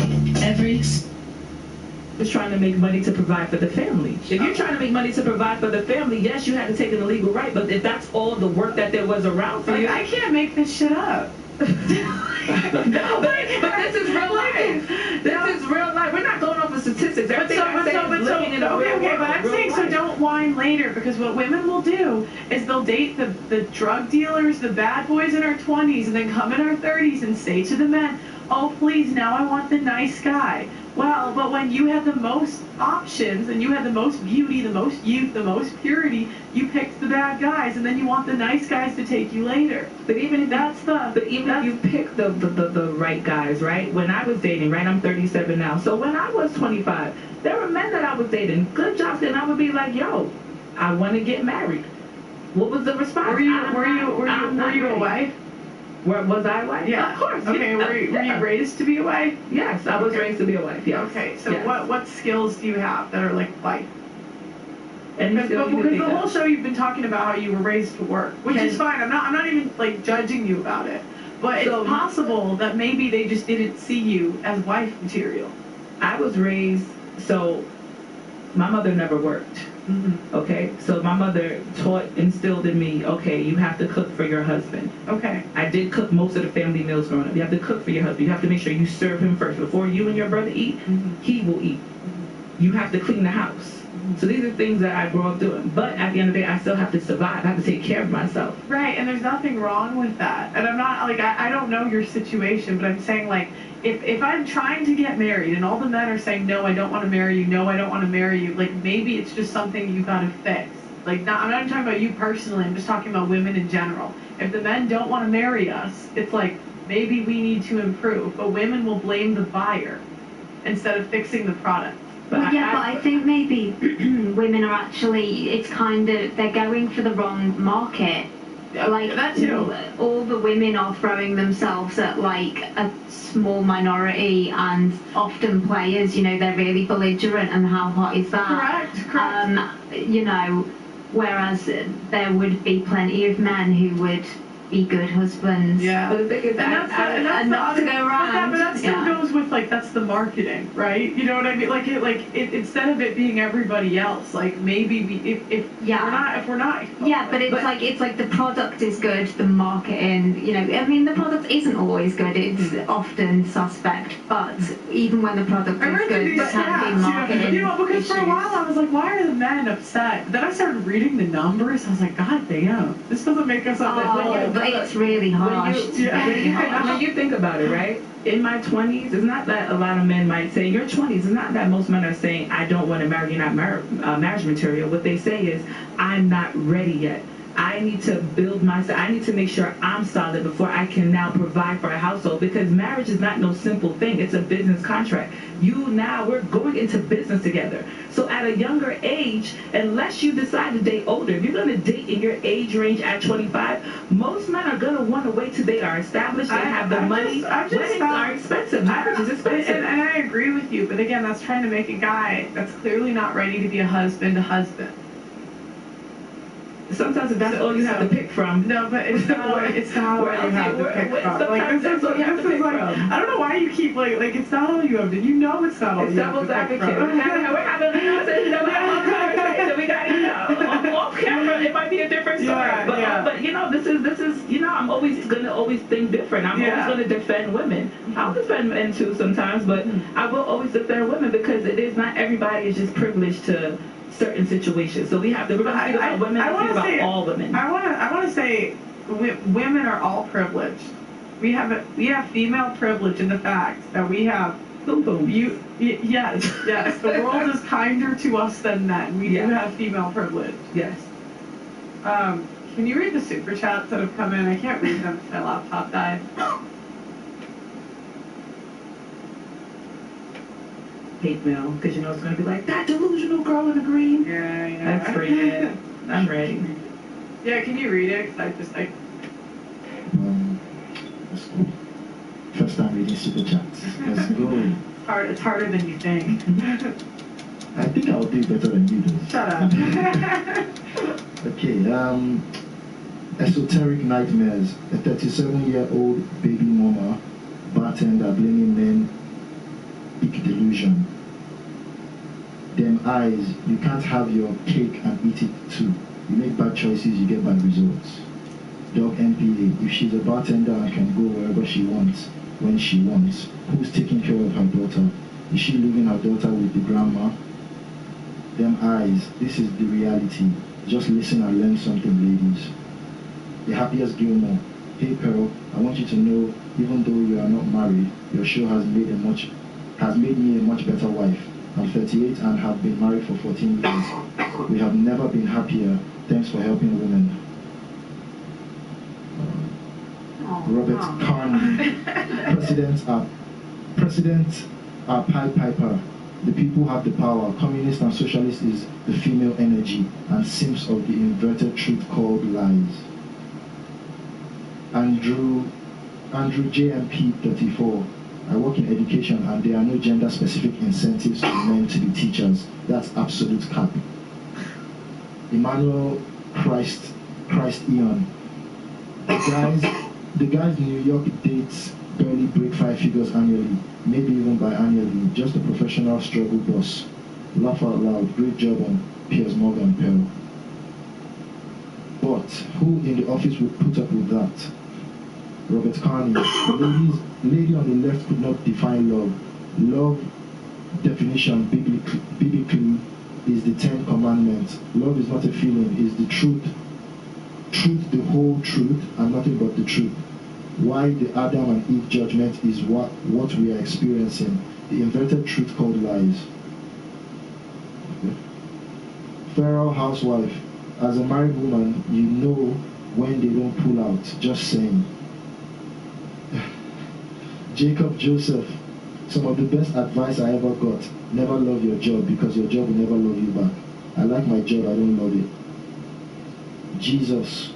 Just trying to make money to provide for the family. If you're trying to make money to provide for the family, yes, you had to take an illegal right, but if that's all the work that there was around for you, I can't make this shit up. No, but this is real life. This is real life. We're not going off of statistics. Everything I'm saying is living in a real world. But I'm saying so don't whine later, because what women will do is they'll date the drug dealers, the bad boys in our 20s, and then come in our 30s and say to the men, oh, please, now I want the nice guy. Well, but when you had the most options and you had the most beauty, the most youth, the most purity, you picked the bad guys, and then you want the nice guys to take you later. But even if you pick the right guys, right? When I was dating, right? I'm 37 now. So when I was 25, there were men that I was dating, good jobs, and I would be like, yo, I want to get married. What was the response? Were you a wife? Was I a wife? Yeah. Of course. Okay, yeah. were you raised to be a wife? Yes, I was raised to be a wife, yes. Okay, so yes. what skills do you have that are like wife? Any skill you Because can the think whole of. show you've been talking about how you were raised to work, which is fine. I'm not even like judging you about it. But So- it's possible that maybe they just didn't see you as wife material. I was raised, so my mother never worked. Mm-hmm. Okay, so my mother instilled in me, okay, you have to cook for your husband. Okay. I did cook most of the family meals growing up. You have to cook for your husband. You have to make sure you serve him first. Before you and your brother eat, he will eat. You have to clean the house. So these are things that I grew up doing. But at the end of the day, I still have to survive. I have to take care of myself. Right, and there's nothing wrong with that. And I'm not, like, I don't know your situation, but I'm saying, like, if I'm trying to get married and all the men are saying, no, I don't want to marry you, no, I don't want to marry you, like, maybe it's just something you got to fix. Like, I'm not even talking about you personally, I'm just talking about women in general. If the men don't want to marry us, it's like, maybe we need to improve. But women will blame the buyer instead of fixing the product. But I think maybe women are actually, it's kind of, they're going for the wrong market. Like, that too. All the women are throwing themselves at like a small minority and often players, you know, they're really belligerent, and how hot is that? Correct. You know, whereas there would be plenty of men who would be good husbands. Yeah. But the thing is, that's enough to go around. But that still goes with, like, that's the marketing, right? You know what I mean? Like, instead of it being everybody else, like, maybe if we're not. Yeah, but it's like the product is good, the marketing, you know, I mean, the product isn't always good, it's often suspect, but even when the product is good, there can be marketing. You know, because for a while I was like, why are the men upset? Then I started reading the numbers, I was like, god damn, this doesn't make us up. It's really harsh. When you think about it, right? In my 20s, it's not that a lot of men might say, in your 20s, it's not that most men are saying, I don't want to marry, you're not marriage material. What they say is, I'm not ready yet. I need to build myself. I need to make sure I'm solid before I can now provide for a household, because marriage is not no simple thing. It's a business contract. We're going into business together. So at a younger age, unless you decide to date older, if you're going to date in your age range at 25, most men are going to want to wait till they are established, they have the money. Weddings are expensive. Marriage is expensive. And I agree with you, but again, that's trying to make a guy that's clearly not ready to be a husband. Sometimes if that's all you have to pick from. No, but it's not all you have to pick from. Like, this is like, I don't know why you keep, like, it's not all you have to, you know it's not all you have to pick from. We're having a conversation, we got to, off camera, it might be a different story. But you know, this is, you know, I'm always going to think different. I'm always going to defend women. I'll defend men too sometimes, but I will always defend women, because it is not everybody is just privileged to certain situations. So we're going to speak about women, and speak about all women. I want to say women are all privileged. We have female privilege in the fact that we have boom boom. Yes. The world is kinder to us than men. We do have female privilege. Yes. Can you read the super chats that have come in? I can't read them because my laptop died. Hate mail, because you know it's going to be like, that delusional girl in the green. Yeah. That's great. I'm ready. Yeah, can you read it? Because I just, like... Let's go. First time reading super chats. Let's go. It's harder than you think. I think I'll do better than you do. Shut up. Okay, esoteric nightmares. A 37-year-old baby mama bartender blaming men. Big delusion. Them eyes, you can't have your cake and eat it too. You make bad choices, you get bad results. Dog MPA, if she's a bartender and can go wherever she wants, when she wants, who's taking care of her daughter? Is she leaving her daughter with the grandma? Them eyes, this is the reality. Just listen and learn something, ladies. The Happiest Gilmore. Hey Pearl, I want you to know, even though you are not married, your show has made me a much better wife. I'm 38 and have been married for 14 years. We have never been happier. Thanks for helping women. Robert Carney. Presidents are Pied Piper. The people have the power. Communist and socialist is the female energy and simps of the inverted truth called lies. Andrew Andrew JMP 34. I work in education and there are no gender-specific incentives for men to be teachers. That's absolute cap. Emmanuel Christ Eon. The guys in New York dates barely break 5 figures annually, maybe even biannually. Just a professional struggle boss. Laugh out loud. Great job on Piers Morgan Pell. But who in the office would put up with that? Robert Carney. Lady on the left could not define love. Love definition biblically is the 10 Commandments. Love is not a feeling, it's the truth. Truth, the whole truth, and nothing but the truth. Why the Adam and Eve judgment is what we are experiencing. The inverted truth called lies. Okay. Feral housewife. As a married woman, you know when they don't pull out. Just saying. Jacob Joseph. Some of the best advice I ever got. Never love your job because your job will never love you back. I like my job, I don't love it. Jesus.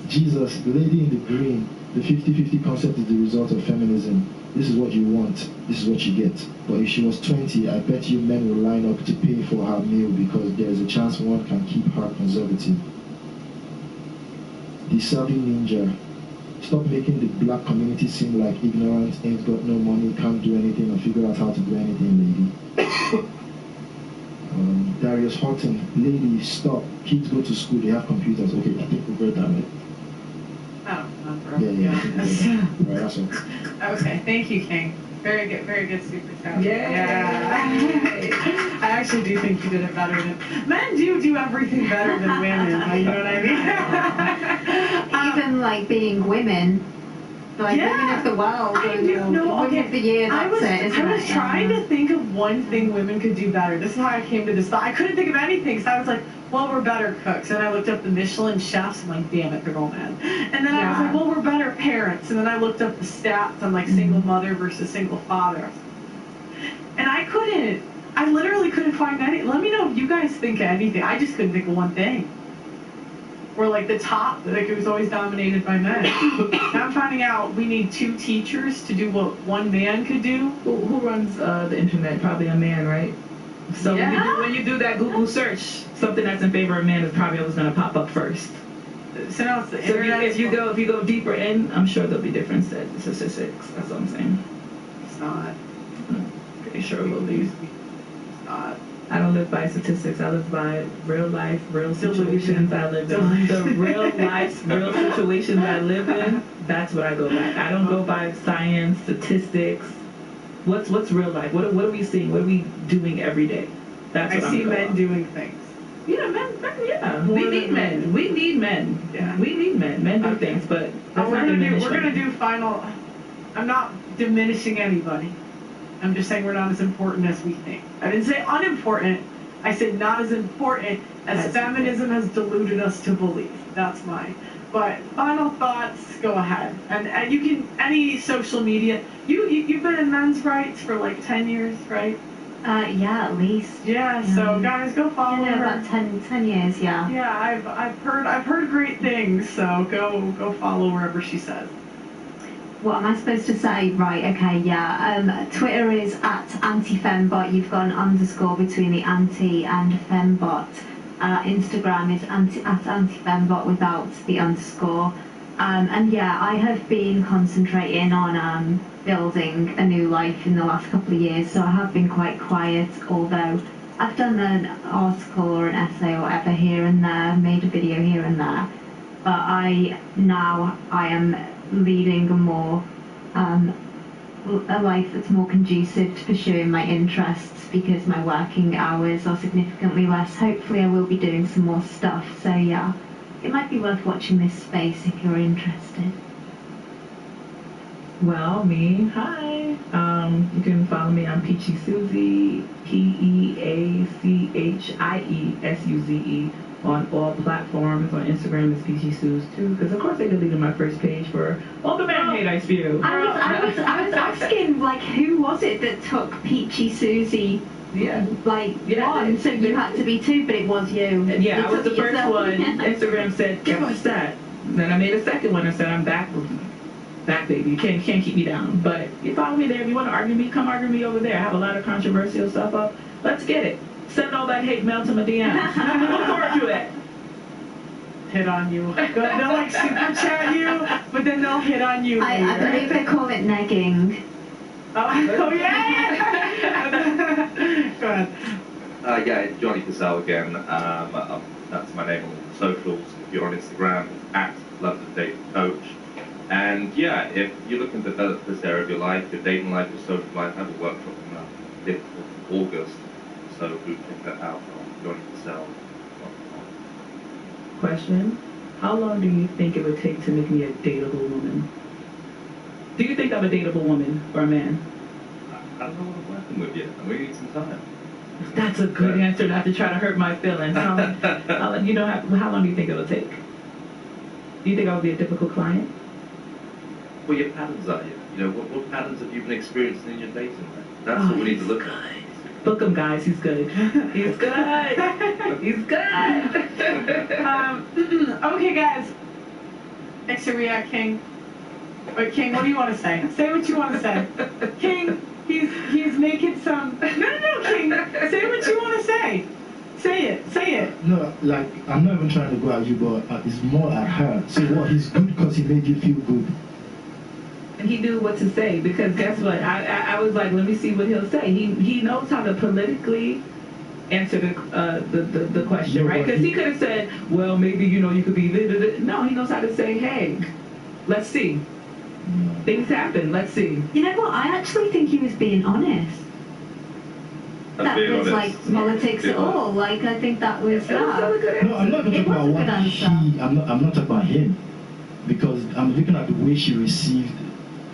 Jesus, the lady in the green. The 50-50 concept is the result of feminism. This is what you want, this is what you get. But if she was 20, I bet you men will line up to pay for her meal because there is a chance one can keep her conservative. The Saudi ninja. Stop making the black community seem like ignorant, ain't got no money, can't do anything, or figure out how to do anything, lady. Darius Horton. Lady, stop. Kids go to school, they have computers. Okay, I think we've read that, right? Oh, not for Yeah. Right, that's all. Okay, thank you, King. Very good super chat. Yeah. I actually do think you did it better than men do everything better than women. You know what I mean? Even like being women, like women of the world, women of the year. I was trying to think of one thing women could do better. This is how I came to this thought. I couldn't think of anything, so I was like, well, we're better cooks. And I looked up the Michelin chefs. I'm like, damn it, they're all men. And then I was like, well, we're better parents. And then I looked up the stats on like single mother versus single father. And I literally couldn't find any. Let me know if you guys think of anything. I just couldn't think of one thing. Or like the top, like it was always dominated by men. Now I'm finding out we need 2 teachers to do what one man could do. Who runs the internet? Probably a man, right? So when you do that Google search, something that's in favor of men is probably always going to pop up first. So now it's the internet. If you go deeper in, I'm sure there'll be different statistics. That's what I'm saying. It's not. I'm pretty sure it will be. It's not. I don't live by statistics. I live by real life, real situations I live in. The real life, real situations I live in, that's what I go by. I don't go by science, statistics. What's real life? What are we seeing? What are we doing every day? That's what I see men doing things. Yeah, men, yeah. We need men. We need men. Yeah. We need men. Men do things, but we're gonna do final. I'm not diminishing anybody. I'm just saying we're not as important as we think. I didn't say unimportant. I said not as important as feminism has deluded us to believe. That's mine. But final thoughts, go ahead. And you can, any social media. You've been in men's rights for like 10 years, right? Yeah, at least. Yeah, so guys, go follow her. About 10 years, yeah. Yeah, I've heard great things, so go follow wherever she says. What am I supposed to say? Right, okay, yeah. Twitter is @antifembot. You've got an underscore between the anti and fembot. Instagram is @antifembot without the underscore. And yeah, I have been concentrating on building a new life in the last couple of years, so I have been quite quiet, although I've done an article or an essay or whatever here and there, made a video here and there. But I am leading a life that's more conducive to pursuing my interests because my working hours are significantly less. Hopefully I will be doing some more stuff, so yeah, it might be worth watching this space if you're interested. Well, me, hi. You can follow me on Peachy Susie, PeachiesUze on all platforms. On Instagram is Peachy Suze too, because of course they deleted my first page for all the man hate I spew. I was asking, like, who was it that took Peachy Susie? One, so you had to be 2, but it was you. Yeah, I was the first one. Instagram said, give us that. Then I made a second one and said, I'm back, baby. You can't keep me down. But you follow me there. If you want to argue me, come argue me over there. I have a lot of controversial stuff up. Let's get it. Send all that hate mail to my DM. Look forward to it. Hit on you. They'll like super chat you, but then they'll hit on you. I believe they call it negging. Oh yeah! Go ahead. Yeah, Johnny Cassell again. That's my name on socials. If you're on Instagram, at London Dating Coach. And yeah, if you're looking to develop this area of your life, your dating life, your social life, I have a workshop coming up 5th of August. So do check that out on Johnny Cassell. Question: how long do you think it would take to make me a dateable woman? Do you think I'm a dateable woman or a man? I don't know what I'm working with yet. We need some time. That's a good answer, not to try to hurt my feelings. How long do you think it'll take? Do you think I would be a difficult client? What your patterns are, you know, what patterns have you been experiencing in your dating life? That's what we need to look at. Book him, guys. He's good. He's good. He's good. Okay, guys. Exariat King. Wait, King, what do you want to say? Say what you want to say. King, he's making some... No, King. Say what you want to say. Say it. No, like, I'm not even trying to go at you, but it's more at her. So what, he's good because he made you feel good. And he knew what to say, because guess what? I was like, let me see what he'll say. He knows how to politically answer the question, No, right? Because he could have said, well, maybe, you could be... No, he knows how to say, hey, let's see. Things happen. Let's see. You know what? I actually think he was being honest. That was like politics at all. Like, I think that was that. No, I'm not talking about what I'm not talking about him, because I'm looking at the way she received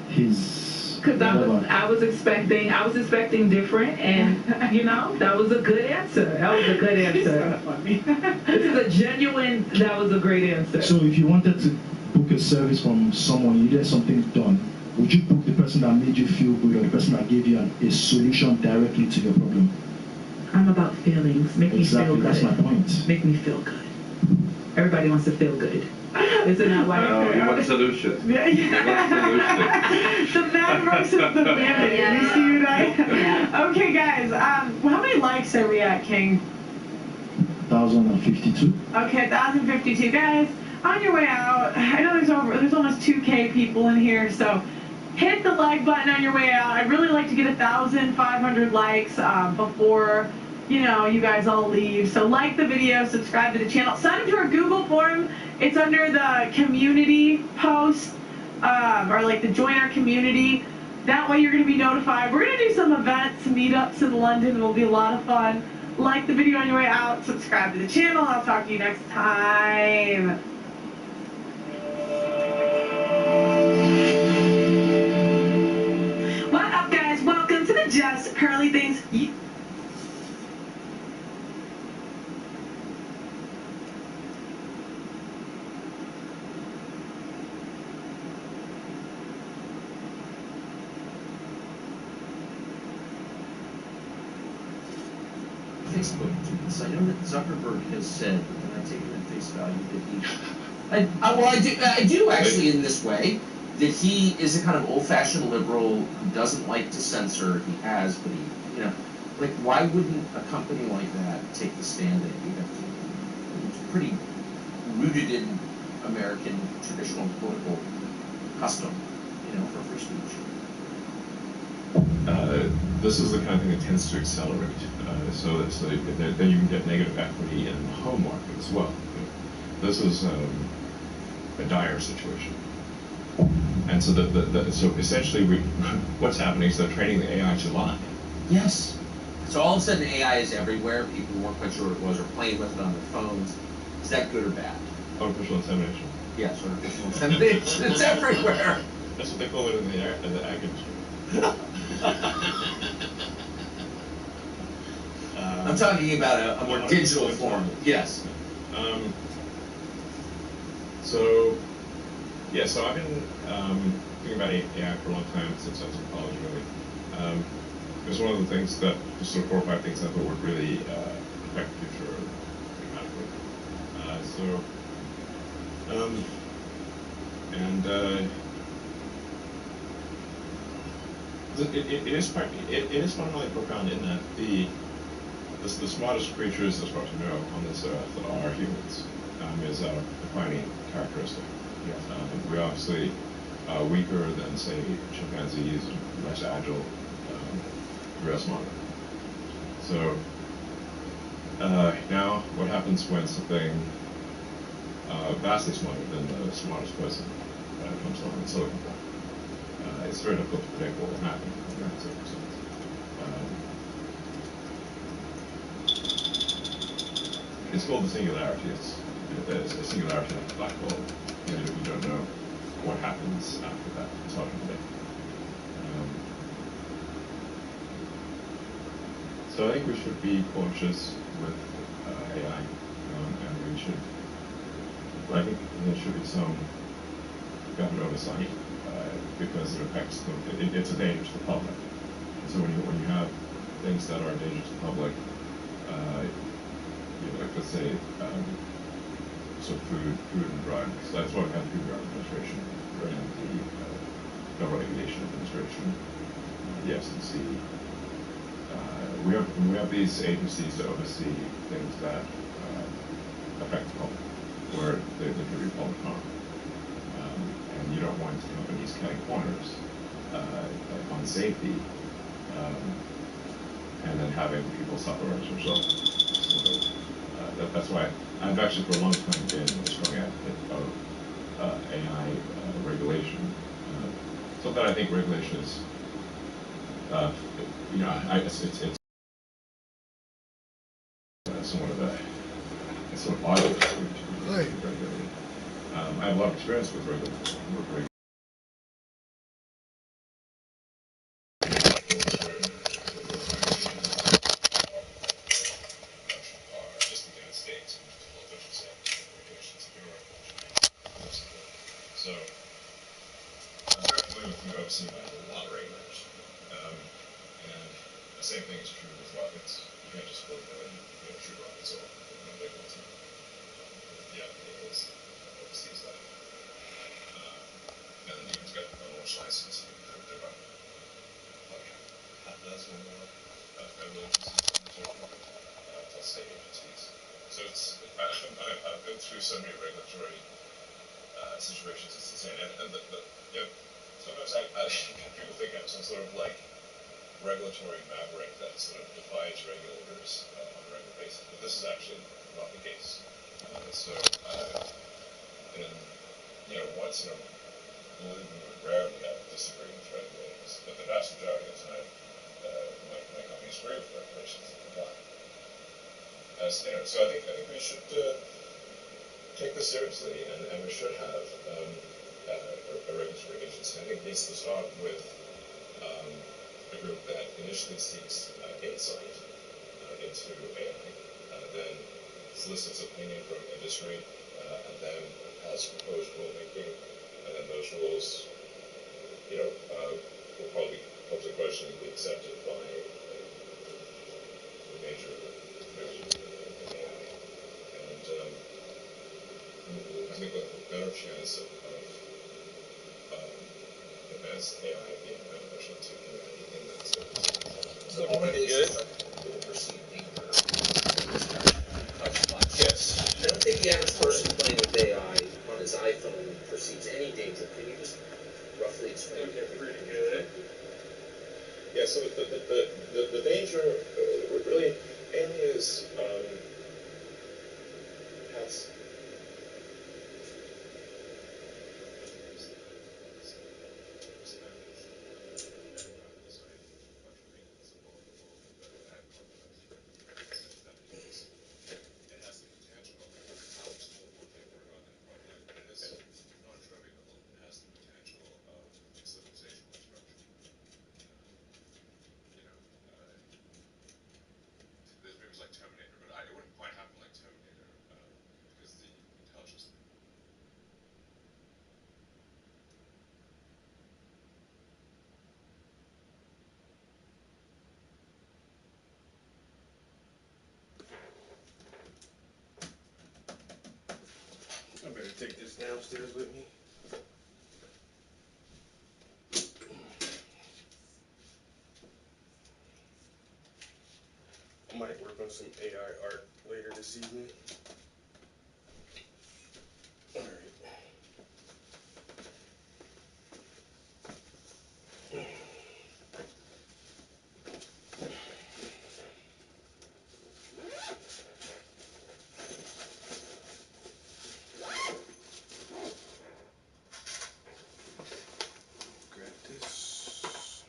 his. Because I was expecting different, and that was a good answer. That was a good answer. This is a genuine. That was a great answer. So if you wanted to book a service from someone, you get something done, would you book the person that made you feel good, or the person that gave you a solution directly to your problem? I'm about feelings. Make me feel good. That's my point. Make me feel good. Everybody wants to feel good. Isn't that why? No, you want solutions. Yeah. The man versus the women. Yeah. You see what I... Okay, guys. How many likes are we at, King? 1,052. Okay, 1,052. Guys, on your way out, I know there's almost 2K people in here, so hit the like button on your way out. I'd really like to get 1,500 likes before you guys all leave. So like the video, subscribe to the channel, sign up to our Google form. It's under the community post, or like the join our community. That way you're going to be notified. We're going to do some events, meetups in London. It'll be a lot of fun. Like the video on your way out, subscribe to the channel. I'll talk to you next time. What up, guys? Welcome to the Just Curly Things. Facebook. So I know that Zuckerberg has said, and I take it at face value, that I do actually in this way, that he is a kind of old-fashioned liberal who doesn't like to censor. He has, but he, like, why wouldn't a company like that take the stand that you have to? It's pretty rooted in American traditional political custom, for free speech. This is the kind of thing that tends to accelerate. So then you can get negative equity in the home market as well. This is a dire situation. And so so essentially, what's happening is they're training the AI to lie. Yes. So all of a sudden AI is everywhere. People weren't quite sure what it was or playing with it on their phones. Is that good or bad? Artificial insemination. Yes, artificial insemination. It's everywhere. That's what they call it in the ag industry. I'm talking about a more digital form. Yes. So I've been thinking about AI for a long time, since I was in college, really. It was one of the things that, just sort of 4 or 5 things I thought would really affect the future dramatically. And it is fundamentally profound in that the smartest creatures, as far as we know, on this earth are humans. Is our defining characteristic. Yes. We're obviously weaker than, say, chimpanzees, less agile, real smarter. So now, what happens when something vastly smarter than the smartest person comes along in silicon form? It's very difficult to predict what will happen in that circumstance. It's called the singularity. It's a singularity like a black hole. You don't know what happens after that. It's hard to predict. So I think we should be cautious with AI, and we should. I think there should be some government oversight because it affects it's a danger to the public. So when you have things that are a danger to the public, like let's say so food and drugs. That's why we have the Food and Drug Administration and the Federal Aviation Administration, the FCC. We have these agencies that oversee things that affect the public, where there could be public harm. And you don't want companies cutting corners on safety, and then having people suffer as a result. So that's why I've actually for a long time been a strong advocate of AI regulation. So that I think regulation is, it's somewhat of a sort of arduous to regulate. I have a lot of experience with regulation. So, I'm very familiar with food overseen by a lot of regulators. And the same thing is true with rockets. You can't just go and shoot rockets off in a big one time. Yeah, it is overseas that. And then you get a launch license. There are like half a dozen more federal agencies plus state agencies. So I've been through so many regulatory situations, it's insane. And sometimes people think I'm some sort of like regulatory maverick that sort of defies regulators on a regular basis, but this is actually not the case. And once in a blue moon, rarely have disagreement with regulators, but the vast majority of the time, my companies agree with regulations that apply. So I think we should take this seriously, and we should have a regulatory agency. I think it needs to start with a group that initially seeks insight into AI, then solicits opinion from industry, and then has proposed rulemaking, and then those rules, will probably come to the question and be accepted by the major players in AI. And I think we'll have a better chance of advanced AI being beneficial to humanity in that circumstance. So pretty good. Yes. I don't think the average person playing with AI on his iPhone perceives any danger. Can you just roughly explain it? Pretty good. Yeah, so the danger really mainly is has like Terminator, but it wouldn't quite happen like Terminator because the intelligence. I better take this downstairs with me. I might work on some AI art later this evening. Alright. Grab this.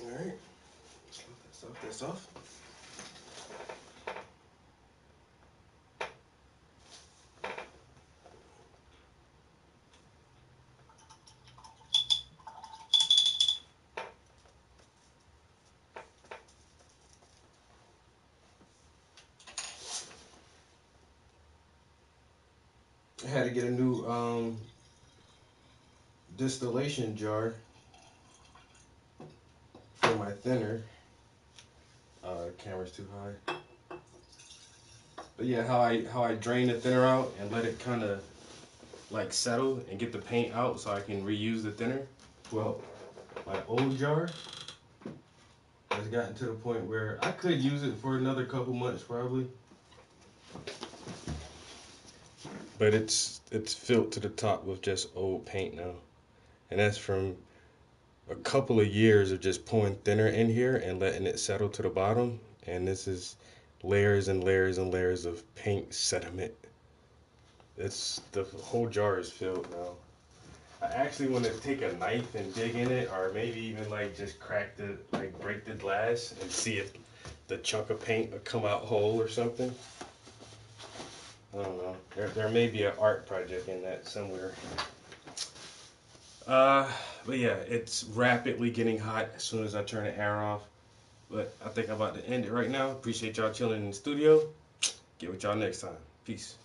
Alright. That's off. I had to get a new distillation jar for my thinner. Camera's too high. But yeah, how I drain the thinner out and let it kind of like settle and get the paint out so I can reuse the thinner. Well, my old jar has gotten to the point where I could use it for another couple months probably. But it's filled to the top with just old paint now. And that's from a couple of years of just pouring thinner in here and letting it settle to the bottom. And this is layers and layers and layers of paint sediment. The whole jar is filled now. I actually want to take a knife and dig in it, or maybe even like just break the glass and see if the chunk of paint will come out whole or something. I don't know. There may be an art project in that somewhere. But yeah, it's rapidly getting hot as soon as I turn the air off. But I think I'm about to end it right now. Appreciate y'all chilling in the studio. Get with y'all next time. Peace.